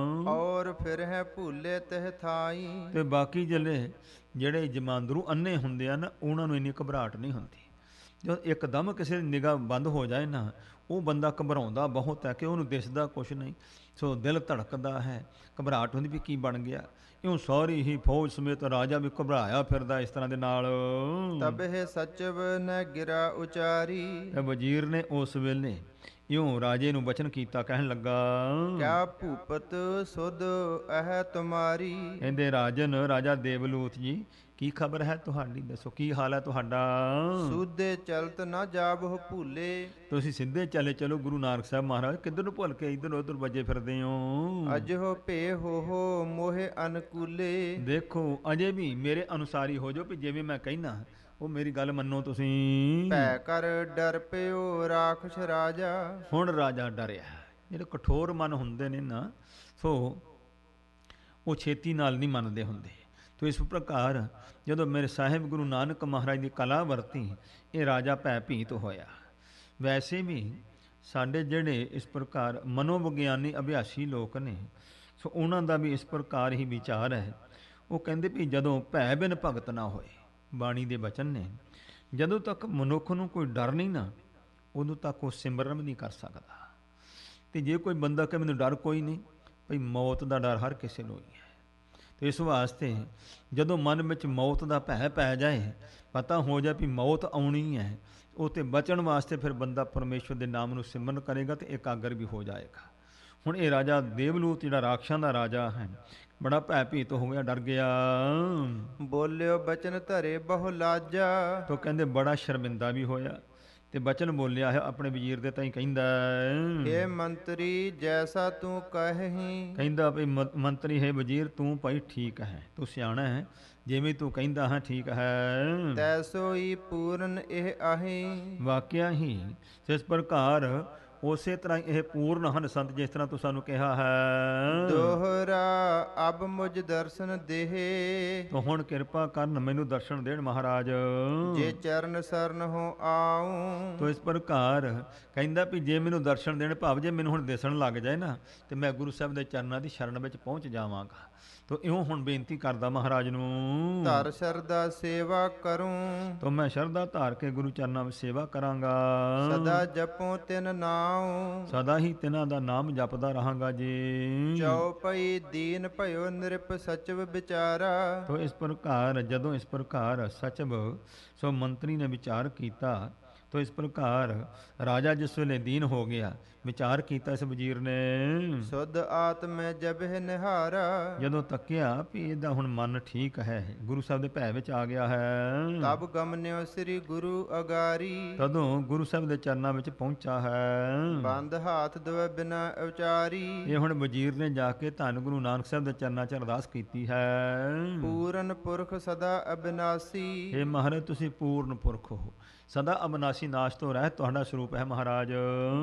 ਔਰ ਫਿਰ ਹੈ ਭੁੱਲੇ ਤਹ ਥਾਈ, ਤੇ ਬਾਕੀ ਜਿਹੜੇ ਜਮਾਂਦਰੂ ਅੰਨੇ ਹੁੰਦੇ ਆ ਨਾ, ਉਹਨਾਂ ਨੂੰ ਇੰਨੀ ਘਬਰਾਹਟ ਨਹੀਂ ਹੁੰਦੀ। ਜਦੋਂ ਇੱਕਦਮ ਕਿਸੇ ਦੀ ਨਿਗਾਹ ਬੰਦ ਹੋ ਜਾਏ ਨਾ, ਉਹ ਬੰਦਾ ਘਬਰਾਉਂਦਾ ਬਹੁਤ ਹੈ ਕਿ ਉਹਨੂੰ ਦਿਸਦਾ ਕੁਛ ਨਹੀਂ, ਸੋ ਦਿਲ ਧੜਕਦਾ ਹੈ, ਘਬਰਾਹਟ ਹੁੰਦੀ ਵੀ ਕੀ ਬਣ ਗਿਆ। ਇਉਂ ਸਾਰੀ ਹੀ ਫੌਜ ਸਮੇਤ ਰਾਜਾ ਵੀ ਘਬਰਾਇਆ ਫਿਰਦਾ ਇਸ ਤਰ੍ਹਾਂ ਦੇ ਨਾਲ। ਤਬ ਇਹ ਸਚਵ ਨ ਗਿਰਾ ਉਚਾਰੀ, ਤੇ ਵਜ਼ੀਰ ਨੇ ਉਸ ਵੇਲੇ ਇਉਂ ਰਾਜੇ ਨੂੰ ਬਚਨ ਕੀਤਾ, ਕਹਿਣ ਲੱਗਾ, ਕਿਆ ਭੂਪਤ ਸੁਧ ਇਹ ਤੁਮਾਰੀ, ਕਹਿੰਦੇ ਰਾਜਨ, ਰਾਜਾ ਦੇਵਲੂਤ ਜੀ ਕੀ ਖਬਰ ਹੈ ਤੁਹਾਡੀ, ਦੱਸੋ ਕੀ ਹਾਲ ਹੈ ਤੁਹਾਡਾ? ਸੁਦੇ ਚਲਤ ਨਾ ਜਾਬਹੁ ਭੂਲੇ, ਤੁਸੀਂ ਸਿੱਧੇ ਚਲੇ ਚਲੋ ਗੁਰੂ ਨਾਨਕ ਸਾਹਿਬ ਮਹਾਰਾਜ, ਕਿੱਧਰ ਨੂੰ ਭੁੱਲ ਕੇ ਇੱਧਰ ਉੱਧਰ ਵੱਜੇ ਫਿਰਦੇ ਹੋ? ਅਜਹੁ ਭੇ ਹੋ ਮੋਹਿ ਅਨਕੂਲੇ, ਦੇਖੋ ਅਜੇ ਵੀ ਮੇਰੇ ਅਨੁਸਾਰੀ ਹੋ ਜਾਓ, ਵੀ ਜਿਵੇਂ ਮੈਂ ਕਹਿਣਾ ਉਹ ਮੇਰੀ ਗੱਲ ਮੰਨੋ ਤੁਸੀਂ। ਭੈ ਕਰ ਡਰ ਪਿਓ ਰਾਖਸ਼ ਰਾਜਾ, ਹੁਣ ਰਾਜਾ ਡਰਿਆ। ਜਿਹੜੇ ਕਠੋਰ ਮਨ ਹੁੰਦੇ ਨੇ ਨਾ, ਸੋ ਉਹ ਛੇਤੀ ਨਾਲ ਨਹੀਂ ਮੰਨਦੇ ਹੁੰਦੇ। ਤੋ ਇਸ ਪ੍ਰਕਾਰ ਜਦੋਂ ਮੇਰੇ ਸਾਹਿਬ ਗੁਰੂ ਨਾਨਕ ਮਹਾਰਾਜ ਦੀ ਕਲਾ ਵਰਤੀ, ਇਹ ਰਾਜਾ ਭੈ ਭੀਤ ਹੋਇਆ। ਵੈਸੇ ਵੀ ਸਾਡੇ ਜਿਹੜੇ ਇਸ ਪ੍ਰਕਾਰ ਮਨੋਵਿਗਿਆਨੀ ਅਭਿਆਸੀ ਲੋਕ ਨੇ, ਸੋ ਉਹਨਾਂ ਦਾ ਵੀ ਇਸ ਪ੍ਰਕਾਰ ਹੀ ਵਿਚਾਰ ਹੈ। ਉਹ ਕਹਿੰਦੇ ਵੀ ਜਦੋਂ ਭੈ ਬਿਨ ਭਗਤ ਨਾ ਹੋਏ, ਬਾਣੀ ਦੇ ਬਚਨ ਨੇ, ਜਦੋਂ ਤੱਕ ਮਨੁੱਖ ਨੂੰ ਕੋਈ ਡਰ ਨਹੀਂ ਨਾ, ਉਦੋਂ ਤੱਕ ਉਹ ਸਿਮਰਨ ਨਹੀਂ ਕਰ ਸਕਦਾ। ਤੇ ਜੇ ਕੋਈ ਬੰਦਾ ਕਹੇ ਮੈਨੂੰ ਡਰ ਕੋਈ ਨਹੀਂ, ਭਈ ਮੌਤ ਦਾ ਡਰ ਹਰ ਕਿਸੇ ਨੂੰ ਹੀ ਹੈ। ਤੇ ਇਸ ਵਾਸਤੇ ਜਦੋਂ ਮਨ ਵਿੱਚ ਮੌਤ ਦਾ ਭੈ ਪੈ ਜਾਏ, ਪਤਾ ਹੋ ਜਾਏ ਵੀ ਮੌਤ ਆਉਣੀ ਹੈ, ਉਹ ਤੇ ਬਚਣ ਵਾਸਤੇ ਫਿਰ ਬੰਦਾ ਪਰਮੇਸ਼ਵਰ ਦੇ ਨਾਮ ਨੂੰ ਸਿਮਰਨ ਕਰੇਗਾ ਤੇ ਇਕਾਗਰ ਵੀ ਹੋ ਜਾਏਗਾ। ਹੁਣ ਇਹ ਰਾਜਾ ਦੇਵਲੂਤ ਜਿਹੜਾ ਰਾਖਸ਼ਾਂ ਦਾ ਰਾਜਾ ਹੈ, ਬੜਾ ਭੈ ਭੀਤ ਹੋ ਗਿਆ, ਡਰ ਗਿਆ। ਬੋਲਿਓ ਬਚਨ ਧਰੇ ਬਹੁ ਲਾਜਾ, ਤੋ ਕਹਿੰਦੇ ਬੜਾ ਸ਼ਰਮਿੰਦਾ ਵੀ ਹੋਇਆ ਤੇ ਬਚਨ ਬੋਲਿਆ ਹੈ ਆਪਣੇ ਵਜ਼ੀਰ ਦੇ ਤਾਈਂ, ਕਹਿੰਦਾ ਇਹ ਮੰਤਰੀ ਜੈਸਾ ਤੂੰ ਕਹਹੀਂ, ਕਹਿੰਦਾ ਭਈ ਮੰਤਰੀ ਹੈ ਵਜ਼ੀਰ, ਤੂੰ ਭਾਈ ਠੀਕ ਹੈ, ਤੂੰ ਸਿਆਣਾ ਹੈ, ਜਿਵੇਂ ਤੂੰ ਕਹਿੰਦਾ ਹਾਂ ਠੀਕ ਹੈ। ਤੈਸੋਈ ਪੂਰਨ ਇਹ ਆਹੀ, ਵਾਕਿਆ ਹੀ ਇਸ ਪ੍ਰਕਾਰ ਉਸੇ ਤਰ੍ਹਾਂ ਇਹ ਪੂਰਨ ਹਨ ਸੰਤ, ਜਿਸ ਤਰ੍ਹਾਂ ਤੂੰ ਸਾਨੂੰ ਕਿਹਾ ਹੈ। ਦੋਹਰਾ ਅਬ ਮੁਝ ਦਰਸ਼ਨ ਦੇਹੇ, ਤੂੰ ਹੁਣ ਕਿਰਪਾ ਕਰਨ ਮੈਨੂੰ ਦਰਸ਼ਨ ਦੇਣ ਮਹਾਰਾਜ। ਜੇ ਚਰਨ ਸਰਨ ਹੋ ਆਉ, ਤੋ ਇਸ ਪ੍ਰਕਾਰ ਕਹਿੰਦਾ ਵੀ ਜੇ ਮੈਨੂੰ ਦਰਸ਼ਨ ਦੇਣ, ਭਾਵ ਜੇ ਮੈਨੂੰ ਹੁਣ ਦਿਸਣ ਲੱਗ ਜਾਏ ਨਾ, ਤੇ ਮੈਂ ਗੁਰੂ ਸਾਹਿਬ ਦੇ ਚਰਨਾਂ ਦੀ ਸ਼ਰਨ ਵਿੱਚ ਪਹੁੰਚ ਜਾਵਾਂਗਾ। ਤੋ ਇਉਂ ਹੁਣ ਬੇਨਤੀ ਕਰਦਾ ਮਹਾਰਾਜ ਨੂੰ, ਧਰ ਸ਼ਰਦਾ ਸੇਵਾ ਕਰੂੰ, ਤੋ ਮੈਂ ਸ਼ਰਧਾ ਧਾਰ ਕੇ ਗੁਰੂ ਚਰਨਾਂ ਵਿੱਚ ਸੇਵਾ ਕਰਾਂਗਾ। ਸਦਾ ਜਪੋ ਤਿਨ ਨਾਉ, ਸਦਾ ਹੀ ਤਿਨਾਂ ਦਾ ਨਾਮ ਜਪਦਾ ਰਹਾਂਗਾ ਜੀ। ਚਉਪਈ ਦੀਨ ਭਇਓ ਨਿਰਪ ਸਚਵ ਵਿਚਾਰਾ, ਤੋ ਇਸ ਪ੍ਰਕਾਰ ਜਦੋਂ ਇਸ ਪ੍ਰਕਾਰ ਸਚਵ ਸੋ ਮੰਤਰੀ ਨੇ ਵਿਚਾਰ ਕੀਤਾ, ਤੋ ਇਸ ਪ੍ਰਕਾਰ ਰਾਜਾ ਜਿਸ ਵੇਲੇ ਦੀਨ ਹੋ ਗਿਆ, ਵਿਚਾਰ ਕੀਤਾ ਇਸ ਵਜ਼ੀਰ ਨੇ, ਸੁਧ ਆਤਮੈ ਜਬਹਿ ਨਿਹਾਰਾ, ਜਦੋਂ ਤੱਕਿਆ ਵੀ ਇਹਦਾ ਹੁਣ ਮਨ ਠੀਕ ਹੈ, ਗੁਰੂ ਸਾਹਿਬ ਦੇ ਭੈ ਵਿੱਚ ਆ ਗਿਆ ਹੈ, ਤਬ ਗਮਨਿਓ ਸ੍ਰੀ ਗੁਰੂ ਅਗਾਰੀ, ਤਦੋਂ ਗੁਰੂ ਸਾਹਿਬ ਦੇ ਚਰਨਾਂ ਵਿੱਚ ਪਹੁੰਚਾ ਹੈ। ਬੰਦ ਹਾਥ ਦਵੈ ਬਿਨਾ ਉਚਾਰੀ, ਇਹ ਹੁਣ ਵਜ਼ੀਰ ਨੇ ਜਾ ਕੇ ਧੰਨ ਗੁਰੂ ਨਾਨਕ ਸਾਹਿਬ ਦੇ ਚਰਨਾਂ 'ਚ ਅਰਦਾਸ ਕੀਤੀ ਹੈ। ਪੂਰਨ ਪੁਰਖ ਸਦਾ ਅਬਿਨਾਸੀ, ਇਹ ਮਹਾਰਾਜ ਤੁਸੀਂ ਪੂਰਨ ਪੁਰਖ ਹੋ, ਸਦਾ ਅਬਨਾਸੀ ਨਾਸ਼ ਤੋਂ ਰਹਿਤ ਤੁਹਾਡਾ ਸਰੂਪ ਹੈ ਮਹਾਰਾਜ।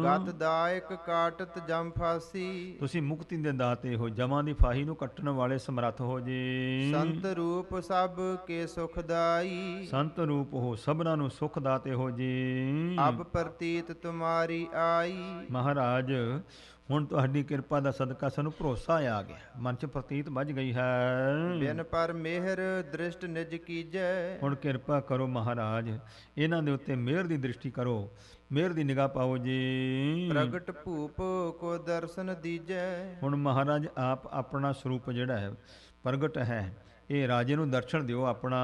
ਗਤ ਦਾਇਕ ਕਾਟਤ ਜਮ ਫਾਸੀ, ਤੁਸੀਂ ਮੁਕਤੀ ਦੇ ਦਾਤੇ ਹੋ, ਜਮਾਂ ਦੀ ਫਾਹੀ ਨੂੰ ਕੱਟਣ ਵਾਲੇ ਸਮਰੱਥ ਹੋ ਜੀ। ਸੰਤ ਰੂਪ ਸਭ ਕੇ ਸੁਖਦਾਈ, ਸੰਤ ਰੂਪ ਹੋ, ਸਭਨਾਂ ਨੂੰ ਸੁਖ ਦਾਤੇ ਹੋ ਜੀ। ਅਬ ਪ੍ਰਤੀਤ ਤੁਮਾਰੀ ਆਈ, ਮਹਾਰਾਜ ਹੁਣ ਤੁਹਾਡੀ ਕਿਰਪਾ ਦਾ ਸਦਕਾ ਸਾਨੂੰ ਭਰੋਸਾ ਆ ਗਿਆ, ਮਨ 'ਚ ਪ੍ਰਤੀਤ ਵੱਜ ਗਈ ਹੈ। ਬਿਨ ਪਰ ਮਿਹਰ ਦ੍ਰਿਸ਼ਟ ਨਿਜ ਕੀਜੈ, ਹੁਣ ਕਿਰਪਾ ਕਰੋ ਮਹਾਰਾਜ, ਇਹਨਾਂ ਦੇ ਉੱਤੇ ਮਿਹਰ ਦੀ ਦ੍ਰਿਸ਼ਟੀ ਕਰੋ, ਮਿਹਰ ਦੀ ਨਿਗਾਹ ਪਾਓ ਜੀ। ਪ੍ਰਗਟ ਭੂਪ ਕੋ ਦਰਸ਼ਨ ਦੀਜੈ, ਹੁਣ ਮਹਾਰਾਜ ਆਪ ਆਪਣਾ ਸਰੂਪ ਜਿਹੜਾ ਹੈ ਪ੍ਰਗਟ ਹੈ, ਇਹ ਰਾਜੇ ਨੂੰ ਦਰਸ਼ਨ ਦਿਓ ਆਪਣਾ।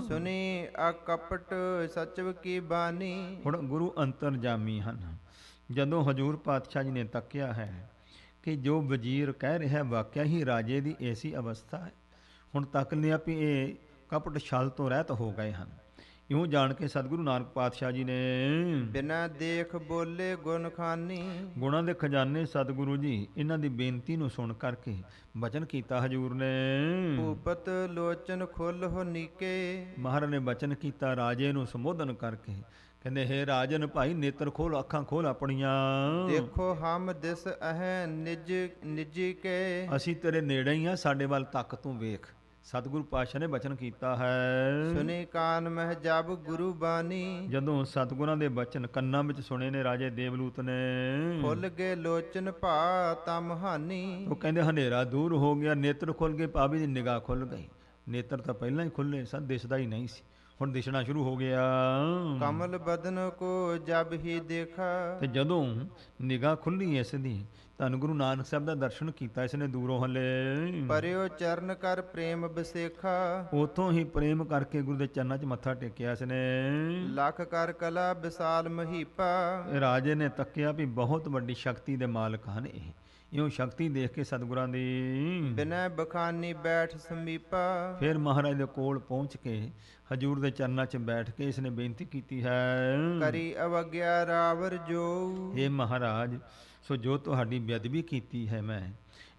ਸੁਨੀ ਅਕਪਟ ਸਚਵ ਕੀ ਬਾਣੀ, ਹੁਣ ਗੁਰੂ ਅੰਤਰਜਾਮੀ ਹਨ। ਜਦੋਂ ਹਜੂਰ ਪਾਤਸ਼ਾਹ ਜੀ ਨੇ ਤੱਕਿਆ ਹੈ ਕਿ ਜੋ ਵਜ਼ੀਰ ਕਹਿ ਰਿਹਾ ਵਾਕਿਆ ਹੀ ਰਾਜੇ ਦੀ ਐਸੀ ਅਵਸਥਾ ਹੈ, ਹੁਣ ਤੱਕ ਲਿਆ ਵੀ ਇਹ ਕਪਟ ਛਲ ਤੋਂ ਰਹਿਤ ਹੋ ਗਏ ਹਨ। ਇਉਂ ਜਾਣ ਕੇ ਸਤਿਗੁਰੂ ਨਾਨਕ ਪਾਤਸ਼ਾਹ ਜੀ ਨੇ ਬਿਨਾ ਦੇਖ ਬੋਲੇ ਗੁਣ ਖਾਨੀ, ਗੁਣਾਂ ਦੇ ਖਜ਼ਾਨੇ ਸਤਿਗੁਰੂ ਜੀ ਇਹਨਾਂ ਦੀ ਬੇਨਤੀ ਨੂੰ ਸੁਣ ਕਰਕੇ ਬਚਨ ਕੀਤਾ ਹਜੂਰ ਨੇ। ਭੂਪਤ ਲੋਚਨ ਖੁੱਲ ਹੋ ਨੀਕੇ, ਮਹਾਰਾਜ ਨੇ ਬਚਨ ਕੀਤਾ ਰਾਜੇ ਨੂੰ ਸੰਬੋਧਨ ਕਰਕੇ, ਕਹਿੰਦੇ ਹੇ ਰਾਜਨ ਭਾਈ ਨੇਤਰ ਖੋਲ, ਅੱਖਾਂ ਖੋਲ ਆਪਣੀਆਂ। ਦੇਖੋ ਹਮ ਦਿਸ ਅਹ ਨਿਜੀ ਕੇ, ਅਸੀਂ ਤੇਰੇ ਨੇੜੇ ਹੀ ਆ, ਸਾਡੇ ਵੱਲ ਤੱਕ ਤੂੰ ਵੇਖ। ਸਤਿਗੁਰੂ ਪਾਤਸ਼ਾਹ ਨੇ ਬਚਨ ਕੀਤਾ ਹੈ। ਸੁਨੇ ਕਾਨ ਮਹਿ ਜਬ ਗੁਰੂ ਬਾਣੀ, ਜਦੋਂ ਸਤਿਗੁਰਾਂ ਦੇ ਬਚਨ ਕੰਨਾਂ ਵਿੱਚ ਸੁਣੇ ਨੇ ਰਾਜੇ ਦੇਵਲੂਤ ਨੇ, ਖੁੱਲ ਗਏ ਲੋਚਨ ਭਾ ਤਮ ਹਾਨੀ, ਉਹ ਕਹਿੰਦੇ ਹਨੇਰਾ ਦੂਰ ਹੋ ਗਿਆ, ਨੇਤਰ ਖੁੱਲ ਗਏ, ਪਾਵੀ ਦੀ ਨਿਗਾਹ ਖੁੱਲ ਗਈ। ਨੇਤਰ ਤਾਂ ਪਹਿਲਾਂ ਹੀ ਖੁੱਲੇ ਸਨ, ਦਿਸਦਾ ਹੀ ਨਹੀਂ ਸੀ, ਹੁਣ ਦਿਸਣਾ ਸ਼ੁਰੂ ਹੋ ਗਿਆ। ਕਮਲ ਬਦਨ ਕੋ ਜਬ ਹੀ ਦੇਖਾ, ਤੇ ਜਦੋਂ ਨਿਗਾਹ ਖੁੱਲੀ ਇਸ ਦੀ, ਧੰਨ ਗੁਰੂ ਨਾਨਕ ਸਾਹਿਬ ਦਾ ਦਰਸ਼ਨ ਕੀਤਾ ਇਸਨੇ ਦੂਰੋਂ ਹਲੇ। ਪਰਿਓ ਚਰਨ ਕਰ ਪ੍ਰੇਮ ਬਸੇਖਾ, ਉਥੋਂ ਹੀ ਪ੍ਰੇਮ ਕਰਕੇ ਗੁਰੂ ਦੇ ਚਰਨਾਂ 'ਚ ਮੱਥਾ ਟੇਕਿਆ ਇਸਨੇ। ਲੱਖ ਕਰ ਕਲਾ ਵਿਸਾਲ ਮਹੀਪਾ, ਰਾਜੇ ਨੇ ਤੱਕਿਆ ਵੀ ਬਹੁਤ ਵੱਡੀ ਸ਼ਕਤੀ ਦੇ ਮਾਲਕ ਹਨ ਇਹ। ਇਉਂ ਸ਼ਕਤੀ ਦੇਖ ਕੇ ਸਤਿਗੁਰਾਂ ਦੀ ਬਿਨੈ ਬਖਾਨੀ ਬੈਠ ਸਮੀਪਾ, ਫਿਰ ਮਹਾਰਾਜ ਦੇ ਕੋਲ ਪਹੁੰਚ ਕੇ ਹਜੂਰ ਦੇ ਚਰਨਾਂ 'ਚ ਬੈਠ ਕੇ ਇਸਨੇ ਬੇਨਤੀ ਕੀਤੀ ਹੈ। ਕਰੀ ਅਵਗਿਆ ਰਾਵਰ ਜੋ, ਇਹ ਮਹਾਰਾਜ ਸੋ ਜੋ ਤੁਹਾਡੀ ਬੇਅਦਬੀ ਕੀਤੀ ਹੈ, ਮੈਂ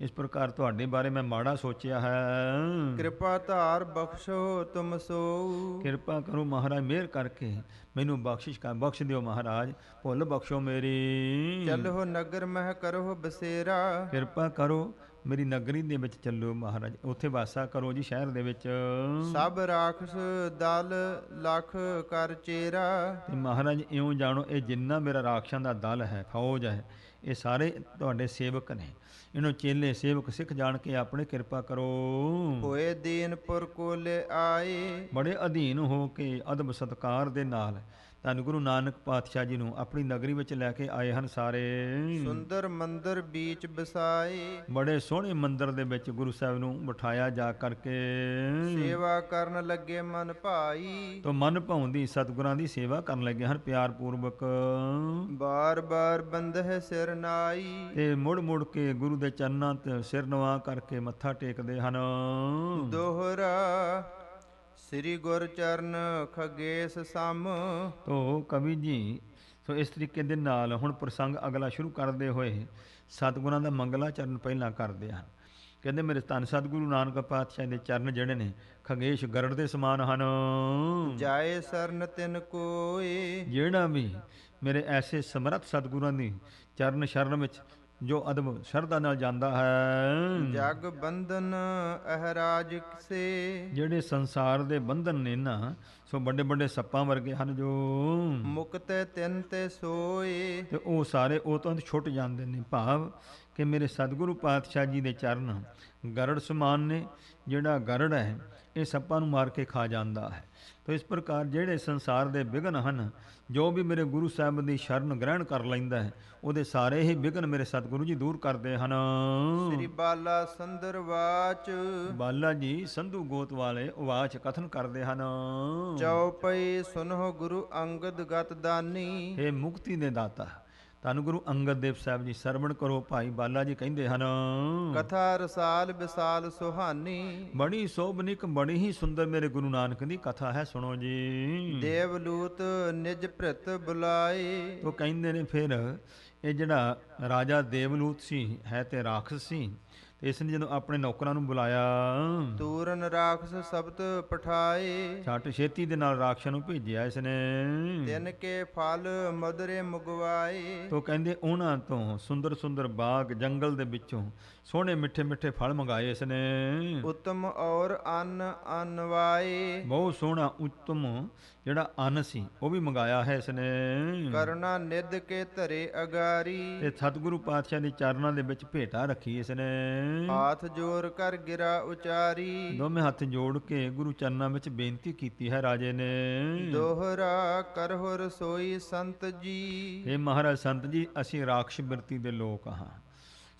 ਇਸ ਪ੍ਰਕਾਰ ਤੁਹਾਡੇ ਬਾਰੇ ਮੈਂ ਮਾੜਾ ਸੋਚਿਆ ਹੈ। ਕਿਰਪਾ ਧਾਰ ਬਖਸ਼ੋ ਤੁਮ ਸੋ, ਕਿਰਪਾ ਕਰੋ ਮਹਾਰਾਜ, ਮਿਹਰ ਕਰਕੇ ਮੈਨੂੰ ਬਖਸ਼ ਦਿਓ ਮਹਾਰਾਜ, ਭੁੱਲ ਬਖਸ਼ੋ ਮੇਰੀ। ਚਲੋ ਨਗਰ ਮਹਿ ਕਰੋ ਬਸੇਰਾ, ਕਿਰਪਾ ਕਰੋ ਮੇਰੀ ਨਗਰੀ ਦੇ ਵਿੱਚ ਚੱਲੋ ਮਹਾਰਾਜ, ਉੱਥੇ ਵਾਸਾ ਕਰੋ ਜੀ ਸ਼ਹਿਰ ਦੇ ਵਿੱਚ। ਸਭ ਰਾਖਸ ਦਲ ਲਖ ਕਰ ਚੇਰਾ, ਤੇ ਮਹਾਰਾਜ ਇਉਂ ਜਾਣੋ ਇਹ ਜਿੰਨਾ ਮੇਰਾ ਰਾਖਸ਼ਾਂ ਦਾ ਦਲ ਹੈ, ਫੌਜ ਹੈ, ਇਹ ਸਾਰੇ ਤੁਹਾਡੇ ਸੇਵਕ ਨੇ। ਇਹਨੂੰ ਚੇਲੇ ਸੇਵਕ ਸਿੱਖ ਜਾਣ ਕੇ ਆਪਣੇ ਕਿਰਪਾ ਕਰੋ। ਹੋਏ ਦੀਨਪੁਰ ਕੋਲੇ ਆਏ, ਬੜੇ ਅਧੀਨ ਹੋ ਕੇ ਅਦਬ ਸਤਕਾਰ ਦੇ ਨਾਲ ਧੰਨ ਗੁਰੂ ਨਾਨਕ ਪਾਤਸ਼ਾਹ ਜੀ ਨੂੰ ਆਪਣੀ ਨਗਰੀ ਵਿੱਚ ਲੈ ਕੇ ਆਏ ਹਨ ਸਾਰੇ। ਸੁੰਦਰ ਮੰਦਰ ਬੀਚ ਬਸਾਏ, ਬੜੇ ਸੋਹਣੇ ਮੰਦਰ ਦੇ ਵਿੱਚ ਗੁਰੂ ਸਾਹਿਬ ਨੂੰ ਬਿਠਾਇਆ ਜਾ ਕਰਕੇ। ਸੇਵਾ ਕਰਨ ਲੱਗੇ ਮਨ ਭਾਈ, ਤੋ ਮਨ ਭਾਉਂਦੀ ਸਤਿਗੁਰਾਂ ਦੀ ਸੇਵਾ ਕਰਨ ਲੱਗੇ ਹਨ ਪਿਆਰ ਪੂਰਵਕ। ਬਾਰ ਬਾਰ ਬੰਦਹਿ ਸਿਰ ਨਾਈ, ਤੇ ਮੁੜ ਮੁੜ ਕੇ ਗੁਰੂ ਦੇ ਚਰਨਾਂ ਤੇ ਸਿਰ ਨਵਾ ਕਰਕੇ ਮੱਥਾ ਟੇਕਦੇ ਹਨ। ਦੋਹਰਾ ਸ੍ਰੀ ਗੁਰ ਚਰਨ ਖਗੇਸ਼ ਸਮ, ਤੋ ਕਵੀ ਜੀ ਸੋ ਇਸ ਤਰੀਕੇ ਦੇ ਨਾਲ ਹੁਣ ਪ੍ਰਸੰਗ ਅਗਲਾ ਸ਼ੁਰੂ ਕਰਦੇ ਹੋਏ ਸਤਿਗੁਰਾਂ ਦਾ ਮੰਗਲਾ ਚਰਨ ਪਹਿਲਾਂ ਕਰਦੇ ਹਨ। ਕਹਿੰਦੇ ਮੇਰੇ ਧੰਨ ਸਤਿਗੁਰੂ ਨਾਨਕ ਪਾਤਸ਼ਾਹ ਦੇ ਚਰਨ ਜਿਹੜੇ ਨੇ ਖਗੇਸ਼ ਗਰੜ ਦੇ ਸਮਾਨ ਹਨ। ਜਾਏ ਸਰਨ ਤਿਨ ਕੋਏ, ਜਿਹੜਾ ਵੀ ਮੇਰੇ ਐਸੇ ਸਮਰੱਥ ਸਤਿਗੁਰਾਂ ਦੀ ਚਰਨ ਸ਼ਰਨ ਵਿੱਚ ਜੋ ਅਦਬ ਸ਼ਰਧਾ ਨਾਲ ਜਾਂਦਾ ਹੈ, ਜਗ ਬੰਧਨ ਅਹਰਾਜ ਸੇ, ਜਿਹੜੇ ਸੰਸਾਰ ਦੇ ਬੰਧਨ ਨੇ ਨਾ ਸੋ ਵੱਡੇ ਵੱਡੇ ਸੱਪਾਂ ਵਰਗੇ ਹਨ ਜੋ ਮੁਕਤੇ ਤਿਨ ਤੇ ਸੋਏ, ਤੇ ਉਹ ਸਾਰੇ ਉਹ ਤੋਂ ਛੁੱਟ ਜਾਂਦੇ ਨੇ। ਭਾਵ ਕਿ ਮੇਰੇ ਸਤਿਗੁਰੂ ਪਾਤਸ਼ਾਹ ਜੀ ਦੇ ਚਰਨ ਗਰੜ ਸਮਾਨ ਨੇ। ਜਿਹੜਾ ਗਰੜ ਹੈ ਇਹ ਸੱਪਾਂ ਨੂੰ ਮਾਰ ਕੇ ਖਾ ਜਾਂਦਾ ਹੈ। ਤੋ ਇਸ ਪ੍ਰਕਾਰ ਜਿਹੜੇ ਸੰਸਾਰ ਦੇ ਵਿਘਨ ਹਨ, ਜੋ ਵੀ ਮੇਰੇ ਗੁਰੂ ਸਾਹਿਬ ਦੀ ਸ਼ਰਨ ਗ੍ਰਹਿਣ ਕਰ ਲੈਂਦਾ ਹੈ, ਉਹਦੇ ਸਾਰੇ ਹੀ ਵਿਘਨ ਮੇਰੇ ਸਤਿਗੁਰੂ ਜੀ ਦੂਰ ਕਰਦੇ ਹਨ। ਸ੍ਰੀ ਬਾਲਾ ਸੰਦਰ ਵਾਚ, ਬਾਲਾ ਜੀ ਸੰਧੂ ਗੋਤ ਵਾਲੇ ਵਾਚ ਕਥਨ ਕਰਦੇ ਹਨ। ਚਉਪਈ ਸੁਨਹੁ ਗੁਰੂ ਅੰਗਦ ਗਤ ਦਾਨੀ, ਇਹ ਮੁਕਤੀ ਦੇ ਦਾਤਾ ਧੰਨ ਗੁਰੂ ਅੰਗਦ ਦੇਵ ਸਾਹਿਬ ਜੀ ਸਰਵਣ ਕਰੋ। ਭਾਈ ਬਾਲਾ ਜੀ ਕਹਿੰਦੇ ਹਨ, ਕਥਾ ਰਸਾਲ ਵਿਸਾਲ ਸੁਹਾਨੀ, ਬੜੀ ਸੋਭਨਿਕ ਬੜੀ ਹੀ ਸੁੰਦਰ ਮੇਰੇ ਗੁਰੂ ਨਾਨਕ ਦੀ ਕਥਾ ਹੈ, ਸੁਣੋ ਜੀ। ਦੇਵਲੂਤ ਨਿਜ ਭ੍ਰਿਤ ਬੁਲਾਏ, ਉਹ ਕਹਿੰਦੇ ਨੇ ਫਿਰ ਇਹ ਜਿਹੜਾ ਰਾਜਾ ਦੇਵਲੂਤ ਸੀ ਹੈ ਤੇ ਰਾਖਸ ਸੀ, ਤੇ ਇਸ ਨੇ ਜਦੋਂ ਆਪਣੇ ਨੌਕਰਾਂ ਨੂੰ ਬੁਲਾਇਆ, ਤੂਰਨ ਰਾਖਸ ਸ਼ਬਦ ਪਠਾਏ, ਛੱਟ ਛੇਤੀ ਦੇ ਨਾਲ ਰਾਖਸ਼ਾਂ ਨੂੰ ਭੇਜਿਆ ਇਸ ਨੇ। ਤਿਨ ਕੇ ਫਲ ਮਧੁਰੇ ਮੁਗਵਾਏ, ਤੋ ਕਹਿੰਦੇ ਉਹਨਾਂ ਤੋਂ ਸੁੰਦਰ ਸੁੰਦਰ ਬਾਗ ਜੰਗਲ ਦੇ ਵਿੱਚੋਂ ਸੋਹਣੇ ਮਿੱਠੇ ਮਿੱਠੇ ਫਲ ਮੰਗਾਏ ਇਸ ਨੇ। ਉਤਮ ਔਰ ਅੰਨ ਅਨਵਾਏ, ਬਹੁਤ ਸੋਹਣਾ ਉੱਤਮ ਜਿਹੜਾ ਅੰਨ ਸੀ ਉਹ ਵੀ ਮੰਗਾਇਆ ਹੈ ਇਸ ਨੇ। ਕਰੁਣਾ ਨਿਧ ਕੇ ਧਰੇ ਅਗਾਰੀ, ਤੇ ਸਤਿਗੁਰੂ ਪਾਤਸ਼ਾਹ ਦੇ ਚਰਨਾਂ ਦੇ ਵਿੱਚ ਭੇਟਾ ਰੱਖੀ ਇਸ ਨੇ। ਹਾਥ ਜੋਰ ਕਰ ਗਿਰਾ ਉਚਾਰੀ, ਦੋਵੇਂ ਹੱਥ ਜੋੜ ਕੇ ਗੁਰੂ ਚਰਨਾਂ ਵਿੱਚ ਬੇਨਤੀ ਕੀਤੀ ਹੈ ਰਾਜੇ ਨੇ। ਦੋਹਰਾ ਕਰਹੁ ਰਸੋਈ ਸੰਤ ਜੀ, ਇਹ ਮਹਾਰਾਜ ਸੰਤ ਜੀ, ਅਸੀਂ ਰਾਖਸ਼ ਬਿਰਤੀ ਦੇ ਲੋਕ ਹਾਂ।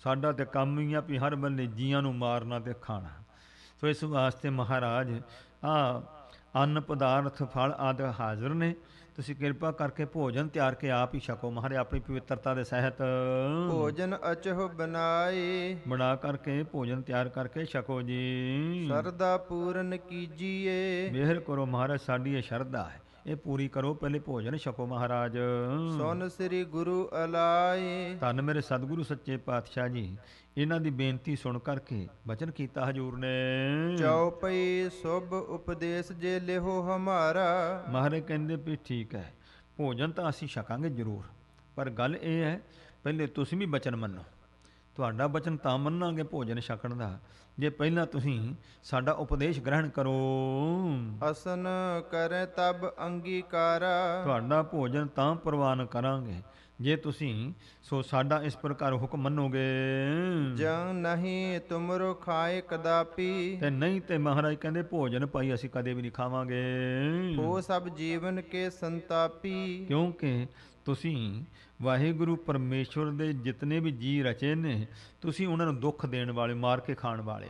ਸਾਡਾ ਤੇ ਕੰਮ ਹੀ ਆ ਵੀ ਹਰ ਬੰਨੇ ਜੀਆਂ ਨੂੰ ਮਾਰਨਾ ਤੇ ਖਾਣਾ। ਸੋ ਇਸ ਵਾਸਤੇ ਮਹਾਰਾਜ ਆ ਅੰਨ ਪਦਾਰਥ ਫਲ ਆਦਿ ਹਾਜ਼ਰ ਨੇ, ਤੁਸੀਂ ਕਿਰਪਾ ਕਰਕੇ ਭੋਜਨ ਤਿਆਰ ਕੇ ਆਪ ਹੀ ਛਕੋ। ਮਹਾਰਾਜ ਆਪਣੀ ਪਵਿੱਤਰਤਾ ਦੇ ਸਹਿਤ ਭੋਜਨ ਅਚਹੁ ਬਨਾਏ, ਬਣਾ ਕਰਕੇ ਭੋਜਨ ਤਿਆਰ ਕਰਕੇ ਛਕੋ ਜੀ। ਸਰਦਾ ਪੂਰਨ ਕੀਜੀਏ, ਮਿਹਰ ਕਰੋ ਮਹਾਰਾਜ, ਸਾਡੀ ਇਹ ਸ਼ਰਧਾ ਹੈ, ਇਹ ਪੂਰੀ ਕਰੋ। ਪਹਿਲੇ ਭੋਜਨ ਛਕੋ ਮਹਾਰਾਜ। ਸੁਨ ਸ੍ਰੀ ਗੁਰੂ ਅਲਾਏ, ਧੰਨ ਮੇਰੇ ਸਤਿਗੁਰੂ ਸੱਚੇ ਪਾਤਸ਼ਾਹ ਜੀ, ਇਹਨਾਂ ਦੀ ਬੇਨਤੀ ਸੁਣ ਕਰਕੇ ਬਚਨ ਕੀਤਾ ਹਜੂਰ ਨੇ। ਚਉਪਈ ਸੁਭ ਉਪਦੇਸ਼ ਜੇ ਲਿਹੋ ਹਮਾਰਾ, ਮਹਾਰਾਜ ਕਹਿੰਦੇ ਵੀ ਠੀਕ ਹੈ, ਭੋਜਨ ਤਾਂ ਅਸੀਂ ਛਕਾਂਗੇ ਜ਼ਰੂਰ, ਪਰ ਗੱਲ ਇਹ ਹੈ ਪਹਿਲੇ ਤੁਸੀਂ ਵੀ ਬਚਨ ਮੰਨੋ। ਤੁਹਾਡਾ ਬਚਨ ਤਾਂ ਮੰਨਾਂਗੇ ਭੋਜਨ ਛਕਣ ਦਾ ਜੇ ਪਹਿਲਾਂ ਤੁਸੀਂ ਸਾਡਾ ਉਪਦੇਸ਼ ਗ੍ਰਹਿਣ ਕਰੋ। ਅਸਨ ਕਰੇ ਤਬ ਅੰਗੀਕਾਰਾ, ਤੁਹਾਡਾ ਭੋਜਨ ਤਾਂ ਪ੍ਰਵਾਨ ਕਰਾਂਗੇ ਜੇ ਤੁਸੀਂ ਸੋ ਸਾਡਾ ਇਸ ਪ੍ਰਕਾਰ ਹੁਕਮ ਮੰਨੋਗੇ। ਜੰ ਨਹੀਂ ਤੁਮਰੋ ਖਾਏ ਕਦਾਪੀ, ਤੇ ਨਹੀਂ ਤੇ ਮਹਾਰਾਜ ਕਹਿੰਦੇ ਭੋਜਨ ਭਾਈ ਅਸੀਂ ਕਦੇ ਵੀ ਨਹੀਂ ਖਾਵਾਂਗੇ। ਹੋ ਸਭ ਜੀਵਨ ਕੇ ਸੰਤਾਪੀ, ਕਿਉਂਕਿ ਤੁਸੀਂ ਵਾਹਿਗੁਰੂ ਪਰਮੇਸ਼ਵਰ ਦੇ ਜਿਤਨੇ ਵੀ ਜੀ ਰਚੇ ਨੇ, ਤੁਸੀਂ ਉਹਨਾਂ ਨੂੰ ਦੁੱਖ ਦੇਣ ਵਾਲੇ, ਮਾਰ ਕੇ ਖਾਣ ਵਾਲੇ।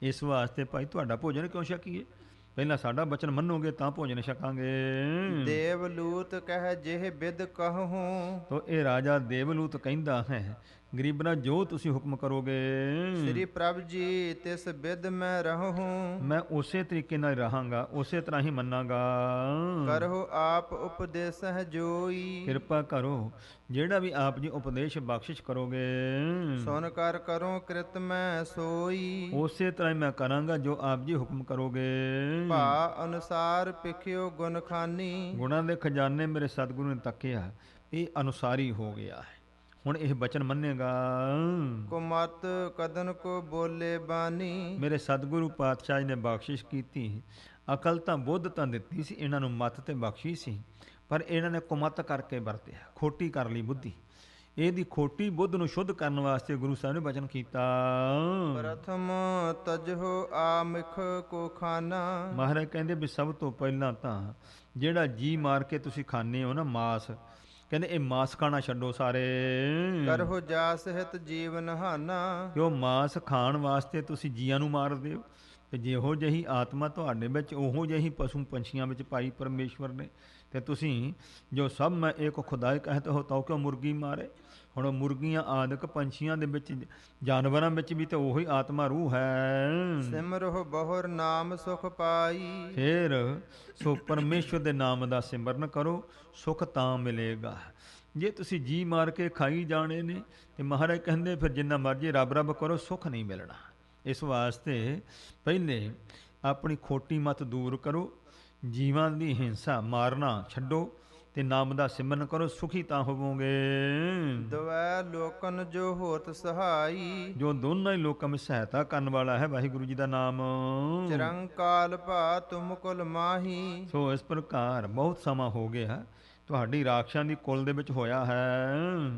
ਇਸ ਵਾਸਤੇ ਭਾਈ ਤੁਹਾਡਾ ਭੋਜਨ ਕਿਉਂ ਛਕੀਏ? ਪਹਿਲਾਂ ਸਾਡਾ ਬਚਨ ਮੰਨੋਗੇ ਤਾਂ ਭੋਜਨ ਛਕਾਂਗੇ। ਦੇਵਲੂਤ ਕਹਿ ਜਿਹ ਬਿਦ ਕਹੂੰ, ਤੋ ਇਹ ਰਾਜਾ ਦੇਵਲੂਤ ਕਹਿੰਦਾ ਹੈ ਗਰੀਬਨਾ ਜੋ ਤੁਸੀਂ ਹੁਕਮ ਕਰੋਗੇ ਸ੍ਰੀ ਪ੍ਰਭ ਜੀ ਤਿਸ ਬਿਦ ਮੈਂ ਰਹੂੰ, ਮੈਂ ਉਸੇ ਤਰੀਕੇ ਨਾਲ ਰਹਾਂਗਾ, ਉਸੇ ਤਰ੍ਹਾਂ ਹੀ ਮੰਨਾਂਗਾ। ਕਰਹੁ ਆਪ ਉਪਦੇਸਹਿ ਜੋਈ, ਕਿਰਪਾ ਕਰੋ ਜਿਹੜਾ ਵੀ ਆਪ ਜੀ ਉਪਦੇਸ਼ ਬਖਸ਼ਿਸ਼ ਕਰੋਗੇ ਸੁਨ ਕਰ ਕਰੋ ਕ੍ਰਿਤ ਮੈਂ ਸੋਈ, ਉਸੇ ਤਰ੍ਹਾਂ ਹੀ ਮੈਂ ਕਰਾਂਗਾ ਜੋ ਆਪ ਜੀ ਹੁਕਮ ਕਰੋਗੇ। ਭਾ ਅਨੁਸਾਰ ਪਿਖਿਓ ਗੁਣ ਖਾਨੀ, ਗੁਣਾਂ ਦੇ ਖਜ਼ਾਨੇ ਮੇਰੇ ਸਤਿਗੁਰੂ ਨੇ ਤੱਕਿਆ, ਇਹ ਅਨੁਸਾਰੀ ਹੋ ਗਿਆ ਹੈ। ਹੁਣ ਇਹ ਬਚਨ ਮੰਨੇਗਾ। ਕੁਮਤ ਕਦਨ ਕੋ ਬੋਲੇ ਬਾਨੀ, ਮੇਰੇ ਸਤਿਗੁਰੂ ਪਾਤਸ਼ਾਹ ਜੀ ਨੇ ਬਖਸ਼ਿਸ਼ ਕੀਤੀ। ਅਕਲ ਤਾਂ ਬੁੱਧ ਤਾਂ ਦਿੱਤੀ ਸੀ, ਇਹਨਾਂ ਨੂੰ ਮਤ ਤੇ ਬਖਸ਼ੀ ਸੀ, ਪਰ ਇਹਨਾਂ ਨੇ ਕੁਮਤ ਕਰਕੇ ਵਰਤਿਆ, ਖੋਟੀ ਕਰ ਲਈ ਬੁੱਧੀ। ਇਹਦੀ ਖੋਟੀ ਬੁੱਧ ਨੂੰ ਸ਼ੁੱਧ ਕਰਨ ਵਾਸਤੇ ਗੁਰੂ ਸਾਹਿਬ ਨੇ ਬਚਨ ਕੀਤਾ। ਪ੍ਰਥਮ ਤਜਹੁ ਆਮਿਖ ਕੋ ਖਾਨਾ, ਮਹਾਰਾਜ ਕਹਿੰਦੇ ਵੀ ਸਭ ਤੋਂ ਪਹਿਲਾਂ ਤਾਂ ਜਿਹੜਾ ਜੀ ਮਾਰ ਕੇ ਤੁਸੀਂ ਖਾਂਦੇ ਹੋ ਨਾ ਮਾਸ, ਕਹਿੰਦੇ ਇਹ ਮਾਸ ਖਾਣਾ ਛੱਡੋ ਸਾਰੇ। ਕਰਹੁ ਜਾ ਸਹਿਤ ਜੀਵਨ ਹਾਨਾ, ਕਿਉਂ ਮਾਸ ਖਾਣ ਵਾਸਤੇ ਤੁਸੀਂ ਜੀਆਂ ਨੂੰ ਮਾਰਦੇ ਹੋ, ਤੇ ਜਿਹੋ ਜਿਹੀ ਆਤਮਾ ਤੁਹਾਡੇ ਵਿੱਚ ਉਹੋ ਜਿਹੀ ਪਸ਼ੂ ਪੰਛੀਆਂ ਵਿੱਚ ਪਾਈ ਪਰਮੇਸ਼ਵਰ ਨੇ। ਤੇ ਤੁਸੀਂ ਜੋ ਸਭ ਮੈਂ ਏਕ ਖੁਦਾਏ ਕਹਤੇ ਹੋ ਤਉ ਕਿਉਂ ਮੁਰਗੀ ਮਾਰੇ। ਹੁਣ ਮੁਰਗੀਆਂ ਆਦਿਕ ਪੰਛੀਆਂ ਦੇ ਵਿੱਚ, ਜਾਨਵਰਾਂ ਵਿੱਚ ਵੀ ਤੇ ਉਹੀ ਆਤਮਾ ਰੂਹ ਹੈ। ਸਿਮਰਹੁ ਬਹੁਰ ਨਾਮ ਸੁਖ ਪਾਈ, ਫਿਰ ਸੋ ਪਰਮੇਸ਼ਵਰ ਦੇ ਨਾਮ ਦਾ ਸਿਮਰਨ ਕਰੋ, ਸੁਖ ਤਾਂ ਮਿਲੇਗਾ। ਜੇ ਤੁਸੀਂ ਜੀ ਮਾਰ ਕੇ ਖਾਈ ਜਾਣੇ ਨੇ ਤੇ ਮਹਾਰਾਜ ਕਹਿੰਦੇ ਫਿਰ ਜਿੰਨਾ ਮਰਜ਼ੀ ਰੱਬ ਰੱਬ ਕਰੋ, ਸੁਖ ਨਹੀਂ ਮਿਲਣਾ। ਇਸ ਵਾਸਤੇ ਪਹਿਲੇ ਆਪਣੀ ਖੋਟੀ ਮਤ ਦੂਰ ਕਰੋ, ਜੀਵਾਂ ਦੀ ਹਿੰਸਾ ਮਾਰਨਾ ਛੱਡੋ ਤੇ ਨਾਮ ਦਾ ਸਿਮਰਨ ਕਰੋ, ਸੁਖੀ ਤਾਂ ਹੋਵੋਗੇ। ਦਵੈ ਲੋਕਨ ਜੋ ਹੋਤ ਸਹਾਈ, ਜੋ ਦੋਨਾਂ ਹੀ ਲੋਕਾਂ ਵਿੱਚ ਸਹਾਇਤਾ ਕਰਨ ਵਾਲਾ ਹੈ ਵਾਹਿਗੁਰੂ ਜੀ ਦਾ ਨਾਮ। ਚਿਰੰਕਾਲ ਭਾ ਤੁਮ ਕੁਲ ਮਾਹੀ, ਸੋ ਇਸ ਪ੍ਰਕਾਰ ਬਹੁਤ ਸਮਾਂ ਹੋ ਗਿਆ ਤੁਹਾਡੀ ਰਾਖਸ਼ਾਂ ਦੀ ਕੁਲ ਦੇ ਵਿੱਚ ਹੋਇਆ ਹੈ।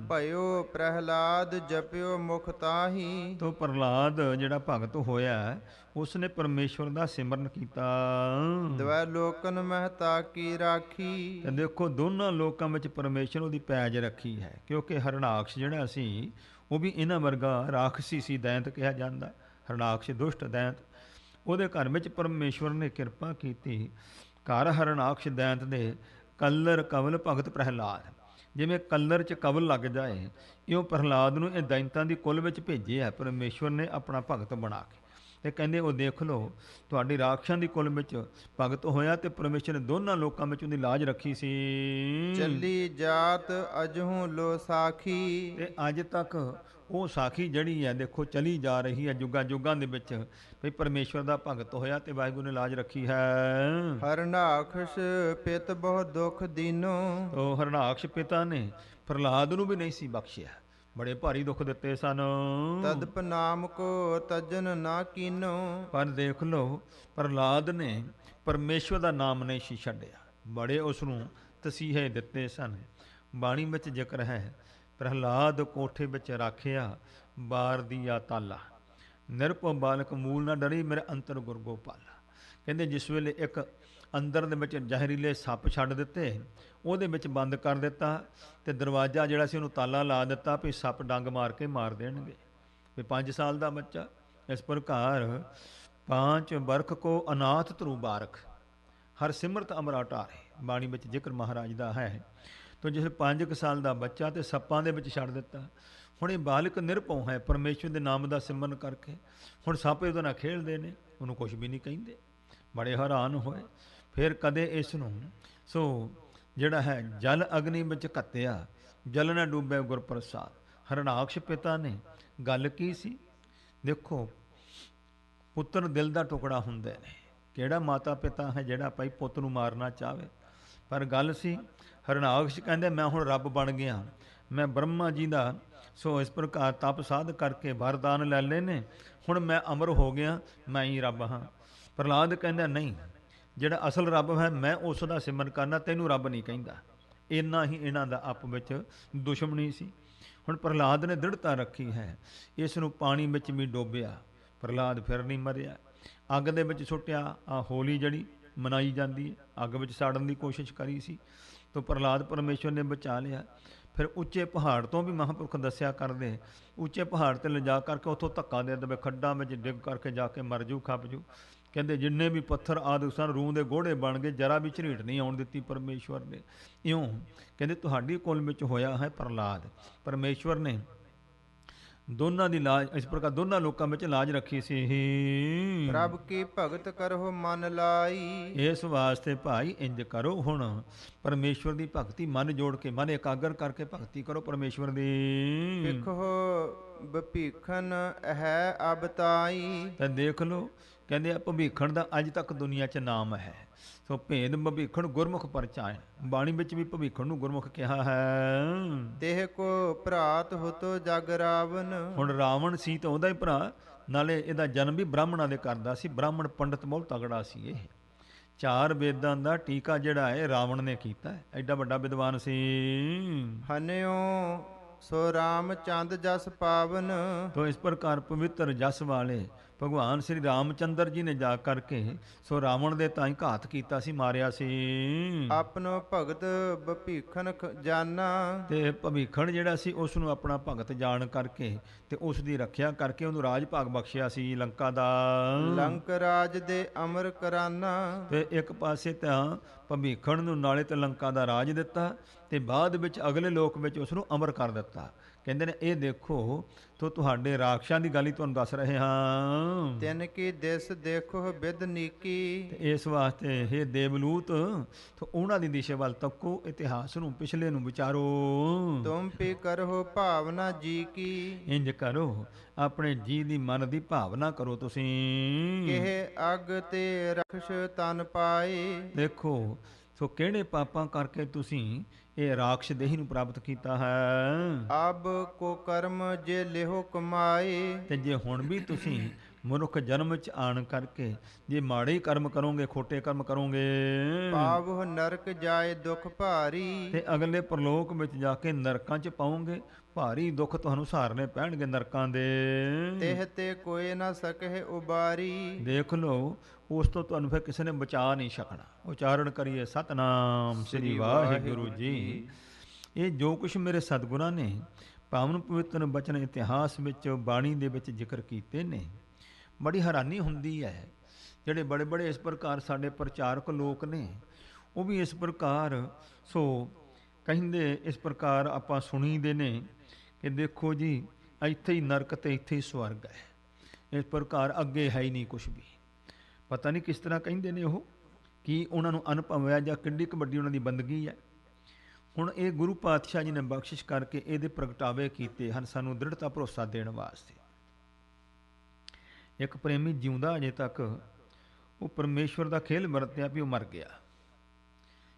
ਭਇਓ ਪ੍ਰਹਿਲਾਦ ਜਪਿਓ ਮੁਖ ਤਾਹੀ, ਤੋ ਪ੍ਰਹਲਾਦ ਜਿਹੜਾ ਭਗਤ ਹੋਇਆ ਉਸਨੇ ਪਰਮੇਸ਼ਵਰ ਦਾ ਸਿਮਰਨ ਕੀਤਾ। ਦਵੈ ਲੋਕਨ ਮਹਤਾ ਕੀ ਰਾਖੀ, ਤੇ ਦੇਖੋ ਦੋਨਾਂ ਲੋਕਾਂ ਵਿੱਚ ਪਰਮੇਸ਼ਰ ਉਹਦੀ ਪੈਜ ਰੱਖੀ ਹੈ, ਕਿਉਂਕਿ ਹਰਨਾਕਸ਼ ਜਿਹੜਾ ਸੀ ਉਹ ਵੀ ਇਹਨਾਂ ਵਰਗਾ ਰਾਖਸੀ ਸੀ, ਦੈਂਤ ਕਿਹਾ ਜਾਂਦਾ। ਹਰਨਾਕਸ਼ ਦੁਸ਼ਟ ਦੈਂਤ, ਉਹਦੇ ਘਰ ਵਿੱਚ ਪਰਮੇਸ਼ਵਰ ਨੇ ਕਿਰਪਾ ਕੀਤੀ। ਘਰ ਹਰਨਾਕਸ਼ ਦੈਂਤ ਦੇ ਕਲਰ ਕਵਲ ਭਗਤ ਪ੍ਰਹਿਲਾਦ, ਜਿਵੇਂ ਕਲਰ 'ਚ ਕਵਲ ਲੱਗ ਜਾਏ, ਇਉਂ ਪ੍ਰਹਿਲਾਦ ਨੂੰ ਇਹ ਦੈਂਤਾਂ ਦੀ ਕੁੱਲ ਵਿੱਚ ਭੇਜਿਆ ਪਰਮੇਸ਼ਵਰ ਨੇ ਆਪਣਾ ਭਗਤ ਬਣਾ ਕੇ। ਤੇ ਕਹਿੰਦੇ ਉਹ ਦੇਖ ਲਓ ਤੁਹਾਡੀ ਰਾਖਸ਼ਾਂ ਦੀ ਕੁਲ ਵਿੱਚ ਭਗਤ ਹੋਇਆ ਤੇ ਪਰਮੇਸ਼ਰ ਨੇ ਦੋਨਾਂ ਲੋਕਾਂ ਵਿੱਚ ਉਹਦੀ ਲਾਜ ਰੱਖੀ ਸੀ। ਚੱਲੀ ਜਾਤ ਅਜਹੂ ਲੋ ਸਾਖੀ। ਤੇ ਅੱਜ ਤੱਕ ਉਹ ਸਾਖੀ ਜਿਹੜੀ ਹੈ ਦੇਖੋ ਚਲੀ ਜਾ ਰਹੀ ਹੈ ਜੁਗਾਂ ਜੁਗਾਂ ਦੇ ਵਿੱਚ, ਵੀ ਪਰਮੇਸ਼ਵਰ ਦਾ ਭਗਤ ਹੋਇਆ ਤੇ ਵਾਹਿਗੁਰੂ ਨੇ ਲਾਜ ਰੱਖੀ ਹੈ। ਹਰਨਾਖਸ਼ ਪਿਤ ਬਹੁ ਦੁਖ ਦੀਨੋ। ਉਹ ਹਰਨਾਕਸ਼ ਪਿਤਾ ਨੇ ਪ੍ਰਹਲਾਦ ਨੂੰ ਵੀ ਨਹੀਂ ਸੀ ਬਖਸ਼ਿਆ, ਬੜੇ ਭਾਰੀ ਦੁੱਖ ਦਿੱਤੇ ਸਨ। ਤਦਪ ਨਾਮ ਕੋ ਤਜਨ ਨਾ ਕੀਨੋ। ਪਰ ਦੇਖ ਲਓ ਪ੍ਰਹਲਾਦ ਨੇ ਪਰਮੇਸ਼ਵਰ ਦਾ ਨਾਮ ਨਹੀਂ ਸੀ ਛੱਡਿਆ, ਬੜੇ ਉਸ ਨੂੰ ਤਸੀਹੇ ਦਿੱਤੇ ਸਨ। ਬਾਣੀ ਵਿੱਚ ਜ਼ਿਕਰ ਹੈ, ਪ੍ਰਹਲਾਦ ਕੋਠੇ ਵਿੱਚ ਰਾਖਿਆ ਬਾਰ ਦੀਆ ਤਾਲਾ, ਨਿਰਭਉ ਬਾਲਕ ਮੂਲ ਨਾ ਡਰੀ ਮੇਰੇ ਅੰਤਰ ਗੁਰ ਗੋਪਾਲਾ। ਕਹਿੰਦੇ ਜਿਸ ਵੇਲੇ ਇੱਕ ਅੰਦਰ ਦੇ ਵਿੱਚ ਜ਼ਹਿਰੀਲੇ ਸੱਪ ਛੱਡ ਦਿੱਤੇ, ਉਹਦੇ ਵਿੱਚ ਬੰਦ ਕਰ ਦਿੱਤਾ ਤੇ ਦਰਵਾਜ਼ਾ ਜਿਹੜਾ ਸੀ ਉਹਨੂੰ ਤਾਲਾ ਲਾ ਦਿੱਤਾ ਵੀ ਸੱਪ ਡੰਗ ਮਾਰ ਕੇ ਮਾਰ ਦੇਣਗੇ। ਵੀ 5 ਸਾਲ ਦਾ ਬੱਚਾ ਇਸ ਪ੍ਰਕਾਰ 5 ਬਰਖ ਕੋ ਅਨਾਥ ਧਰੂ ਬਾਰਖ ਹਰ ਸਿਮਰਤ ਅਮਰਾ ਢਾਰੇ। ਬਾਣੀ ਵਿੱਚ ਜ਼ਿਕਰ ਮਹਾਰਾਜ ਦਾ ਹੈ। ਤੋ ਜਿਸ 5 ਸਾਲ ਦਾ ਬੱਚਾ ਤੇ ਸੱਪਾਂ ਦੇ ਵਿੱਚ ਛੱਡ ਦਿੱਤਾ, ਹੁਣ ਇਹ ਬਾਲਕ ਨਿਰਭਉ ਹੈ ਪਰਮੇਸ਼ਵਰ ਦੇ ਨਾਮ ਦਾ ਸਿਮਰਨ ਕਰਕੇ, ਹੁਣ ਸੱਪ ਉਹਦੇ ਨਾਲ ਖੇਡਦੇ ਨੇ, ਉਹਨੂੰ ਕੁਝ ਵੀ ਨਹੀਂ ਕਹਿੰਦੇ। ਬੜੇ ਹੈਰਾਨ ਹੋਏ। ਫਿਰ ਕਦੇ ਇਸ ਨੂੰ ਸੋ ਜਿਹੜਾ ਹੈ ਜਲ ਅਗਨੀ ਵਿੱਚ ਘੱਤਿਆ, ਜਲ ਨਾ ਡੂਬੇ ਗੁਰ ਪ੍ਰਸਾਦ। ਹਰਨਾਕਸ਼ ਪਿਤਾ ਨੇ ਗੱਲ ਕੀ ਸੀ ਦੇਖੋ, ਪੁੱਤਰ ਦਿਲ ਦਾ ਟੁਕੜਾ ਹੁੰਦੇ ਨੇ, ਕਿਹੜਾ ਮਾਤਾ ਪਿਤਾ ਹੈ ਜਿਹੜਾ ਭਾਈ ਪੁੱਤ ਨੂੰ ਮਾਰਨਾ ਚਾਹਵੇ। ਪਰ ਗੱਲ ਸੀ ਹਰਨਾਕਸ਼ ਕਹਿੰਦੇ ਮੈਂ ਹੁਣ ਰੱਬ ਬਣ ਗਿਆ, ਮੈਂ ਬ੍ਰਹਮਾ ਜੀ ਦਾ ਸੋ ਇਸ ਪ੍ਰਕਾਰ ਤਪ ਸਾਧ ਕਰਕੇ ਵਰਦਾਨ ਲੈ ਲਏ ਨੇ, ਹੁਣ ਮੈਂ ਅਮਰ ਹੋ ਗਿਆ, ਮੈਂ ਹੀ ਰੱਬ ਹਾਂ। ਪ੍ਰਹਲਾਦ ਕਹਿੰਦਾ ਨਹੀਂ, ਜਿਹੜਾ ਅਸਲ ਰੱਬ ਹੈ ਮੈਂ ਉਸ ਦਾ ਸਿਮਰਨ ਕਰਨਾ, ਤੈਨੂੰ ਰੱਬ ਨਹੀਂ ਕਹਿੰਦਾ। ਇੰਨਾ ਹੀ ਇਹਨਾਂ ਦਾ ਆਪ ਵਿੱਚ ਦੁਸ਼ਮਣੀ ਸੀ। ਹੁਣ ਪ੍ਰਹਲਾਦ ਨੇ ਦ੍ਰਿੜਤਾ ਰੱਖੀ ਹੈ, ਇਸ ਨੂੰ ਪਾਣੀ ਵਿੱਚ ਵੀ ਡੋਬਿਆ, ਪ੍ਰਹਲਾਦ ਫਿਰ ਨਹੀਂ ਮਰਿਆ। ਅੱਗ ਦੇ ਵਿੱਚ ਸੁੱਟਿਆ, ਆ ਹੋਲੀ ਜਿਹੜੀ ਮਨਾਈ ਜਾਂਦੀ ਹੈ, ਅੱਗ ਵਿੱਚ ਸਾੜਨ ਦੀ ਕੋਸ਼ਿਸ਼ ਕਰੀ ਸੀ, ਤਾਂ ਪ੍ਰਹਲਾਦ ਪਰਮੇਸ਼ਵਰ ਨੇ ਬਚਾ ਲਿਆ। ਫਿਰ ਉੱਚੇ ਪਹਾੜ ਤੋਂ ਵੀ ਮਹਾਂਪੁਰਖ ਦੱਸਿਆ ਕਰਦੇ, ਉੱਚੇ ਪਹਾੜ 'ਤੇ ਲਿਜਾ ਕਰਕੇ ਉੱਥੋਂ ਧੱਕਾ ਦੇ ਦੇਵੇ, ਖੱਡਾਂ ਵਿੱਚ ਡਿੱਗ ਕਰਕੇ ਜਾ ਕੇ ਮਰ ਜੂ ਖੱਪ ਜੂ। ਕਹਿੰਦੇ ਜਿੰਨੇ ਵੀ ਪੱਥਰ ਆਦਿ ਸਨ ਰੂਹ ਦੇ ਗੋੜੇ ਬਣ ਗਏ, ਜਰਾ ਵੀ ਝਰੀਟ ਨਹੀਂ ਆਉਣ ਦਿੱਤੀ ਪਰਮੇਸ਼ਵਰ ਨੇ। ਇਉਂ ਕਹਿੰਦੇ ਤੁਹਾਡੀ ਕੁਲ ਵਿੱਚ ਹੋਇਆ ਹੈ ਪ੍ਰਹਲਾਦ, ਪਰਮੇਸ਼ਵਰ ਨੇ ਦੋਨਾਂ ਦੀ ਲਾਜ ਇਸ ਪ੍ਰਕਾਰ ਦੋਨਾਂ ਲੋਕਾਂ ਵਿੱਚ ਲਾਜ ਰੱਖੀ ਸੀ। ਪ੍ਰਭ ਕੀ ਭਗਤ ਕਰੋ ਮਨ ਲਾਈ। ਇਸ ਵਾਸਤੇ ਭਾਈ ਇੰਜ ਕਰੋ, ਹੁਣ ਪਰਮੇਸ਼ਵਰ ਦੀ ਭਗਤੀ ਮਨ ਜੋੜ ਕੇ, ਮਨ ਇਕਾਗਰ ਕਰਕੇ ਭਗਤੀ ਕਰੋ ਪਰਮੇਸ਼ਵਰ ਦੀ। ਵਿਖੋ ਬਭੀਖਨ ਹੈ ਅਬਤਾਈ। ਤਾਂ ਦੇਖ ਲਓ ਕਹਿੰਦੇ ਆ ਭਵੀਖਣ ਦਾ ਅੱਜ ਤੱਕ ਦੁਨੀਆ 'ਚ ਨਾਮ ਹੈ। ਸੋ ਭੇਦ ਭਵੀਖਣ ਗੁਰਮੁਖ ਪਰਚਾਏ, ਬਾਣੀ ਵਿੱਚ ਵੀ ਭਵੀਖਣ ਨੂੰ ਗੁਰਮੁਖ ਕਿਹਾ ਹੈ। ਦੇਹ ਕੋ ਭਰਾਤ ਹੋਤੋ ਜਗ ਰਾਵਨ। ਹੁਣ ਰਾਵਣ ਸੀ ਤਾਂ ਉਹਦਾ ਹੀ ਭਰਾ, ਨਾਲੇ ਇਹਦਾ ਜਨਮ ਵੀ ਬ੍ਰਾਹਮਣਾਂ ਦੇ ਕਰਦਾ ਸੀ। ਬ੍ਰਾਹਮਣ ਪੰਡਤ ਬਹੁਤ ਤਗੜਾ ਸੀ। ਇਹ 4 ਵੇਦਾਂ ਦਾ ਟੀਕਾ ਜਿਹੜਾ ਹੈ ਰਾਵਣ ਨੇ ਕੀਤਾ, ਐਡਾ ਵੱਡਾ ਵਿਦਵਾਨ ਸੀ। ਹਨਿਓ ਸੋ ਰਾਮ ਚੰਦ ਜਸ ਪਾਵਨ। ਤੋ ਇਸ ਪ੍ਰਕਾਰ ਪਵਿੱਤਰ ਜਸ ਵਾਲੇ ਭਗਵਾਨ ਸ੍ਰੀ ਰਾਮਚੰਦਰ ਜੀ ਨੇ ਜਾ ਕਰਕੇ ਸੋ ਰਾਵਣ ਦੇ ਤਾਂ ਹੀ ਘਾਤ ਕੀਤਾ ਸੀ, ਮਾਰਿਆ ਸੀ। ਆਪਣੋ ਭਗਤ ਬਭੀਖਨ ਜਾਨਾ। ਤੇ ਭਵੀਖਣ ਜਿਹੜਾ ਸੀ ਉਸ ਨੂੰ ਆਪਣਾ ਭਗਤ ਜਾਣ ਕਰਕੇ ਤੇ ਉਸ ਦੀ ਰੱਖਿਆ ਕਰਕੇ ਉਹਨੂੰ ਰਾਜ ਭਾਗ ਬਖਸ਼ਿਆ ਸੀ ਲੰਕਾ ਦਾ। ਲੰਕ ਰਾਜ ਦੇ ਅਮਰ ਕਰਾਨਾ। ਤੇ ਇੱਕ ਪਾਸੇ ਤਾਂ ਭਵੀਖਣ ਨੂੰ ਨਾਲੇ ਤੇ ਲੰਕਾ ਦਾ ਰਾਜ ਦਿੱਤਾ ਤੇ ਬਾਅਦ ਵਿੱਚ ਅਗਲੇ ਲੋਕ ਵਿੱਚ ਉਸ ਨੂੰ ਅਮਰ ਕਰ ਦਿੱਤਾ। ਕਹਿੰਦੇ ਨੇ ਇਹ ਦੇਖੋ ਤੋ ਤੁਹਾਡੇ ਰਾਖਸ਼ਾਂ ਦੀ ਗੱਲ ਹੀ ਤੁਹਾਨੂੰ ਦੱਸ ਰਹੇ ਹਾਂ। ਤਿੰਨ ਕੀ ਦਿਸ ਦੇਖੋ ਬਿਦ ਨੀਕੀ। ਇਸ ਵਾਸਤੇ ਇਹ ਦੇਵਲੂਤ ਤੋ ਉਹਨਾਂ ਦੀ ਦਿਸ਼ਾ ਵੱਲ ਤੱਕੋ, ਇਤਿਹਾਸ ਨੂੰ ਪਿਛਲੇ ਨੂੰ ਵਿਚਾਰੋ। ਤੁਮ ਪੀ ਕਰੋ ਭਾਵਨਾ ਜੀ ਕੀ। ਇੰਜ ਕਰੋ ਆਪਣੇ ਜੀ ਦੀ ਮਨ ਦੀ ਭਾਵਨਾ ਕਰੋ ਤੁਸੀਂ। ਕਿਹ ਅਗ ਤੇ ਰਖਸ਼ ਤਨ ਪਾਏ। ਦੇਖੋ ਸੋ ਕਿਹੜੇ ਪਾਪਾਂ ਕਰਕੇ ਤੁਸੀਂ ਇਹ ਰਾਖਸ਼ ਦੇਹੀ ਨੂੰ ਪ੍ਰਾਪਤ ਕੀਤਾ ਹੈ। ਅਬ ਕੋ ਕਰਮ ਜੇ ਲਿਹੋ ਕਮਾਏ। ਤੇ ਜੇ ਹੁਣ ਵੀ ਤੁਸੀਂ ਮਨੁੱਖ ਜਨਮ ਚ ਆਣ ਕਰਕੇ ਜੇ ਮਾੜੇ ਕਰਮ ਕਰੋਗੇ, ਖੋਟੇ ਕਰਮ ਕਰੋਗੇ, ਪਾਵਹੁ ਨਰਕ ਜਾਏ ਦੁਖ ਭਾਰੀ। ਤੇ ਅਗਲੇ ਪ੍ਰਲੋਕ ਵਿੱਚ ਜਾ ਕੇ ਨਰਕਾਂ ਚ ਪਾਓਗੇ, ਭਾਰੀ ਦੁੱਖ ਤੁਹਾਨੂੰ ਸਹਾਰਨੇ ਪੈਣਗੇ ਨਰਕਾਂ ਦੇ। ਤਿਹ ਤੇ ਕੋਈ ਨਾ ਸਕਹਿ ਉਬਾਰੀ। ਦੇਖ ਲਓ ਉਸ ਤੋਂ ਤੁਹਾਨੂੰ ਫਿਰ ਕਿਸੇ ਨੇ ਬਚਾ ਨਹੀਂ ਸਕਣਾ। ਉਚਾਰਨ ਕਰੀਏ ਸਤਨਾਮ ਸ੍ਰੀ ਵਾਹਿਗੁਰੂ ਜੀ। ਇਹ ਜੋ ਕੁਛ ਮੇਰੇ ਸਤਿਗੁਰਾਂ ਨੇ ਪਾਵਨ ਪਵਿੱਤਰ ਬਚਨ ਇਤਿਹਾਸ ਵਿੱਚ ਬਾਣੀ ਦੇ ਵਿੱਚ ਜ਼ਿਕਰ ਕੀਤੇ ਨੇ, ਬੜੀ ਹੈਰਾਨੀ ਹੁੰਦੀ ਹੈ। ਜਿਹੜੇ ਬੜੇ ਬੜੇ ਇਸ ਪ੍ਰਕਾਰ ਸਾਡੇ ਪ੍ਰਚਾਰਕ ਲੋਕ ਨੇ ਉਹ ਵੀ ਇਸ ਪ੍ਰਕਾਰ ਸੋ ਕਹਿੰਦੇ ਇਸ ਪ੍ਰਕਾਰ ਆਪਾਂ ਸੁਣੀ ਦੇ ਨੇ ਕਿ ਦੇਖੋ ਜੀ ਇੱਥੇ ਹੀ ਨਰਕ ਤੇ ਇੱਥੇ ਹੀ ਸਵਰਗ ਹੈ। ਇਸ ਪ੍ਰਕਾਰ ਅੱਗੇ ਹੈ ਹੀ ਨਹੀਂ ਕੁਛ ਵੀ। ਪਤਾ ਨਹੀਂ ਕਿਸ ਤਰ੍ਹਾਂ ਕਹਿੰਦੇ ਨੇ ਉਹ, ਕਿ ਉਹਨਾਂ ਨੂੰ ਅਨੁਭਵ ਹੈ ਜਾਂ ਕਿੰਨੀ ਕੁ ਵੱਡੀ ਉਹਨਾਂ ਦੀ ਬੰਦਗੀ ਹੈ। ਹੁਣ ਇਹ ਗੁਰੂ ਪਾਤਸ਼ਾਹ ਜੀ ਨੇ ਬਖਸ਼ਿਸ਼ ਕਰਕੇ ਇਹਦੇ ਪ੍ਰਗਟਾਵੇ ਕੀਤੇ ਹਨ ਸਾਨੂੰ ਦ੍ਰਿੜਤਾ ਭਰੋਸਾ ਦੇਣ ਵਾਸਤੇ। ਇੱਕ ਪ੍ਰੇਮੀ ਜਿਉਂਦਾ ਅਜੇ ਤੱਕ, ਉਹ ਪਰਮੇਸ਼ਵਰ ਦਾ ਖੇਲ ਵਰਤਿਆ ਵੀ ਉਹ ਮਰ ਗਿਆ।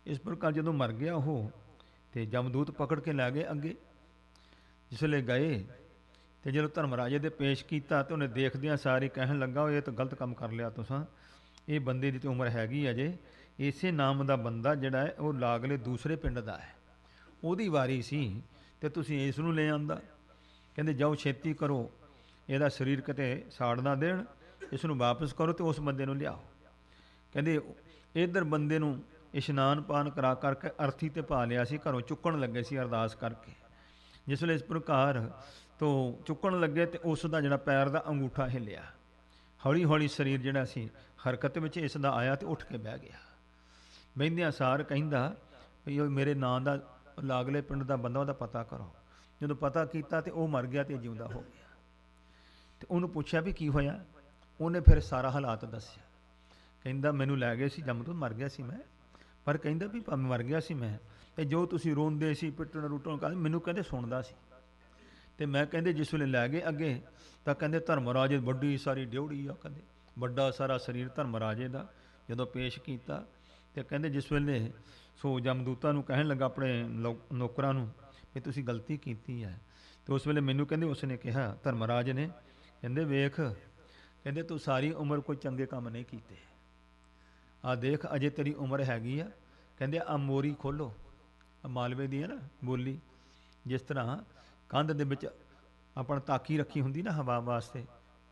ਇਸ ਪ੍ਰਕਾਰ ਜਦੋਂ ਮਰ ਗਿਆ ਉਹ, ਤੇ ਜਮਦੂਤ ਪਕੜ ਕੇ ਲੈ ਗਏ ਅੱਗੇ। ਜਿਸਲੇ ਗਏ ਤੇ ਜਦੋਂ ਧਰਮਰਾਜੇ ਦੇ ਪੇਸ਼ ਕੀਤਾ ਤੇ ਉਹਨੇ ਦੇਖਦਿਆਂ ਸਾਰੀ ਕਹਿਣ ਲੱਗਾ, ਇਹ ਤਾਂ ਗਲਤ ਕੰਮ ਕਰ ਲਿਆ ਤੁਸਾਂ, ਇਹ ਬੰਦੇ ਦੀ ਤਾਂ ਉਮਰ ਹੈਗੀ ਅਜੇ, ਇਸੇ ਨਾਮ ਦਾ ਬੰਦਾ ਜਿਹੜਾ ਹੈ ਉਹ ਲਾਗਲੇ ਦੂਸਰੇ ਪਿੰਡ ਦਾ ਹੈ, ਉਹਦੀ ਵਾਰੀ ਸੀ ਤੇ ਤੁਸੀਂ ਇਸ ਨੂੰ ਲੈ ਆਂਦਾ। ਕਹਿੰਦੇ ਜਾਓ ਛੇਤੀ ਕਰੋ, ਇਹਦਾ ਸਰੀਰ ਕਿਤੇ ਸਾੜ ਨਾ ਦੇਣ, ਇਸ ਨੂੰ ਵਾਪਸ ਕਰੋ ਤੇ ਉਸ ਬੰਦੇ ਨੂੰ ਲਿਆਓ। ਕਹਿੰਦੇ ਇੱਧਰ ਬੰਦੇ ਨੂੰ ਇਸ਼ਨਾਨ ਪਾਨ ਕਰਾ ਕਰਕੇ ਅਰਥੀ ਤੇ ਪਾ ਲਿਆ ਸੀ, ਘਰੋਂ ਚੁੱਕਣ ਲੱਗੇ ਸੀ ਅਰਦਾਸ ਕਰਕੇ। ਜਿਸ ਵੇਲੇ ਇਸ ਪ੍ਰਕਾਰ ਤੋਂ ਚੁੱਕਣ ਲੱਗੇ ਤੇ ਉਸ ਦਾ ਜਿਹੜਾ ਪੈਰ ਦਾ ਅੰਗੂਠਾ ਹਿੱਲਿਆ, ਹੌਲੀ ਹੌਲੀ ਸਰੀਰ ਜਿਹੜਾ ਸੀ ਹਰਕਤ ਵਿੱਚ ਇਸ ਦਾ ਆਇਆ ਤੇ ਉੱਠ ਕੇ ਬਹਿ ਗਿਆ। ਬਹਿੰਦਿਆਂ ਸਾਰ ਕਹਿੰਦਾ ਵੀ ਉਹ ਮੇਰੇ ਨਾਂ ਦਾ ਲਾਗਲੇ ਪਿੰਡ ਦਾ ਬੰਦਾ, ਉਹਦਾ ਪਤਾ ਕਰੋ। ਜਦੋਂ ਪਤਾ ਕੀਤਾ ਤੇ ਉਹ ਮਰ ਗਿਆ ਤੇ ਜਿਉਂਦਾ ਹੋ ਗਿਆ। ਤੇ ਉਹਨੂੰ ਪੁੱਛਿਆ ਵੀ ਕੀ ਹੋਇਆ, ਉਹਨੇ ਫਿਰ ਸਾਰਾ ਹਾਲਾਤ ਦੱਸਿਆ। ਕਹਿੰਦਾ ਮੈਨੂੰ ਲੈ ਗਏ ਸੀ ਜਮਦੂਤ, ਮਰ ਗਿਆ ਸੀ ਮੈਂ, ਪਰ ਕਹਿੰਦਾ ਵੀ ਭਾਵੇਂ ਮਰ ਗਿਆ ਸੀ ਮੈਂ, ਤੇ ਜੋ ਤੁਸੀਂ ਰੋਂਦੇ ਸੀ ਪਿੱਟਣ ਰੁੱਟਣ ਕਰ ਮੈਨੂੰ ਕਹਿੰਦੇ ਸੁਣਦਾ ਸੀ। ਤੇ ਮੈਂ ਕਹਿੰਦੇ ਜਿਸ ਵੇਲੇ ਲੈ ਗਏ ਅੱਗੇ ਤਾਂ ਕਹਿੰਦੇ ਧਰਮਰਾਜੇ ਵੱਡੀ ਸਾਰੀ ਡਿਉੜੀ ਆ, ਕਹਿੰਦੇ ਵੱਡਾ ਸਾਰਾ ਸਰੀਰ ਧਰਮਰਾਜੇ ਦਾ ਜਦੋਂ ਪੇਸ਼ ਕੀਤਾ। ਤੇ ਕਹਿੰਦੇ ਜਿਸ ਵੇਲੇ ਸੋ ਜਮਦੂਤਾਂ ਨੂੰ ਕਹਿਣ ਲੱਗਾ ਆਪਣੇ ਨੌਕਰਾਂ ਨੂੰ ਵੀ ਤੁਸੀਂ ਗਲਤੀ ਕੀਤੀ ਹੈ, ਤੇ ਉਸ ਵੇਲੇ ਮੈਨੂੰ ਕਹਿੰਦੇ ਉਸਨੇ ਕਿਹਾ ਧਰਮਰਾਜ ਨੇ, ਕਹਿੰਦੇ ਵੇਖ, ਕਹਿੰਦੇ ਤੂੰ ਸਾਰੀ ਉਮਰ ਕੋਈ ਚੰਗੇ ਕੰਮ ਨਹੀਂ ਕੀਤੇ, ਆ ਦੇਖ ਅਜੇ ਤੇਰੀ ਉਮਰ ਹੈਗੀ ਆ। ਕਹਿੰਦੇ ਆ ਮੋਰੀ ਖੋਲੋ, ਮਾਲਵੇ ਦੀ ਹੈ ਨਾ ਬੋਲੀ, ਜਿਸ ਤਰ੍ਹਾਂ ਕੰਧ ਦੇ ਵਿੱਚ ਆਪਣਾ ਤਾਕੀ ਰੱਖੀ ਹੁੰਦੀ ਨਾ ਹਵਾ ਵਾਸਤੇ,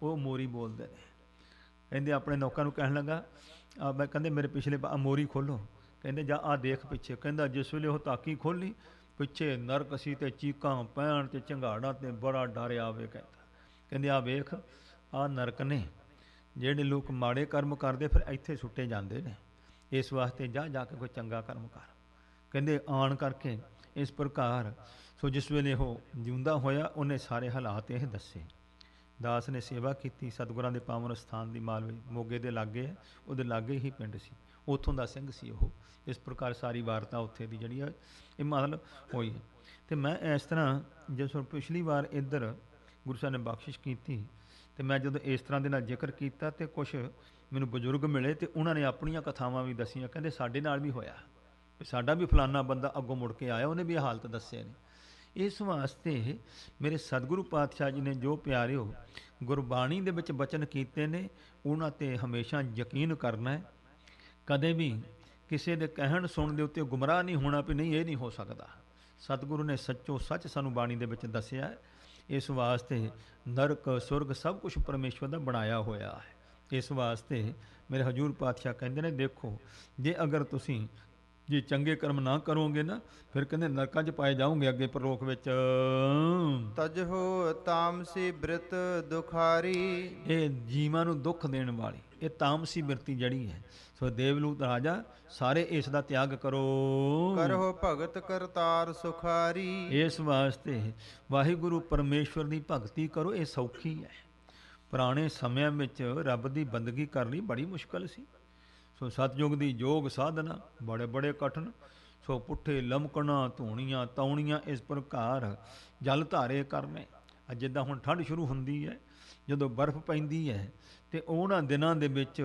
ਉਹ ਮੋਰੀ ਬੋਲਦੇ ਨੇ। ਕਹਿੰਦੇ ਆਪਣੇ ਨੌਕਰਾਂ ਨੂੰ ਕਹਿਣ ਲੱਗਾ ਮੈਂ ਕਹਿੰਦੇ ਮੇਰੇ ਪਿਛਲੇ ਮੋਰੀ ਖੋਲੋ। ਕਹਿੰਦੇ ਜਾ ਆ ਦੇਖ ਪਿੱਛੇ। ਕਹਿੰਦਾ ਜਿਸ ਵੇਲੇ ਉਹ ਤਾਕੀ ਖੋਲੀ, ਪਿੱਛੇ ਨਰਕ ਸੀ ਤੇ ਚੀਕਾਂ ਪੈਣ ਤੇ ਝੰਗਾੜਾਂ ਤੇ ਬੜਾ ਡਰ ਆਵੇ। ਕਹਿੰਦੇ ਆ ਵੇਖ, ਆ ਨਰਕ ਨੇ, ਜਿਹੜੇ ਲੋਕ ਮਾੜੇ ਕਰਮ ਕਰਦੇ ਫਿਰ ਇੱਥੇ ਸੁੱਟੇ ਜਾਂਦੇ ਨੇ, ਇਸ ਵਾਸਤੇ ਜਾ ਕੇ ਕੋਈ ਚੰਗਾ ਕਰਮ ਕਰ। ਕਹਿੰਦੇ ਆਣ ਕਰਕੇ ਇਸ ਪ੍ਰਕਾਰ ਸੋ ਜਿਸ ਵੇਲੇ ਉਹ ਜਿਉਂਦਾ ਹੋਇਆ ਉਹਨੇ ਸਾਰੇ ਹਾਲਾਤ ਇਹ ਦੱਸੇ। ਦਾਸ ਨੇ ਸੇਵਾ ਕੀਤੀ ਸਤਿਗੁਰਾਂ ਦੇ ਪਾਵਨ ਸਥਾਨ ਦੀ, ਮਾਲਵੇ ਮੋਗੇ ਦੇ ਲਾਗੇ ਹੈ, ਉਹਦੇ ਲਾਗੇ ਹੀ ਪਿੰਡ ਸੀ, ਉੱਥੋਂ ਦਾ ਸਿੰਘ ਸੀ ਉਹ। ਇਸ ਪ੍ਰਕਾਰ ਸਾਰੀ ਵਾਰਤਾ ਉੱਥੇ ਦੀ ਜਿਹੜੀ ਹੈ ਇਹ ਮਤਲਬ ਹੋਈ। ਅਤੇ ਮੈਂ ਇਸ ਤਰ੍ਹਾਂ ਜਦੋਂ ਪਿਛਲੀ ਵਾਰ ਇੱਧਰ ਗੁਰੂ ਸਾਹਿਬ ਨੇ ਬਖਸ਼ਿਸ਼ ਕੀਤੀ ਅਤੇ ਮੈਂ ਜਦੋਂ ਇਸ ਤਰ੍ਹਾਂ ਦੇ ਨਾਲ ਜ਼ਿਕਰ ਕੀਤਾ ਅਤੇ ਕੁਛ ਮੈਨੂੰ ਬਜ਼ੁਰਗ ਮਿਲੇ ਅਤੇ ਉਹਨਾਂ ਨੇ ਆਪਣੀਆਂ ਕਥਾਵਾਂ ਵੀ ਦੱਸੀਆਂ। ਕਹਿੰਦੇ ਸਾਡੇ ਨਾਲ ਵੀ ਹੋਇਆ, ਸਾਡਾ ਵੀ ਫਲਾਨਾ ਬੰਦਾ ਅੱਗੋਂ ਮੁੜ ਕੇ ਆਇਆ, ਉਹਨੇ ਵੀ ਇਹ ਹਾਲਤ ਦੱਸੇ ਨੇ। ਇਸ ਵਾਸਤੇ ਮੇਰੇ ਸਤਿਗੁਰੂ ਪਾਤਸ਼ਾਹ ਜੀ ਨੇ ਜੋ ਪਿਆਰਿਓ ਗੁਰਬਾਣੀ ਦੇ ਵਿੱਚ ਬਚਨ ਕੀਤੇ ਨੇ, ਉਹਨਾਂ 'ਤੇ ਹਮੇਸ਼ਾ ਯਕੀਨ ਕਰਨਾ ਹੈ। ਕਦੇ ਵੀ ਕਿਸੇ ਦੇ ਕਹਿਣ ਸੁਣਨ ਦੇ ਉੱਤੇ ਗੁੰਮਰਾਹ ਨਹੀਂ ਹੋਣਾ ਵੀ ਨਹੀਂ ਇਹ ਨਹੀਂ ਹੋ ਸਕਦਾ। ਸਤਿਗੁਰੂ ਨੇ ਸੱਚੋ ਸੱਚ ਸਾਨੂੰ ਬਾਣੀ ਦੇ ਵਿੱਚ ਦੱਸਿਆ ਹੈ। ਇਸ ਵਾਸਤੇ ਨਰਕ ਸੁਰਗ ਸਭ ਕੁਛ ਪਰਮੇਸ਼ਵਰ ਦਾ ਬਣਾਇਆ ਹੋਇਆ ਹੈ। ਇਸ ਵਾਸਤੇ ਮੇਰੇ ਹਜ਼ੂਰ ਪਾਤਸ਼ਾਹ ਕਹਿੰਦੇ ਨੇ, ਦੇਖੋ ਜੇ ਅਗਰ ਤੁਸੀਂ ਜੇ ਚੰਗੇ ਕਰਮ ਨਾ ਕਰੋਗੇ ਨਾ, ਫਿਰ ਕਹਿੰਦੇ ਨਰਕਾਂ 'ਚ ਪਾਏ ਜਾਓਗੇ ਅੱਗੇ ਪਰਲੋਕ ਵਿੱਚ। ਤਜਹੁ ਤਾਮਸੀ ਬ੍ਰਿਤ ਦੁਖਾਰੀ, ਇਹ ਜੀਵਾਂ ਨੂੰ ਦੁੱਖ ਦੇਣ ਵਾਲੀ ਇਹ ਤਾਮਸੀ ਬਿਰਤੀ ਜਿਹੜੀ ਹੈ। ਸੋ ਦੇਵਲੂਤ ਰਾਜਾ ਸਾਰੇ ਇਸ ਦਾ ਤਿਆਗ ਕਰੋ, ਕਰਹੁ ਭਗਤ ਕਰਤਾਰ ਸੁਖਾਰੀ। ਇਸ ਵਾਸਤੇ ਵਾਹਿਗੁਰੂ ਪਰਮੇਸ਼ਵਰ ਦੀ ਭਗਤੀ ਕਰੋ, ਇਹ ਸੌਖੀ ਹੈ। ਪੁਰਾਣੇ ਸਮਿਆਂ ਵਿੱਚ ਰੱਬ ਦੀ ਬੰਦਗੀ ਕਰਨੀ ਬੜੀ ਮੁਸ਼ਕਲ ਸੀ। ਸੋ ਸਤਯੁਗ ਦੀ ਯੋਗ ਸਾਧਨਾ ਬੜੇ ਬੜੇ ਕਠਿਨ, ਸੋ ਪੁੱਠੇ ਲਮਕਣਾ ਧੂਣੀਆਂ ਤੌਣੀਆਂ ਇਸ ਪ੍ਰਕਾਰ ਜਲ ਧਾਰੇ ਕਰਨੇ। ਜਿੱਦਾਂ ਹੁਣ ਠੰਡ ਸ਼ੁਰੂ ਹੁੰਦੀ ਹੈ, ਜਦੋਂ ਬਰਫ਼ ਪੈਂਦੀ ਹੈ ਅਤੇ ਉਹਨਾਂ ਦਿਨਾਂ ਦੇ ਵਿੱਚ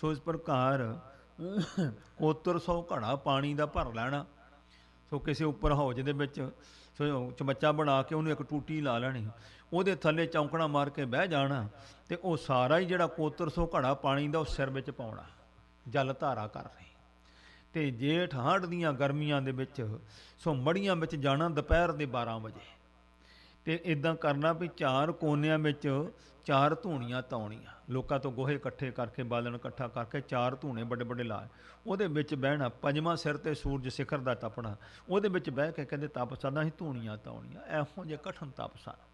ਸੋ ਇਸ ਪ੍ਰਕਾਰ 7100 ਘੜਾ ਪਾਣੀ ਦਾ ਭਰ ਲੈਣਾ। ਸੋ ਕਿਸੇ ਉੱਪਰ ਹੌਜ ਦੇ ਵਿੱਚ ਸੋ ਚਮੱਚਾ ਬਣਾ ਕੇ ਉਹਨੂੰ ਇੱਕ ਟੂਟੀ ਲਾ ਲੈਣੀ, ਉਹਦੇ ਥੱਲੇ ਚੌਂਕਣਾ ਮਾਰ ਕੇ ਬਹਿ ਜਾਣਾ ਅਤੇ ਉਹ ਸਾਰਾ ਹੀ ਜਿਹੜਾ 7100 ਘੜਾ ਪਾਣੀ ਦਾ ਉਹ ਸਿਰ ਵਿੱਚ ਪਾਉਣਾ, ਜਲ ਧਾਰਾ ਕਰ ਰਹੀ। ਅਤੇ ਜੇਠ ਹਾੜ ਦੀਆਂ ਗਰਮੀਆਂ ਦੇ ਵਿੱਚ ਸੋ ਮੜੀਆਂ ਵਿੱਚ ਜਾਣਾ ਦੁਪਹਿਰ ਦੇ 12 ਵਜੇ, ਅਤੇ ਇੱਦਾਂ ਕਰਨਾ ਵੀ 4 ਕੋਨਿਆਂ ਵਿੱਚ 4 ਧੂਣੀਆਂ ਤਾਉਣੀਆਂ, ਲੋਕਾਂ ਤੋਂ ਗੋਹੇ ਇਕੱਠੇ ਕਰਕੇ ਬਾਲਣ ਇਕੱਠਾ ਕਰਕੇ 4 ਧੂਣੇ ਵੱਡੇ ਵੱਡੇ ਲਾ, ਉਹਦੇ ਵਿੱਚ ਬਹਿਣਾ। ਪੰਜਵਾਂ ਸਿਰ 'ਤੇ ਸੂਰਜ ਸਿਖਰ ਦਾ ਤਪਣਾ, ਉਹਦੇ ਵਿੱਚ ਬਹਿ ਕੇ ਕਹਿੰਦੇ ਤਪ ਸਦਾ ਹੀ ਧੂਣੀਆਂ ਤਾਉਣੀਆਂ। ਇਹੋ ਜਿਹੇ ਕਠਿਨ ਤਪ ਸਨ।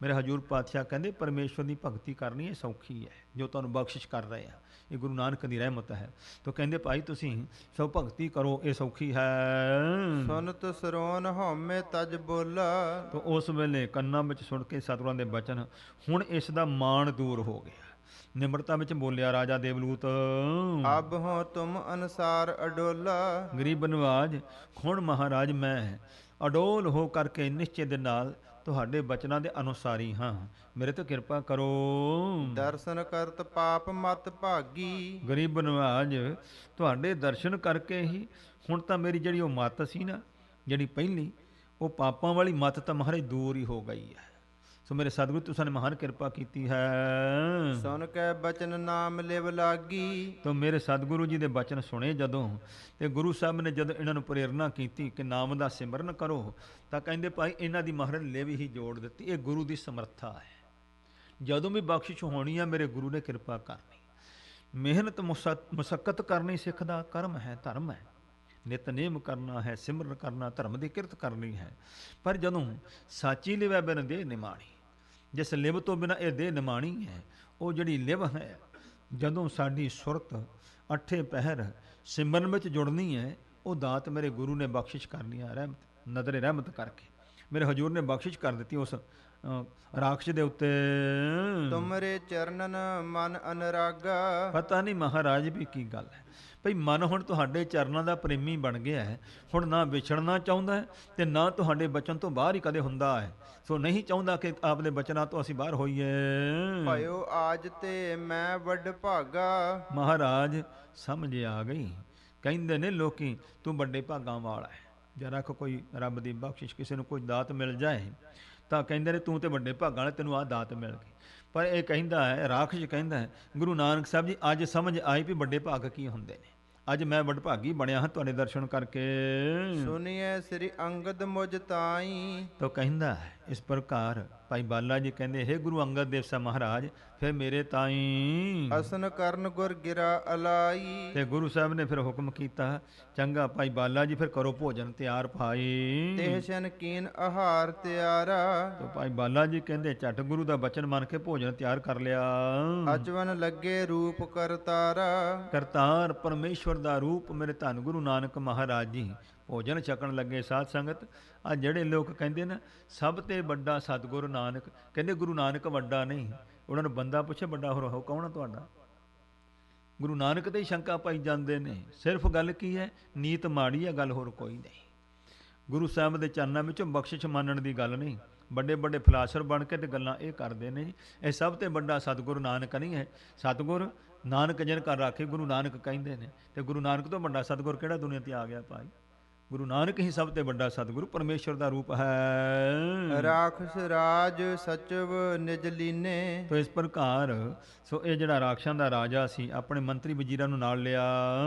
ਮੇਰੇ ਹਜੂਰ ਪਾਤਸ਼ਾਹ ਕਹਿੰਦੇ ਪਰਮੇਸ਼ਵਰ ਦੀ ਭਗਤੀ ਕਰਨੀ ਇਹ ਸੌਖੀ ਹੈ, ਜੋ ਤੁਹਾਨੂੰ ਬਖਸ਼ਿਸ਼ ਕਰ ਰਹੇ ਆ, ਇਹ ਗੁਰੂ ਨਾਨਕ ਦੀ ਰਹਿਮਤ ਹੈ। ਤਾਂ ਕਹਿੰਦੇ ਭਾਈ ਤੁਸੀਂ ਸਭ ਭਗਤੀ ਕਰੋ, ਇਹ ਸੌਖੀ ਹੈ। ਸੁਨਤ ਸਰੋਨ ਹਉਮੈ ਤਜ ਬੋਲਾ। ਤਾਂ ਉਸ ਵੇਲੇ ਕੰਨਾਂ ਵਿੱਚ ਸੁਣ ਕੇ ਸਤਿਗੁਰਾਂ ਦੇ ਬਚਨ, ਹੁਣ ਇਸ ਦਾ ਮਾਣ ਦੂਰ ਹੋ ਗਿਆ। ਨਿਮਰਤਾ ਵਿੱਚ ਬੋਲਿਆ ਰਾਜਾ ਦੇਵਲੂਤ, ਅਬ ਹੋ ਤੁਮ ਅਨਸਾਰ ਅਡੋਲਾ। ਗਰੀਬ ਨਿਵਾਜ, ਹੁਣ ਮਹਾਰਾਜ ਮੈਂ ਅਡੋਲ ਹੋ ਕਰਕੇ ਨਿਸ਼ਚੇ ਦੇ ਨਾਲ ਤੁਹਾਡੇ ਬਚਨਾਂ ਦੇ ਅਨੁਸਾਰੀ ਹਾਂ, ਮੇਰੇ ਤੇ ਕਿਰਪਾ ਕਰੋ। ਦਰਸ਼ਨ ਕਰਤ ਪਾਪ ਮਤ ਭਾਗੀ। ਗਰੀਬ ਨਿਵਾਜ, ਤੁਹਾਡੇ ਦਰਸ਼ਨ ਕਰਕੇ ਹੀ ਹੁਣ ਤਾਂ ਮੇਰੀ ਜਿਹੜੀ ਉਹ ਮੱਤ ਸੀ ਨਾ, ਜਿਹੜੀ ਪਹਿਲੀ ਉਹ ਪਾਪਾਂ ਵਾਲੀ ਮੱਤ ਤਾਂ ਮਹਾਰਾਜ ਦੂਰ ਹੀ ਹੋ ਗਈ ਹੈ। ਸੋ ਮੇਰੇ ਸਤਿਗੁਰੂ ਤੁਸਾਂ ਨੇ ਮਹਾਨ ਕਿਰਪਾ ਕੀਤੀ ਹੈ। ਸੁਣ ਕੇ ਬਚਨ ਨਾਮ ਲਿਵ ਲਾਗੀ। ਤੋ ਮੇਰੇ ਸਤਿਗੁਰੂ ਜੀ ਦੇ ਬਚਨ ਸੁਣੇ ਜਦੋਂ, ਤੇ ਗੁਰੂ ਸਾਹਿਬ ਨੇ ਜਦੋਂ ਇਹਨਾਂ ਨੂੰ ਪ੍ਰੇਰਨਾ ਕੀਤੀ ਕਿ ਨਾਮ ਦਾ ਸਿਮਰਨ ਕਰੋ, ਤਾਂ ਕਹਿੰਦੇ ਭਾਈ ਇਹਨਾਂ ਦੀ ਮਹਾਰਾਜ ਲਿਵ ਹੀ ਜੋੜ ਦਿੱਤੀ। ਇਹ ਗੁਰੂ ਦੀ ਸਮਰੱਥਾ ਹੈ। ਜਦੋਂ ਵੀ ਬਖਸ਼ਿਸ਼ ਹੋਣੀ ਆ ਮੇਰੇ ਗੁਰੂ ਨੇ ਕਿਰਪਾ ਕਰਨੀ। ਮਿਹਨਤ ਮੁਸ਼ੱਕਤ ਕਰਨੀ ਸਿੱਖ ਦਾ ਕਰਮ ਹੈ, ਧਰਮ ਹੈ। ਨਿਤਨੇਮ ਕਰਨਾ ਹੈ, ਸਿਮਰਨ ਕਰਨਾ, ਧਰਮ ਦੀ ਕਿਰਤ ਕਰਨੀ ਹੈ। ਪਰ ਜਦੋਂ ਸਾਚੀ ਲਿਵੈ ਬਿਨ ਦੇਹ ਨਿਮਾਣੀ, ਜਿਸ ਲਿਵ ਤੋਂ ਬਿਨਾਂ ਇਹ ਦੇਹ ਨਿਮਾਣੀ ਹੈ, ਉਹ ਜਿਹੜੀ ਲਿਵ ਹੈ, ਜਦੋਂ ਸਾਡੀ ਸੁਰਤ ਅੱਠੇ ਪਹਿਰ ਸਿਮਰਨ ਵਿੱਚ ਜੁੜਨੀ ਹੈ, ਉਹ ਦਾਤ ਮੇਰੇ ਗੁਰੂ ਨੇ ਬਖਸ਼ਿਸ਼ ਕਰਨੀ ਹੈ, ਰਹਿਮਤ ਨਜ਼ਰੇ ਰਹਿਮਤ ਕਰਕੇ ਮੇਰੇ ਹਜੂਰ ਨੇ ਬਖਸ਼ਿਸ਼ ਕਰ ਦਿੱਤੀ ਉਸ ਰਾਖਸ਼ ਦੇ ਉੱਤੇ। ਤੁਮਰੇ ਚਰਨਨ ਮਨ ਅਨਰਾਗਾ। ਪਤਾ ਨਹੀਂ ਮਹਾਰਾਜ ਵੀ ਕੀ ਗੱਲ ਹੈ ਭਈ, ਮਨ ਹੁਣ ਤੁਹਾਡੇ ਚਰਨਾਂ ਦਾ ਪ੍ਰੇਮੀ ਬਣ ਗਿਆ ਹੈ। ਹੁਣ ਨਾ ਵਿਛੜਨਾ ਚਾਹੁੰਦਾ ਹੈ ਤੇ ਨਾ ਤੁਹਾਡੇ ਬਚਨ ਤੋਂ ਬਾਹਰ ਹੀ ਕਦੇ ਹੁੰਦਾ ਹੈ। ਸੋ ਨਹੀਂ ਚਾਹੁੰਦਾ ਕਿ ਆਪਦੇ ਬਚਨਾਂ ਤੋਂ ਅਸੀਂ ਬਾਹਰ ਹੋਈਏ। ਭਇਓ ਆਜ ਤੇ ਮੈਂ ਵੱਡ ਭਾਗਾ। ਮਹਾਰਾਜ ਸਮਝ ਆ ਗਈ। ਕਹਿੰਦੇ ਨੇ ਲੋਕੀ ਤੂੰ ਵੱਡੇ ਭਾਗਾਂ ਵਾਲਾ ਹੈ। ਜਰਾ ਕੋਈ ਰੱਬ ਦੀ ਬਖਸ਼ਿਸ਼ ਕਿਸੇ ਨੂੰ ਕੋਈ ਦਾਤ ਮਿਲ ਜਾਏ ਤਾਂ ਕਹਿੰਦੇ ਨੇ ਤੂੰ ਤੇ ਵੱਡੇ ਭਾਗਾਂ ਵਾਲਾ, ਤੈਨੂੰ ਆਹ ਦਾਤ ਮਿਲ ਗਈ। ਪਰ ਇਹ ਕਹਿੰਦਾ ਹੈ, ਰਾਖਸ਼ ਕਹਿੰਦਾ ਹੈ, ਗੁਰੂ ਨਾਨਕ ਸਾਹਿਬ ਜੀ ਅੱਜ ਸਮਝ ਆਈ ਵੀ ਵੱਡੇ ਭਾਗ ਕੀ ਹੁੰਦੇ ਨੇ। ਅੱਜ ਮੈਂ ਵਡਭਾਗੀ ਬਣਿਆ ਹਾਂ ਤੁਹਾਡੇ ਦਰਸ਼ਨ ਕਰਕੇ। ਸੁਣੀਏ ਸ੍ਰੀ ਅੰਗਦ ਮੁਝ ਤਾਈ। ਤਾਂ ਕਹਿੰਦਾ ਹੈ ਇਸ ਪ੍ਰਕਾਰ ਭਾਈ ਬਾਲਾ ਜੀ ਕਹਿੰਦੇ, ਹੇ ਗੁਰੂ ਅੰਗਦ ਦੇਵ ਸਾਹਿਬ ਮਹਾਰਾਜ, ਫਿਰ ਮੇਰੇ ਤਾਈ ਅਸਨ ਕਰਨ ਗੁਰ ਗਿਰਾ ਅਲਾਈ। ਤੇ ਗੁਰੂ ਸਾਹਿਬ ਨੇ ਫਿਰ ਹੁਕਮ ਕੀਤਾ, ਚੰਗਾ ਭਾਈ ਬਾਲਾ ਜੀ ਫਿਰ ਕਰੋ ਭੋਜਨ ਤਿਆਰ ਭਾਈ। ਤੇ ਸ਼ਨ ਕੀਨ ਆਹਾਰ ਤਿਆਰਾ। ਤਾਂ ਭਾਈ ਬਾਲਾ ਜੀ ਕਹਿੰਦੇ ਝਟ ਗੁਰੂ ਦਾ ਬਚਨ ਮੰਨ ਕੇ ਭੋਜਨ ਤਿਆਰ ਕਰ ਲਿਆ। ਅਚਵਨ ਲੱਗੇ ਰੂਪ ਕਰਤਾਰਾ। ਕਰਤਾਰ ਪਰਮੇਸ਼ਵਰ ਦਾ ਰੂਪ ਮੇਰੇ ਧੰਨ ਗੁਰੂ ਨਾਨਕ ਮਹਾਰਾਜ ਜੀ ਭੋਜਨ ਛਕਣ ਲੱਗੇ। ਸਾਧ ਸੰਗਤ, ਆ ਜਿਹੜੇ ਲੋਕ ਕਹਿੰਦੇ ਨਾ ਸਭ ਤੇ ਵੱਡਾ ਸਤਿਗੁਰੂ ਨਾਨਕ, ਕਹਿੰਦੇ ਗੁਰੂ ਨਾਨਕ ਵੱਡਾ ਨਹੀਂ। ਉਹਨਾਂ ਨੂੰ ਬੰਦਾ ਪੁੱਛੇ ਵੱਡਾ ਹੋ ਕੌਣ ਆ ਤੁਹਾਡਾ? ਗੁਰੂ ਨਾਨਕ ਤੇ ਹੀ ਸ਼ੰਕਾ ਪਾਈ ਜਾਂਦੇ ਨੇ। ਸਿਰਫ ਗੱਲ ਕੀ ਹੈ, ਨੀਤ ਮਾੜੀ ਹੈ, ਗੱਲ ਹੋਰ ਕੋਈ ਨਹੀਂ। ਗੁਰੂ ਸਾਹਿਬ ਦੇ ਚਰਨਾਂ ਵਿੱਚੋਂ ਬਖਸ਼ਿਸ਼ ਮੰਨਣ ਦੀ ਗੱਲ ਨਹੀਂ। ਵੱਡੇ ਵੱਡੇ ਫਿਲਾਸਫਰ ਬਣ ਕੇ ਤੇ ਗੱਲਾਂ ਇਹ ਕਰਦੇ ਨੇ ਜੀ, ਇਹ ਸਭ ਤੇ ਵੱਡਾ ਸਤਿਗੁਰੂ ਨਾਨਕ ਨਹੀਂ ਹੈ। ਸਤਿਗੁਰ ਨਾਨਕ ਜਿਨ ਕਰ ਰਾਖੇ ਗੁਰੂ ਨਾਨਕ ਕਹਿੰਦੇ ਨੇ। ਤੇ ਗੁਰੂ ਨਾਨਕ ਤੋਂ ਵੱਡਾ ਸਤਿਗੁਰ ਕਿਹੜਾ ਦੁਨੀਆ ਤੇ ਆ ਗਿਆ ਭਾਈ? ਗੁਰੂ ਨਾਨਕ ਹੀ ਸਭ ਤੋਂ ਵੱਡਾ ਸਤਿਗੁਰੂ ਪਰਮੇਸ਼ਵਰ ਦਾ ਰੂਪ ਹੈ। ਰਾਖਸ਼ ਰਾਜ ਸਚਵ ਨਿਜ ਲੀਨੇ। ਤੋ ਇਸ ਪ੍ਰਕਾਰ ਸੋ ਇਹ ਜਿਹੜਾ ਰਾਖਸ਼ਾਂ ਦਾ ਰਾਜਾ ਸੀ, ਆਪਣੇ ਮੰਤਰੀ ਵਜ਼ੀਰਾਂ ਨੂੰ ਨਾਲ ਲਿਆ।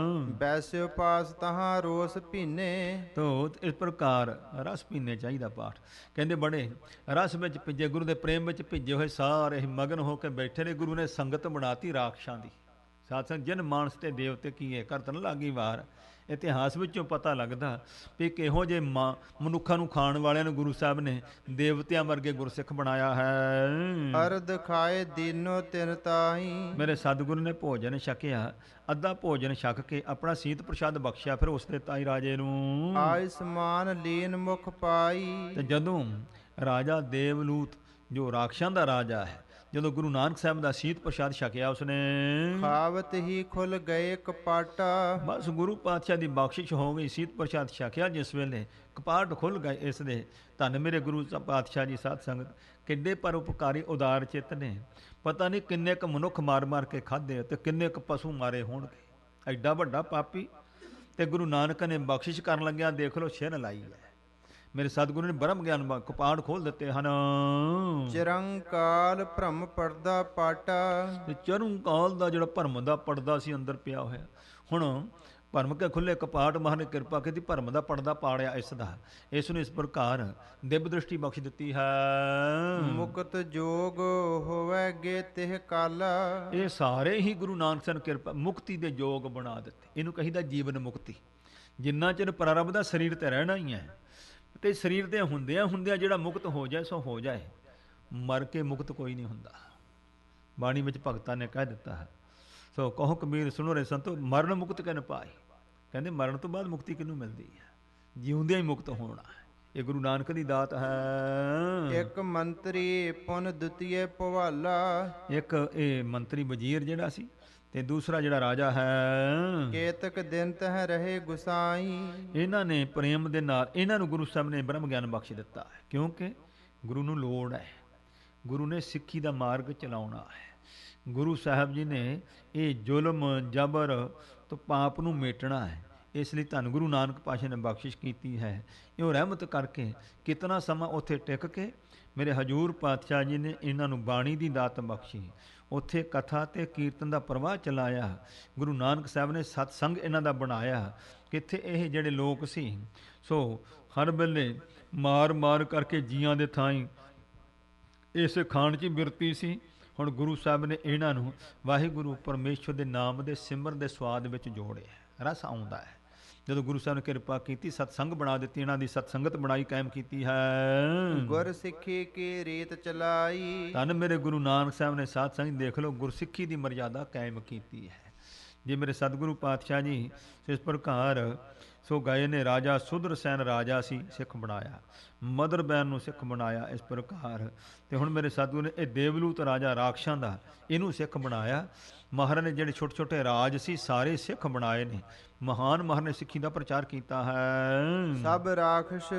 ਬੈਸਿਓ ਪਾਸ ਤਹਾਂ ਰੋਸ ਭੀਨੇ। ਤੋ ਇਸ ਪ੍ਰਕਾਰ ਰਸ ਪੀਨੇ ਚਾਹੀਦਾ ਪਾਠ। ਕਹਿੰਦੇ ਬੜੇ ਰਸ ਵਿੱਚ ਭਿੱਜੇ, ਗੁਰੂ ਦੇ ਪ੍ਰੇਮ ਵਿੱਚ ਭਿੱਜੇ ਹੋਏ ਸਾਰੇ ਮਗਨ ਹੋ ਕੇ ਬੈਠੇ ਨੇ। ਗੁਰੂ ਨੇ ਸੰਗਤ ਬਣਾਤੀ ਰਾਖਸ਼ਾਂ ਦੀ। ਸਾਧ ਸੰਗਤ, ਜਿਨ ਮਾਨਸ ਤੇ ਦੇਵਤੇ ਕੀਏ ਕਰਤਨ ਲਾਗੀ ਵਾਰ। ਇਤਿਹਾਸ ਵਿੱਚੋਂ ਪਤਾ ਲੱਗਦਾ ਵੀ ਕਿਹੋ ਜਿਹੇ ਮਨੁੱਖਾਂ ਨੂੰ ਖਾਣ ਵਾਲਿਆਂ ਨੂੰ ਗੁਰੂ ਸਾਹਿਬ ਨੇ ਦੇਵਤਿਆਂ ਵਰਗੇ ਗੁਰਸਿੱਖ ਬਣਾਇਆ ਹੈ। ਅਰਧ ਖਾਏ ਦੀਨੋ ਤਿਨ ਤਾਈ। ਮੇਰੇ ਸਤਿਗੁਰੂ ਨੇ ਭੋਜਨ ਛਕਿਆ, ਅੱਧਾ ਭੋਜਨ ਛਕ ਕੇ ਆਪਣਾ ਸੀਤ ਪ੍ਰਸ਼ਾਦ ਬਖਸ਼ਿਆ ਫਿਰ ਉਸ ਦੇ ਤਾਈ ਰਾਜੇ ਨੂੰ। ਆਯੁਸ਼ਮਾਨ ਲੀਨ ਮੁਖ ਪਾਈ। ਤੇ ਜਦੋਂ ਰਾਜਾ ਦੇਵਲੂਤ ਜੋ ਰਾਖਸ਼ਾਂ ਦਾ ਰਾਜਾ ਹੈ, ਜਦੋਂ ਗੁਰੂ ਨਾਨਕ ਸਾਹਿਬ ਦਾ ਸੀਤ ਪ੍ਰਸ਼ਾਦ ਛਕਿਆ ਉਸਨੇ, ਖਾਵਤ ਹੀ ਖੁੱਲ ਗਏ ਕਪਾਟਾ। ਬਸ ਗੁਰੂ ਪਾਤਸ਼ਾਹ ਦੀ ਬਖਸ਼ਿਸ਼ ਹੋ ਗਈ। ਸੀਤ ਪ੍ਰਸ਼ਾਦ ਛਕਿਆ ਜਿਸ ਵੇਲੇ ਕਪਾਟ ਖੁੱਲ ਗਏ ਇਸ ਦੇ। ਧੰਨ ਮੇਰੇ ਗੁਰੂ ਪਾਤਸ਼ਾਹ ਜੀ। ਸਾਧ ਸੰਗਤ, ਕਿੱਡੇ ਪਰਉਪਕਾਰੀ ਉਦਾਰ ਚਿੱਤ ਨੇ। ਪਤਾ ਨਹੀਂ ਕਿੰਨੇ ਕੁ ਮਨੁੱਖ ਮਾਰ ਮਾਰ ਕੇ ਖਾਧੇ ਤੇ ਕਿੰਨੇ ਕੁ ਪਸ਼ੂ ਮਾਰੇ ਹੋਣਗੇ। ਐਡਾ ਵੱਡਾ ਪਾਪੀ ਤੇ ਗੁਰੂ ਨਾਨਕ ਨੇ ਬਖਸ਼ਿਸ਼ ਕਰਨ ਲੱਗਿਆ ਦੇਖ ਲਓ ਛਿਨ ਲਾਈ ਹੈ। ਮੇਰੇ ਸਤਿਗੁਰੂ ਨੇ ਬ੍ਰਹਮ ਗਿਆਨ ਕਪਾੜ ਖੋਲ ਦਿੱਤੇ ਹਨ। ਚਿਰੰਕਾਲ ਭ੍ਰਮ ਪਰਦਾ ਪਾਟਾ। ਤੇ ਚਿਰੰਕਾਲ ਦਾ ਜਿਹੜਾ ਭਰਮ ਦਾ ਪਰਦਾ ਸੀ ਅੰਦਰ ਪਿਆ ਹੋਇਆ, ਹੁਣ ਭਰਮ ਕੇ ਖੁੱਲੇ ਕਪਾਟ ਮਹਾਰਾਜ ਨੇ ਕਿਰਪਾ ਕੀਤੀ, ਭਰਮ ਦਾ ਪਰਦਾ ਪਾੜਿਆ ਇਸ ਦਾ। ਇਸ ਨੂੰ ਇਸ ਪ੍ਰਕਾਰ ਦਿਵ ਦ੍ਰਿਸ਼ਟੀ ਬਖਸ਼ ਦਿੱਤੀ ਹੈ। ਮੁਕਤ ਜੋਗ ਹੋਵੇਗੇ ਤਿਹ ਕਾਲਾ। ਇਹ ਸਾਰੇ ਹੀ ਗੁਰੂ ਨਾਨਕ ਸਾਹਿਬ ਕਿਰਪਾ ਮੁਕਤੀ ਦੇ ਯੋਗ ਬਣਾ ਦਿੱਤੇ। ਇਹਨੂੰ ਕਹੀਦਾ ਜੀਵਨ ਮੁਕਤੀ। ਜਿੰਨਾ ਚਿਰ ਪ੍ਰਾਰਬਧ ਦਾ ਸਰੀਰ ਤੇ ਰਹਿਣਾ ਹੀ ਹੈ, ਤੇ ਸਰੀਰ ਦੇ ਹੁੰਦਿਆਂ ਜਿਹੜਾ ਮੁਕਤ ਹੋ ਜਾਏ ਸੋ ਹੋ ਜਾਏ। ਮਰ ਕੇ ਮੁਕਤ ਕੋਈ ਨਹੀਂ ਹੁੰਦਾ। ਬਾਣੀ ਵਿੱਚ ਭਗਤਾਂ ਨੇ ਕਹਿ ਦਿੱਤਾ ਹੈ, ਸੋ ਕਹੋ ਕਬੀਰ ਸੁਣੋ ਰੇ ਸੰਤੋ, ਮਰਨ ਮੁਕਤ ਕਿਨ ਪਾਏ। ਕਹਿੰਦੇ ਮਰਨ ਤੋਂ ਬਾਅਦ ਮੁਕਤੀ ਕਿਹਨੂੰ ਮਿਲਦੀ ਹੈ? ਜਿਉਂਦਿਆਂ ਹੀ ਮੁਕਤ ਹੋਣਾ ਹੈ। ਇਹ ਗੁਰੂ ਨਾਨਕ ਦੀ ਦਾਤ ਹੈ। ਇੱਕ ਮੰਤਰੀ ਪੁਨ ਦੁਤੀਏ ਭਵਾਲਾ। ਇੱਕ ਇਹ ਮੰਤਰੀ ਵਜ਼ੀਰ ਜਿਹੜਾ ਸੀ, ਤੇ ਦੂਸਰਾ ਜਿਹੜਾ ਰਾਜਾ ਹੈ, ਕੇਤਕ ਦਿਨ ਤਹ ਰਹੇ ਗੁਸਾਈ। ਇਹਨਾਂ ਨੇ ਪ੍ਰੇਮ ਦੇ ਨਾਲ ਇਹਨਾਂ ਨੂੰ ਗੁਰੂ ਸਾਹਿਬ ਨੇ ਬ੍ਰਹਮ ਗਿਆਨ ਬਖਸ਼ ਦਿੱਤਾ ਹੈ, ਕਿਉਂਕਿ ਗੁਰੂ ਨੂੰ ਲੋੜ ਹੈ। ਗੁਰੂ ਨੇ ਸਿੱਖੀ ਦਾ ਮਾਰਗ ਚਲਾਉਣਾ ਹੈ। ਗੁਰੂ ਸਾਹਿਬ ਜੀ ਨੇ ਇਹ ਜ਼ੁਲਮ ਜਬਰ ਤੋਂ ਪਾਪ ਨੂੰ ਮੇਟਣਾ ਹੈ। ਇਸ ਲਈ ਧੰਨ ਗੁਰੂ ਨਾਨਕ ਪਾਤਸ਼ਾਹ ਨੇ ਬਖਸ਼ਿਸ਼ ਕੀਤੀ ਹੈ। ਇਹ ਰਹਿਮਤ ਕਰਕੇ ਕਿਤਨਾ ਸਮਾਂ ਉੱਥੇ ਟਿਕ ਕੇ ਮੇਰੇ ਹਜੂਰ ਪਾਤਸ਼ਾਹ ਜੀ ਨੇ ਇਹਨਾਂ ਨੂੰ ਬਾਣੀ ਦੀ ਦਾਤ ਬਖਸ਼ੀ। ਉੱਥੇ ਕਥਾ ਤੇ ਕੀਰਤਨ ਦਾ ਪ੍ਰਵਾਹ ਚਲਾਇਆ। ਗੁਰੂ ਨਾਨਕ ਸਾਹਿਬ ਨੇ ਸਤਸੰਗ ਇਹਨਾਂ ਦਾ ਬਣਾਇਆ। ਕਿੱਥੇ ਇਹ ਜਿਹੜੇ ਲੋਕ ਸੀ, ਸੋ ਹਰ ਵੇਲੇ ਮਾਰ ਮਾਰ ਕਰਕੇ ਜੀਆਂ ਦੇ ਥਾਈਂ ਇਸ ਖਾਣ 'ਚ ਬਿਰਤੀ ਸੀ। ਹੁਣ ਗੁਰੂ ਸਾਹਿਬ ਨੇ ਇਹਨਾਂ ਨੂੰ ਵਾਹਿਗੁਰੂ ਪਰਮੇਸ਼ਵਰ ਦੇ ਨਾਮ ਦੇ ਸਿਮਰਨ ਦੇ ਸਵਾਦ ਵਿੱਚ ਜੋੜਿਆ। ਰਸ ਆਉਂਦਾ ਹੈ ਜਦੋਂ ਗੁਰੂ ਸਾਹਿਬ ਨੇ ਕਿਰਪਾ ਕੀਤੀ, ਸਤਸੰਗ ਬਣਾ ਦਿੱਤੀ, ਇਹਨਾਂ ਦੀ ਸਤਸੰਗਤ ਬਣਾਈ, ਕਾਇਮ ਕੀਤੀ ਹੈ। ਗੁਰ ਸਿੱਖੀ ਕੀ ਰੀਤ ਚਲਾਈ। ਧੰਨ ਮੇਰੇ ਗੁਰੂ ਨਾਨਕ ਸਾਹਿਬ ਨੇ ਸਤਸੰਗ ਦੇਖ ਲਓ ਗੁਰਸਿੱਖੀ ਦੀ ਮਰਜ਼ਾਦਾ ਕਾਇਮ ਕੀਤੀ ਹੈ। ਜੇ ਮੇਰੇ ਸਤਿਗੁਰੂ ਪਾਤਸ਼ਾਹ ਜੀ ਇਸ ਪ੍ਰਕਾਰ ਸੋ ਗਏ ਨੇ। ਰਾਜਾ ਸੁਦਰਸੈਨ ਰਾਜਾ ਸੀ, ਸਿੱਖ ਬਣਾਇਆ। ਮਦਰ ਬੈਨ ਨੂੰ ਸਿੱਖ ਬਣਾਇਆ। ਇਸ ਪ੍ਰਕਾਰ ਤੇ ਹੁਣ ਮੇਰੇ ਸਤਿਗੁਰੂ ਨੇ ਇਹ ਦੇਵਲੂਤ ਰਾਜਾ ਰਾਖਸ਼ਾਂ ਦਾ, ਇਹਨੂੰ ਸਿੱਖ ਬਣਾਇਆ। ਮਹਾਰਾਜ ਨੇ ਜਿਹੜੇ ਛੋਟੇ ਛੋਟੇ ਰਾਜ ਸੀ ਸਾਰੇ ਸਿੱਖ ਬਣਾਏ ਨੇ। ਮਹਾਨ ਮਹਾਰਾਜ ਨੇ ਸਿੱਖੀ ਦਾ ਪ੍ਰਚਾਰ ਕੀਤਾ ਹੈ। ਸਭ ਰਾਖਸ਼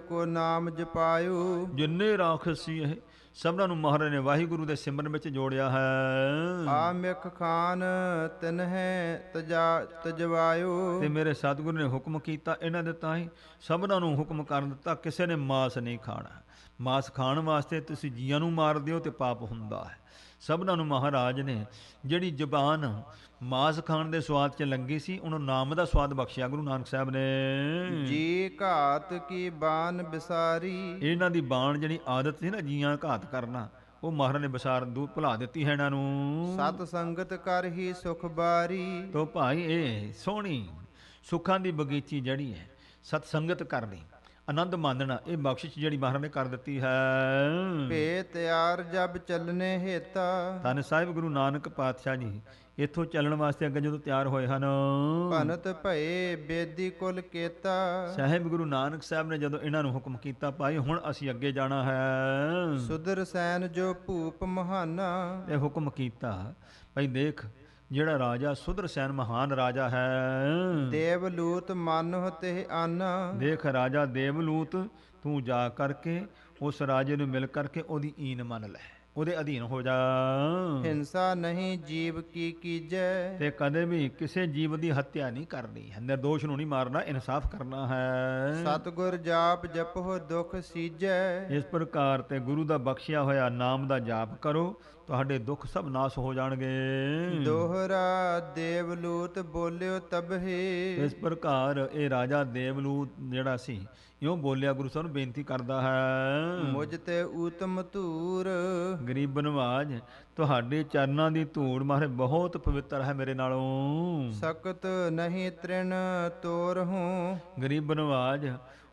ਕੋ ਨਾਮ ਜਪਾਇਓ। ਜਿੰਨੇ ਰਾਖਸ਼ ਸੀ ਇਹ ਸਭਨਾਂ ਨੂੰ ਮਹਾਰਾਜ ਨੇ ਵਾਹਿਗੁਰੂ ਦੇ ਸਿਮਰਨ ਵਿੱਚ ਜੋੜਿਆ ਹੈ। ਆਮਿਖ ਖਾਨ ਤਿਨਹਿ ਤਜਵਾਇਓ। ਤੇ ਮੇਰੇ ਸਤਿਗੁਰੂ ਨੇ ਹੁਕਮ ਕੀਤਾ ਇਹਨਾਂ ਦੇ ਤਾਂ ਹੀ ਸਭਨਾਂ ਨੂੰ ਹੁਕਮ ਕਰ ਦਿੱਤਾ, ਕਿਸੇ ਨੇ ਮਾਸ ਨਹੀਂ ਖਾਣਾ। ਮਾਸ ਖਾਣ ਵਾਸਤੇ ਤੁਸੀਂ ਜੀਆਂ ਨੂੰ ਮਾਰ ਦਿਓ ਤੇ ਪਾਪ ਹੁੰਦਾ ਹੈ। ਸਭਨਾਂ ਨੂੰ ਮਹਾਰਾਜ ਨੇ ਜਿਹੜੀ ਜ਼ੁਬਾਨ ਮਾਸ ਖਾਣ ਦੇ ਸਵਾਦ 'ਚ ਲੱਗੀ ਸੀ, ਉਹਨੂੰ ਨਾਮ ਦਾ ਸਵਾਦ ਬਖਸ਼ਿਆ ਗੁਰੂ ਨਾਨਕ ਸਾਹਿਬ ਨੇ। ਜੀ ਘਾਤ ਕੀ ਬਾਨ ਬਿਸਾਰੀ। ਇਹਨਾਂ ਦੀ ਬਾਣ ਜਿਹੜੀ ਆਦਤ ਸੀ ਨਾ ਜੀਆਂ ਘਾਤ ਕਰਨਾ, ਉਹ ਮਹਾਰਾਜ ਨੇ ਵਿਸਾਰ ਭੁਲਾ ਦਿੱਤੀ ਹੈ ਇਹਨਾਂ ਨੂੰ। ਸਤ ਸੰਗਤ ਕਰ ਹੀ ਸੁਖ ਬਾਰੀ। ਤੋ ਭਾਈ ਇਹ ਸੋਹਣੀ ਸੁੱਖਾਂ ਦੀ ਬਗੀਚੀ ਜਿਹੜੀ ਹੈ, ਸਤ ਸੰਗਤ ਕਰਨੀ, ਆਨੰਦ ਮਾਣਨਾ, ਇਹ ਬਖਸ਼ਿਸ਼ ਜਿਹੜੀ ਮਹਾਰਾਜ ਨੇ ਕਰ ਦਿੱਤੀ ਹੈ। ਭੇ ਤਿਆਰ ਜਬ ਚੱਲਨੇ ਹੇਤਾ। ਧੰਨ ਸਾਹਿਬ ਗੁਰੂ ਨਾਨਕ ਪਾਤਸ਼ਾਹ ਜੀ ਇੱਥੋਂ ਚੱਲਣ ਵਾਸਤੇ ਅੱਗੇ ਜਦੋਂ ਤਿਆਰ ਹੋਏ ਹਨ। ਭਨਤ ਭਏ ਬੇਦੀ ਕੁਲ ਕੇਤਾ। ਸਾਹਿਬ ਗੁਰੂ ਨਾਨਕ ਸਾਹਿਬ ਨੇ ਜਦੋਂ ਇਹਨਾਂ ਨੂੰ ਹੁਕਮ ਕੀਤਾ, ਭਾਈ ਹੁਣ ਅਸੀਂ ਅੱਗੇ ਜਾਣਾ ਹੈ। ਸੁਦਰਸੈਨ ਜੋ ਭੂਪ ਮਹਾਨਾ। ਇਹ ਹੁਕਮ ਕੀਤਾ, ਭਾਈ ਦੇਖ ਜਿਹੜਾ ਰਾਜਾ ਸੁਦਰਸੈਨ ਮਹਾਨ ਰਾਜਾ ਹੈ। ਦੇਵਲੂਤ ਮਾਨੋ ਤੇ ਆਨਾ। ਦੇਖ ਰਾਜਾ ਦੇਵਲੂਤ, ਤੂੰ ਜਾ ਕਰਕੇ ਉਸ ਰਾਜੇ ਨੂੰ ਮਿਲ ਕਰਕੇ ਉਹਦੀ ਈਨ ਮੰਨ ਲੈ, ਉਹਦੇ ਅਧੀਨ ਹੋ ਜਾ। ਹਿੰਸਾ ਨਹੀਂ ਜੀਵ ਕੀ ਕੀਜੈ। ਤੇ ਕਦੇ ਵੀ ਕਿਸੇ ਜੀਵ ਦੀ ਹੱਤਿਆ ਨਹੀਂ ਕਰਨੀ ਹੈ, ਨਿਰਦੋਸ਼ ਨੂੰ ਨਹੀਂ ਮਾਰਨਾ, ਇਨਸਾਫ ਕਰਨਾ ਹੈ। ਸਤਿਗੁਰ ਜਾਪ ਜਪੋ ਦੁਖ ਸੀਜੈ। ਇਸ ਪ੍ਰਕਾਰ ਤੇ ਗੁਰੂ ਦਾ ਬਖਸ਼ਿਆ ਹੋਇਆ ਨਾਮ ਦਾ ਜਾਪ ਕਰੋ, ਤੁਹਾਡੇ ਦੁੱਖ ਸਭ ਨਾਸ ਹੋ ਜਾਣਗੇ। ਦੋਹਰਾ ਦੇਵਲੂਤ ਬੋਲਿਓ ਤਬਹੇ। ਇਸ ਪ੍ਰਕਾਰ ਇਹ ਰਾਜਾ ਦੇਵਲੂਤ ਜਿਹੜਾ ਸੀ ਇਉਂ ਬੋਲਿਆ, ਗੁਰੂ ਸਾਹਿਬ ਨੂੰ ਬੇਨਤੀ ਕਰਦਾ ਹੈ। ਮੁਝ ਤੇ ਊਤਮ ਧੂਰ। ਗਰੀਬ ਨਵਾਜ, ਤੁਹਾਡੇ ਚਰਨਾਂ ਦੀ ਧੂੜ ਮਹਾਰਾਜ ਬਹੁਤ ਪਵਿੱਤਰ ਹੈ ਮੇਰੇ ਨਾਲੋਂ। ਸਖਤ ਨਹੀਂ ਤ੍ਰਿਣ ਤੋਰ ਹੂੰ। ਗਰੀਬ ਨਵਾਜ,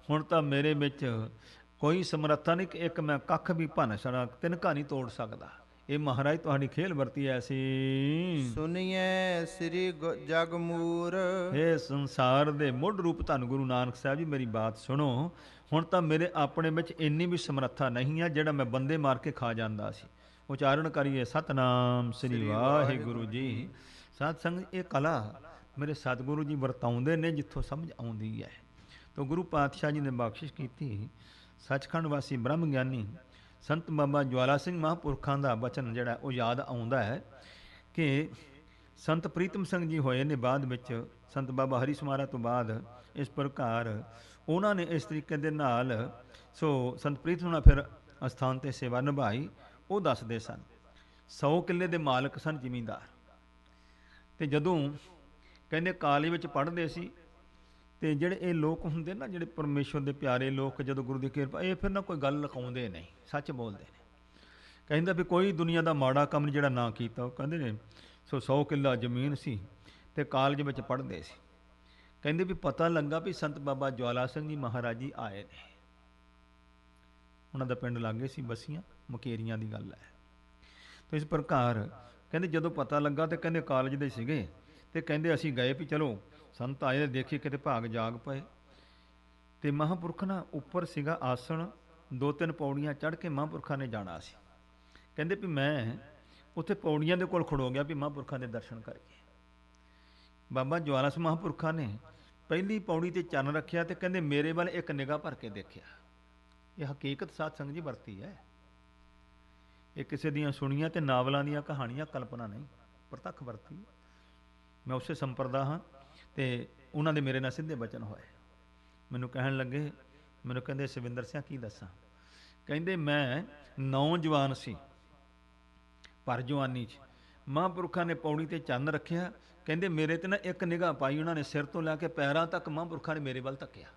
ਹੁਣ ਤਾਂ ਮੇਰੇ ਵਿੱਚ ਕੋਈ ਸਮਰੱਥਾ ਨਹੀਂ ਕਿ ਇੱਕ ਮੈਂ ਕੱਖ ਵੀ ਭੰਨ ਸਕਦਾ, ਤਿਨਕਾ ਨਹੀਂ ਤੋੜ ਸਕਦਾ। ਇਹ ਮਹਾਰਾਜ ਤੁਹਾਡੀ ਖੇਲ ਵਰਤੀ ਐਸੀ। ਸੁਣੀਏ ਸ੍ਰੀ ਜਗਮੂਰ। ਇਹ ਸੰਸਾਰ ਦੇ ਮੁੱਢ ਰੂਪ ਧੰਨ ਗੁਰੂ ਨਾਨਕ ਸਾਹਿਬ ਜੀ, ਮੇਰੀ ਬਾਤ ਸੁਣੋ। ਹੁਣ ਤਾਂ ਮੇਰੇ ਆਪਣੇ ਵਿੱਚ ਇੰਨੀ ਵੀ ਸਮਰੱਥਾ ਨਹੀਂ ਹੈ ਜਿਹੜਾ ਮੈਂ ਬੰਦੇ ਮਾਰ ਕੇ ਖਾ ਜਾਂਦਾ ਸੀ। ਉਚਾਰਨ ਕਰੀਏ ਸਤਨਾਮ ਸ੍ਰੀ ਵਾਹਿਗੁਰੂ ਜੀ। ਸਾਧ ਸੰਗਤ, ਇਹ ਕਲਾ ਮੇਰੇ ਸਤਿਗੁਰੂ ਜੀ ਵਰਤਾਉਂਦੇ ਨੇ ਜਿੱਥੋਂ ਸਮਝ ਆਉਂਦੀ ਹੈ। ਤਾਂ ਗੁਰੂ ਪਾਤਸ਼ਾਹ ਜੀ ਨੇ ਬਖਸ਼ਿਸ਼ ਕੀਤੀ। ਸੱਚਖੰਡ ਵਾਸੀ ਬ੍ਰਹਮ ਗਿਆਨੀ ਸੰਤ ਬਾਬਾ ਜਵਾਲਾ ਸਿੰਘ ਮਹਾਂਪੁਰਖਾਂ ਦਾ ਬਚਨ ਜਿਹੜਾ ਉਹ ਯਾਦ ਆਉਂਦਾ ਹੈ ਕਿ ਸੰਤ ਪ੍ਰੀਤਮ ਸਿੰਘ ਜੀ ਹੋਏ ਨੇ ਬਾਅਦ ਵਿੱਚ, ਸੰਤ ਬਾਬਾ ਹਰੀ ਸਮਾਰਾ ਤੋਂ ਬਾਅਦ। ਇਸ ਪ੍ਰਕਾਰ ਉਹਨਾਂ ਨੇ ਇਸ ਤਰੀਕੇ ਦੇ ਨਾਲ ਸੋ ਸੰਤ ਪ੍ਰੀਤਮ ਨਾਲ ਫਿਰ ਅਸਥਾਨ 'ਤੇ ਸੇਵਾ ਨਿਭਾਈ। ਉਹ ਦੱਸਦੇ ਸਨ 100 ਕਿੱਲੇ ਦੇ ਮਾਲਕ ਸਨ ਜ਼ਿਮੀਂਦਾਰ। ਅਤੇ ਜਦੋਂ ਕਹਿੰਦੇ ਕਾਲਜ ਵਿੱਚ ਪੜ੍ਹਦੇ ਸੀ, ਅਤੇ ਜਿਹੜੇ ਇਹ ਲੋਕ ਹੁੰਦੇ ਨਾ ਜਿਹੜੇ ਪਰਮੇਸ਼ਵਰ ਦੇ ਪਿਆਰੇ ਲੋਕ, ਜਦੋਂ ਗੁਰੂ ਦੀ ਕਿਰਪਾ, ਇਹ ਫਿਰ ਨਾ ਕੋਈ ਗੱਲ ਲਕਾਉਂਦੇ ਨਹੀਂ, ਸੱਚ ਬੋਲਦੇ ਨੇ। ਕਹਿੰਦਾ ਵੀ ਕੋਈ ਦੁਨੀਆ ਦਾ ਮਾੜਾ ਕੰਮ ਜਿਹੜਾ ਨਾ ਕੀਤਾ। ਉਹ ਕਹਿੰਦੇ ਨੇ ਸੋ 100 ਕਿੱਲਾ ਜ਼ਮੀਨ ਸੀ ਅਤੇ ਕਾਲਜ ਵਿੱਚ ਪੜ੍ਹਦੇ ਸੀ। ਕਹਿੰਦੇ ਵੀ ਪਤਾ ਲੱਗਾ ਵੀ ਸੰਤ ਬਾਬਾ ਜਵਾਲਾ ਸਿੰਘ ਜੀ ਮਹਾਰਾਜ ਜੀ ਆਏ ਨੇ। ਉਹਨਾਂ ਦਾ ਪਿੰਡ ਲਾਗੇ ਸੀ ਬਸੀਆਂ। ਮੁਕੇਰੀਆਂ ਦੀ ਗੱਲ ਹੈ। तो इस प्रकार कहते ਜਦੋਂ ਪਤਾ ਲੱਗਾ ਤੇ ਕਹਿੰਦੇ ਕਾਲਜ ਦੇ ਸੀਗੇ ਤੇ ਕਹਿੰਦੇ ਅਸੀਂ ਗਏ ਵੀ ਚਲੋ ਸੰਤ ਆਏ ਦੇਖੀ ਕਿਤੇ ਭਾਗ ਜਾਗ ਪਏ। ਤੇ ਮਹਾਂਪੁਰਖ ਨਾ ਉੱਪਰ ਸੀਗਾ ਆਸਣ, 2-3 ਪੌੜੀਆਂ ਚੜ੍ਹ ਕੇ ਮਹਾਂਪੁਰਖਾਂ ਨੇ ਜਾਣਾ ਸੀ। ਕਹਿੰਦੇ ਵੀ ਮੈਂ ਉੱਥੇ ਪੌੜੀਆਂ ਦੇ ਕੋਲ ਖੜੋ ਗਿਆ ਵੀ ਮਹਾਂਪੁਰਖਾਂ ਦੇ ਦਰਸ਼ਨ ਕਰੀਏ। ਬਾਬਾ ਜਵਾਲਾ ਸਿੰਘ ਮਹਾਂਪੁਰਖਾਂ ਨੇ ਪਹਿਲੀ ਪੌੜੀ ਤੇ ਚੰਨ ਰੱਖਿਆ ਤੇ ਕਹਿੰਦੇ ਮੇਰੇ ਵੱਲ ਇੱਕ ਨਿਗਾਹ ਭਰ ਕੇ ਦੇਖਿਆ। ਇਹ ਹਕੀਕਤ ਸਾਧ ਸੰਗਤ ਜੀ ਵਰਤੀ ਹੈ। ਇਹ ਕਿਸੇ ਦੀਆਂ ਸੁਣੀਆਂ ਤੇ ਨਾਵਲਾਂ ਦੀਆਂ ਕਹਾਣੀਆਂ, ਕਲਪਨਾ ਨਹੀਂ, ਪ੍ਰਤੱਖ ਵਰਤੀ। ਮੈਂ ਉਸੇ ਸੰਪਰਦਾ ਹਾਂ ਤੇ ਉਹਨਾਂ ਦੇ ਮੇਰੇ ਨਾਲ ਸਿੱਧੇ ਬਚਨ ਹੋਏ। ਮੈਨੂੰ ਕਹਿਣ ਲੱਗੇ, ਮੈਨੂੰ ਕਹਿੰਦੇ ਸਵਿੰਦਰ ਸਿੰਘ ਕੀ ਦੱਸਾਂ, ਕਹਿੰਦੇ ਮੈਂ ਨੌਜਵਾਨ ਸੀ, ਪਰ ਜਵਾਨੀ 'ਚ ਮਹਾਂਪੁਰਖਾਂ ਨੇ ਪੌੜੀ ਤੇ ਚੰਨ ਰੱਖਿਆ। ਕਹਿੰਦੇ ਮੇਰੇ ਤੇ ਨਾ ਇੱਕ ਨਿਗਾਹ ਪਾਈ ਉਹਨਾਂ ਨੇ, ਸਿਰ ਤੋਂ ਲੈ ਕੇ ਪੈਰਾਂ ਤੱਕ ਮਹਾਂਪੁਰਖਾਂ ਨੇ ਮੇਰੇ ਵੱਲ ਤੱਕਿਆ।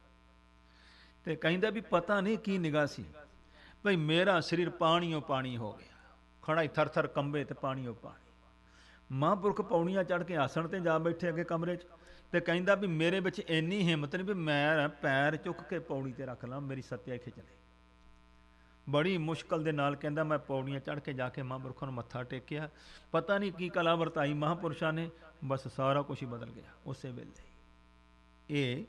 ਤੇ ਕਹਿੰਦਾ ਵੀ ਪਤਾ ਨਹੀਂ ਕੀ ਨਿਗਾਹ ਸੀ, ਭਈ ਮੇਰਾ ਸਰੀਰ ਪਾਣੀਓ ਪਾਣੀ ਹੋ ਗਿਆ, ਖੜਾ ਹੀ ਥਰ ਥਰ ਕੰਬੇ ਤੇ ਪਾਣੀਓ ਪਾਣੀ। ਮਹਾਂਪੁਰਖ ਪੌੜੀਆਂ ਚੜ੍ਹ ਕੇ ਆਸਣ ਤੇ ਜਾ ਬੈਠੇ ਅੱਗੇ ਕਮਰੇ 'ਚ, ਤੇ ਕਹਿੰਦਾ ਵੀ ਮੇਰੇ ਵਿੱਚ ਇੰਨੀ ਹਿੰਮਤ ਨਹੀਂ ਵੀ ਮੈਂ ਪੈਰ ਚੁੱਕ ਕੇ ਪੌੜੀ ਤੇ ਰੱਖ ਲਾਂ, ਮੇਰੀ ਸੱਤਿਆ ਖਿੱਚ ਲੈ। ਬੜੀ ਮੁਸ਼ਕਲ ਦੇ ਨਾਲ ਕਹਿੰਦਾ ਮੈਂ ਪੌੜੀਆਂ ਚੜ੍ਹ ਕੇ ਜਾ ਕੇ ਮਹਾਂਪੁਰਖਾਂ ਨੂੰ ਮੱਥਾ ਟੇਕਿਆ। ਪਤਾ ਨਹੀਂ ਕੀ ਕਲਾ ਵਰਤਾਈ ਮਹਾਂਪੁਰਸ਼ਾਂ ਨੇ, ਬਸ ਸਾਰਾ ਕੁਝ ਹੀ ਬਦਲ ਗਿਆ ਉਸੇ ਵੇਲੇ। ਇਹ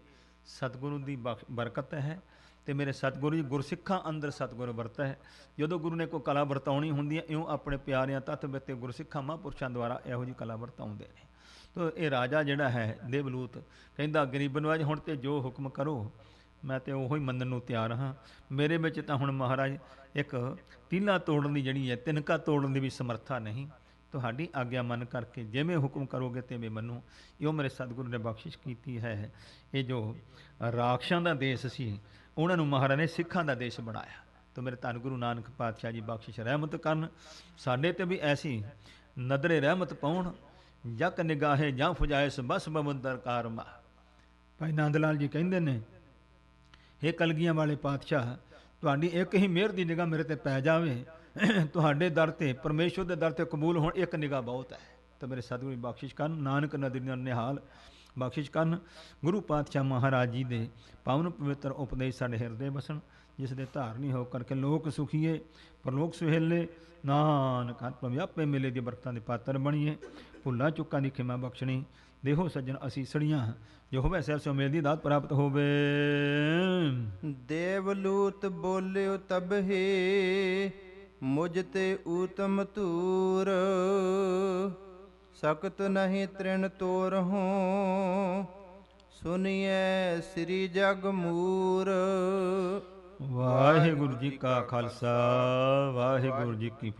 ਸਤਿਗੁਰੂ ਦੀ ਬਰਕਤ ਹੈ। ਤੇ ਮੇਰੇ ਸਤਿਗੁਰੂ ਜੀ ਗੁਰਸਿੱਖਾਂ ਅੰਦਰ ਸਤਿਗੁਰ ਵਰਤਾ ਹੈ। ਜਦੋਂ ਗੁਰੂ ਨੇ ਕੋਈ ਕਲਾ ਵਰਤਾਉਣੀ ਹੁੰਦੀ ਹੈ, ਇਉਂ ਆਪਣੇ ਪਿਆਰਿਆਂ ਤੱਤ ਵਿੱਚ ਗੁਰਸਿੱਖਾਂ ਮਹਾਂਪੁਰਸ਼ਾਂ ਦੁਆਰਾ ਇਹੋ ਜਿਹੀ ਕਲਾ ਵਰਤਾਉਂਦੇ ਨੇ। ਤੋ ਇਹ ਰਾਜਾ ਜਿਹੜਾ ਹੈ ਦੇਵਲੂਤ ਕਹਿੰਦਾ ਗਰੀਬ ਨਵਾਜ ਹੁਣ ਤੇ ਜੋ ਹੁਕਮ ਕਰੋ, ਮੈਂ ਤੇ ਉਹੀ ਮੰਨਣ ਨੂੰ ਤਿਆਰ ਹਾਂ। ਮੇਰੇ ਵਿੱਚ ਤਾਂ ਹੁਣ ਮਹਾਰਾਜ ਇੱਕ ਤੀਲਾ ਤੋੜਨ ਦੀ ਜਿਹੜੀ ਹੈ, ਤਿਨਕਾ ਤੋੜਨ ਦੀ ਵੀ ਸਮਰੱਥਾ ਨਹੀਂ। ਤੁਹਾਡੀ ਆਗਿਆ ਮੰਨ ਕਰਕੇ ਜਿਵੇਂ ਹੁਕਮ ਕਰੋਗੇ ਤਿਵੇਂ ਮੰਨੋ। ਇਹੋ ਮੇਰੇ ਸਤਿਗੁਰੂ ਨੇ ਬਖਸ਼ਿਸ਼ ਕੀਤੀ ਹੈ। ਇਹ ਜੋ ਰਾਖਸ਼ਾਂ ਦਾ ਦੇਸ਼ ਸੀ, ਉਹਨਾਂ ਨੂੰ ਮਹਾਰਾਜ ਨੇ ਸਿੱਖਾਂ ਦਾ ਦੇਸ਼ ਬਣਾਇਆ। ਤਾਂ ਮੇਰੇ ਧੰਨ ਗੁਰੂ ਨਾਨਕ ਪਾਤਸ਼ਾਹ ਜੀ ਬਖਸ਼ਿਸ਼ ਰਹਿਮਤ ਕਰਨ, ਸਾਡੇ ਤੇ ਵੀ ਐਸੀ ਨਦਰੇ ਰਹਿਮਤ ਪਾਉਣ। ਜਕ ਨਿਗਾਹੇ ਜਾਂ ਫੁਜਾਇਸ ਬਸ ਬਮੁੰਦਰ ਕਾਰਮਾ। ਭਾਈ ਨੰਦ ਲਾਲ ਜੀ ਕਹਿੰਦੇ ਨੇ, ਇਹ ਕਲਗੀਆਂ ਵਾਲੇ ਪਾਤਸ਼ਾਹ, ਤੁਹਾਡੀ ਇੱਕ ਹੀ ਮਿਹਰ ਦੀ ਨਿਗਾਹ ਮੇਰੇ ਤੇ ਪੈ ਜਾਵੇ, ਤੁਹਾਡੇ ਦਰ ਤੇ, ਪਰਮੇਸ਼ਵਰ ਦੇ ਦਰ ਤੇ ਕਬੂਲ ਹੋਣ ਇੱਕ ਨਿਗਾਹ ਬਹੁਤ ਹੈ। ਤਾਂ ਮੇਰੇ ਸਤਿਗੁਰੂ ਬਖਸ਼ਿਸ਼ ਕਰਨ, ਨਾਨਕ ਨਦਰੀ ਨਿਹਾਲ ਬਖਸ਼ਿਸ਼ ਕਰਨ। ਗੁਰੂ ਪਾਤਸ਼ਾਹ ਮਹਾਰਾਜ ਜੀ ਦੇ ਪਾਵਨ ਪਵਿੱਤਰ ਉਪਦੇਸ਼ ਸਾਡੇ ਹਿਰਦੇ ਵਸਣ, ਜਿਸ ਦੇ ਧਾਰਨੀ ਹੋ ਕਰਕੇ ਲੋਕ ਸੁਖੀਏ ਪਰਲੋਕ ਸੁਹੇਲੇ। ਨਾਨਕ ਹੱਥ ਵਿਆਪੇ ਮਿਲੇ ਦੀ ਬਰਕਤਾਂ ਦੇ ਪਾਤਰ ਬਣੀਏ। ਭੁੱਲਾਂ ਚੁੱਕਾਂ ਦੀ ਖਿਮਾ ਬਖਸ਼ਣੀ, ਦੇਹੋ ਸੱਜਣ ਅਸੀਸੜੀਆਂ, ਜੋ ਹੋਵੇ ਸਹਿਬ ਸੁਮੇਲ ਦੀ ਦਾਤ ਪ੍ਰਾਪਤ ਹੋਵੇ। ਦੇਵਲੂਤ ਬੋਲਿਓ ਤਬਹਿ, ਮੁਝ ਤੇ ਊਤਮ ਧੂਰ, ਸਕਤ ਨਹੀਂ ਤ੍ਰਿਣ ਤੋਰਹੁ, ਸੁਨੀਐ ਸ੍ਰੀ ਜਗ ਮੂਰ। ਵਾਹਿਗੁਰੂ ਜੀ ਕਾ ਖਾਲਸਾ, ਵਾਹਿਗੁਰੂ ਜੀ ਕੀ ਫਤਿਹ।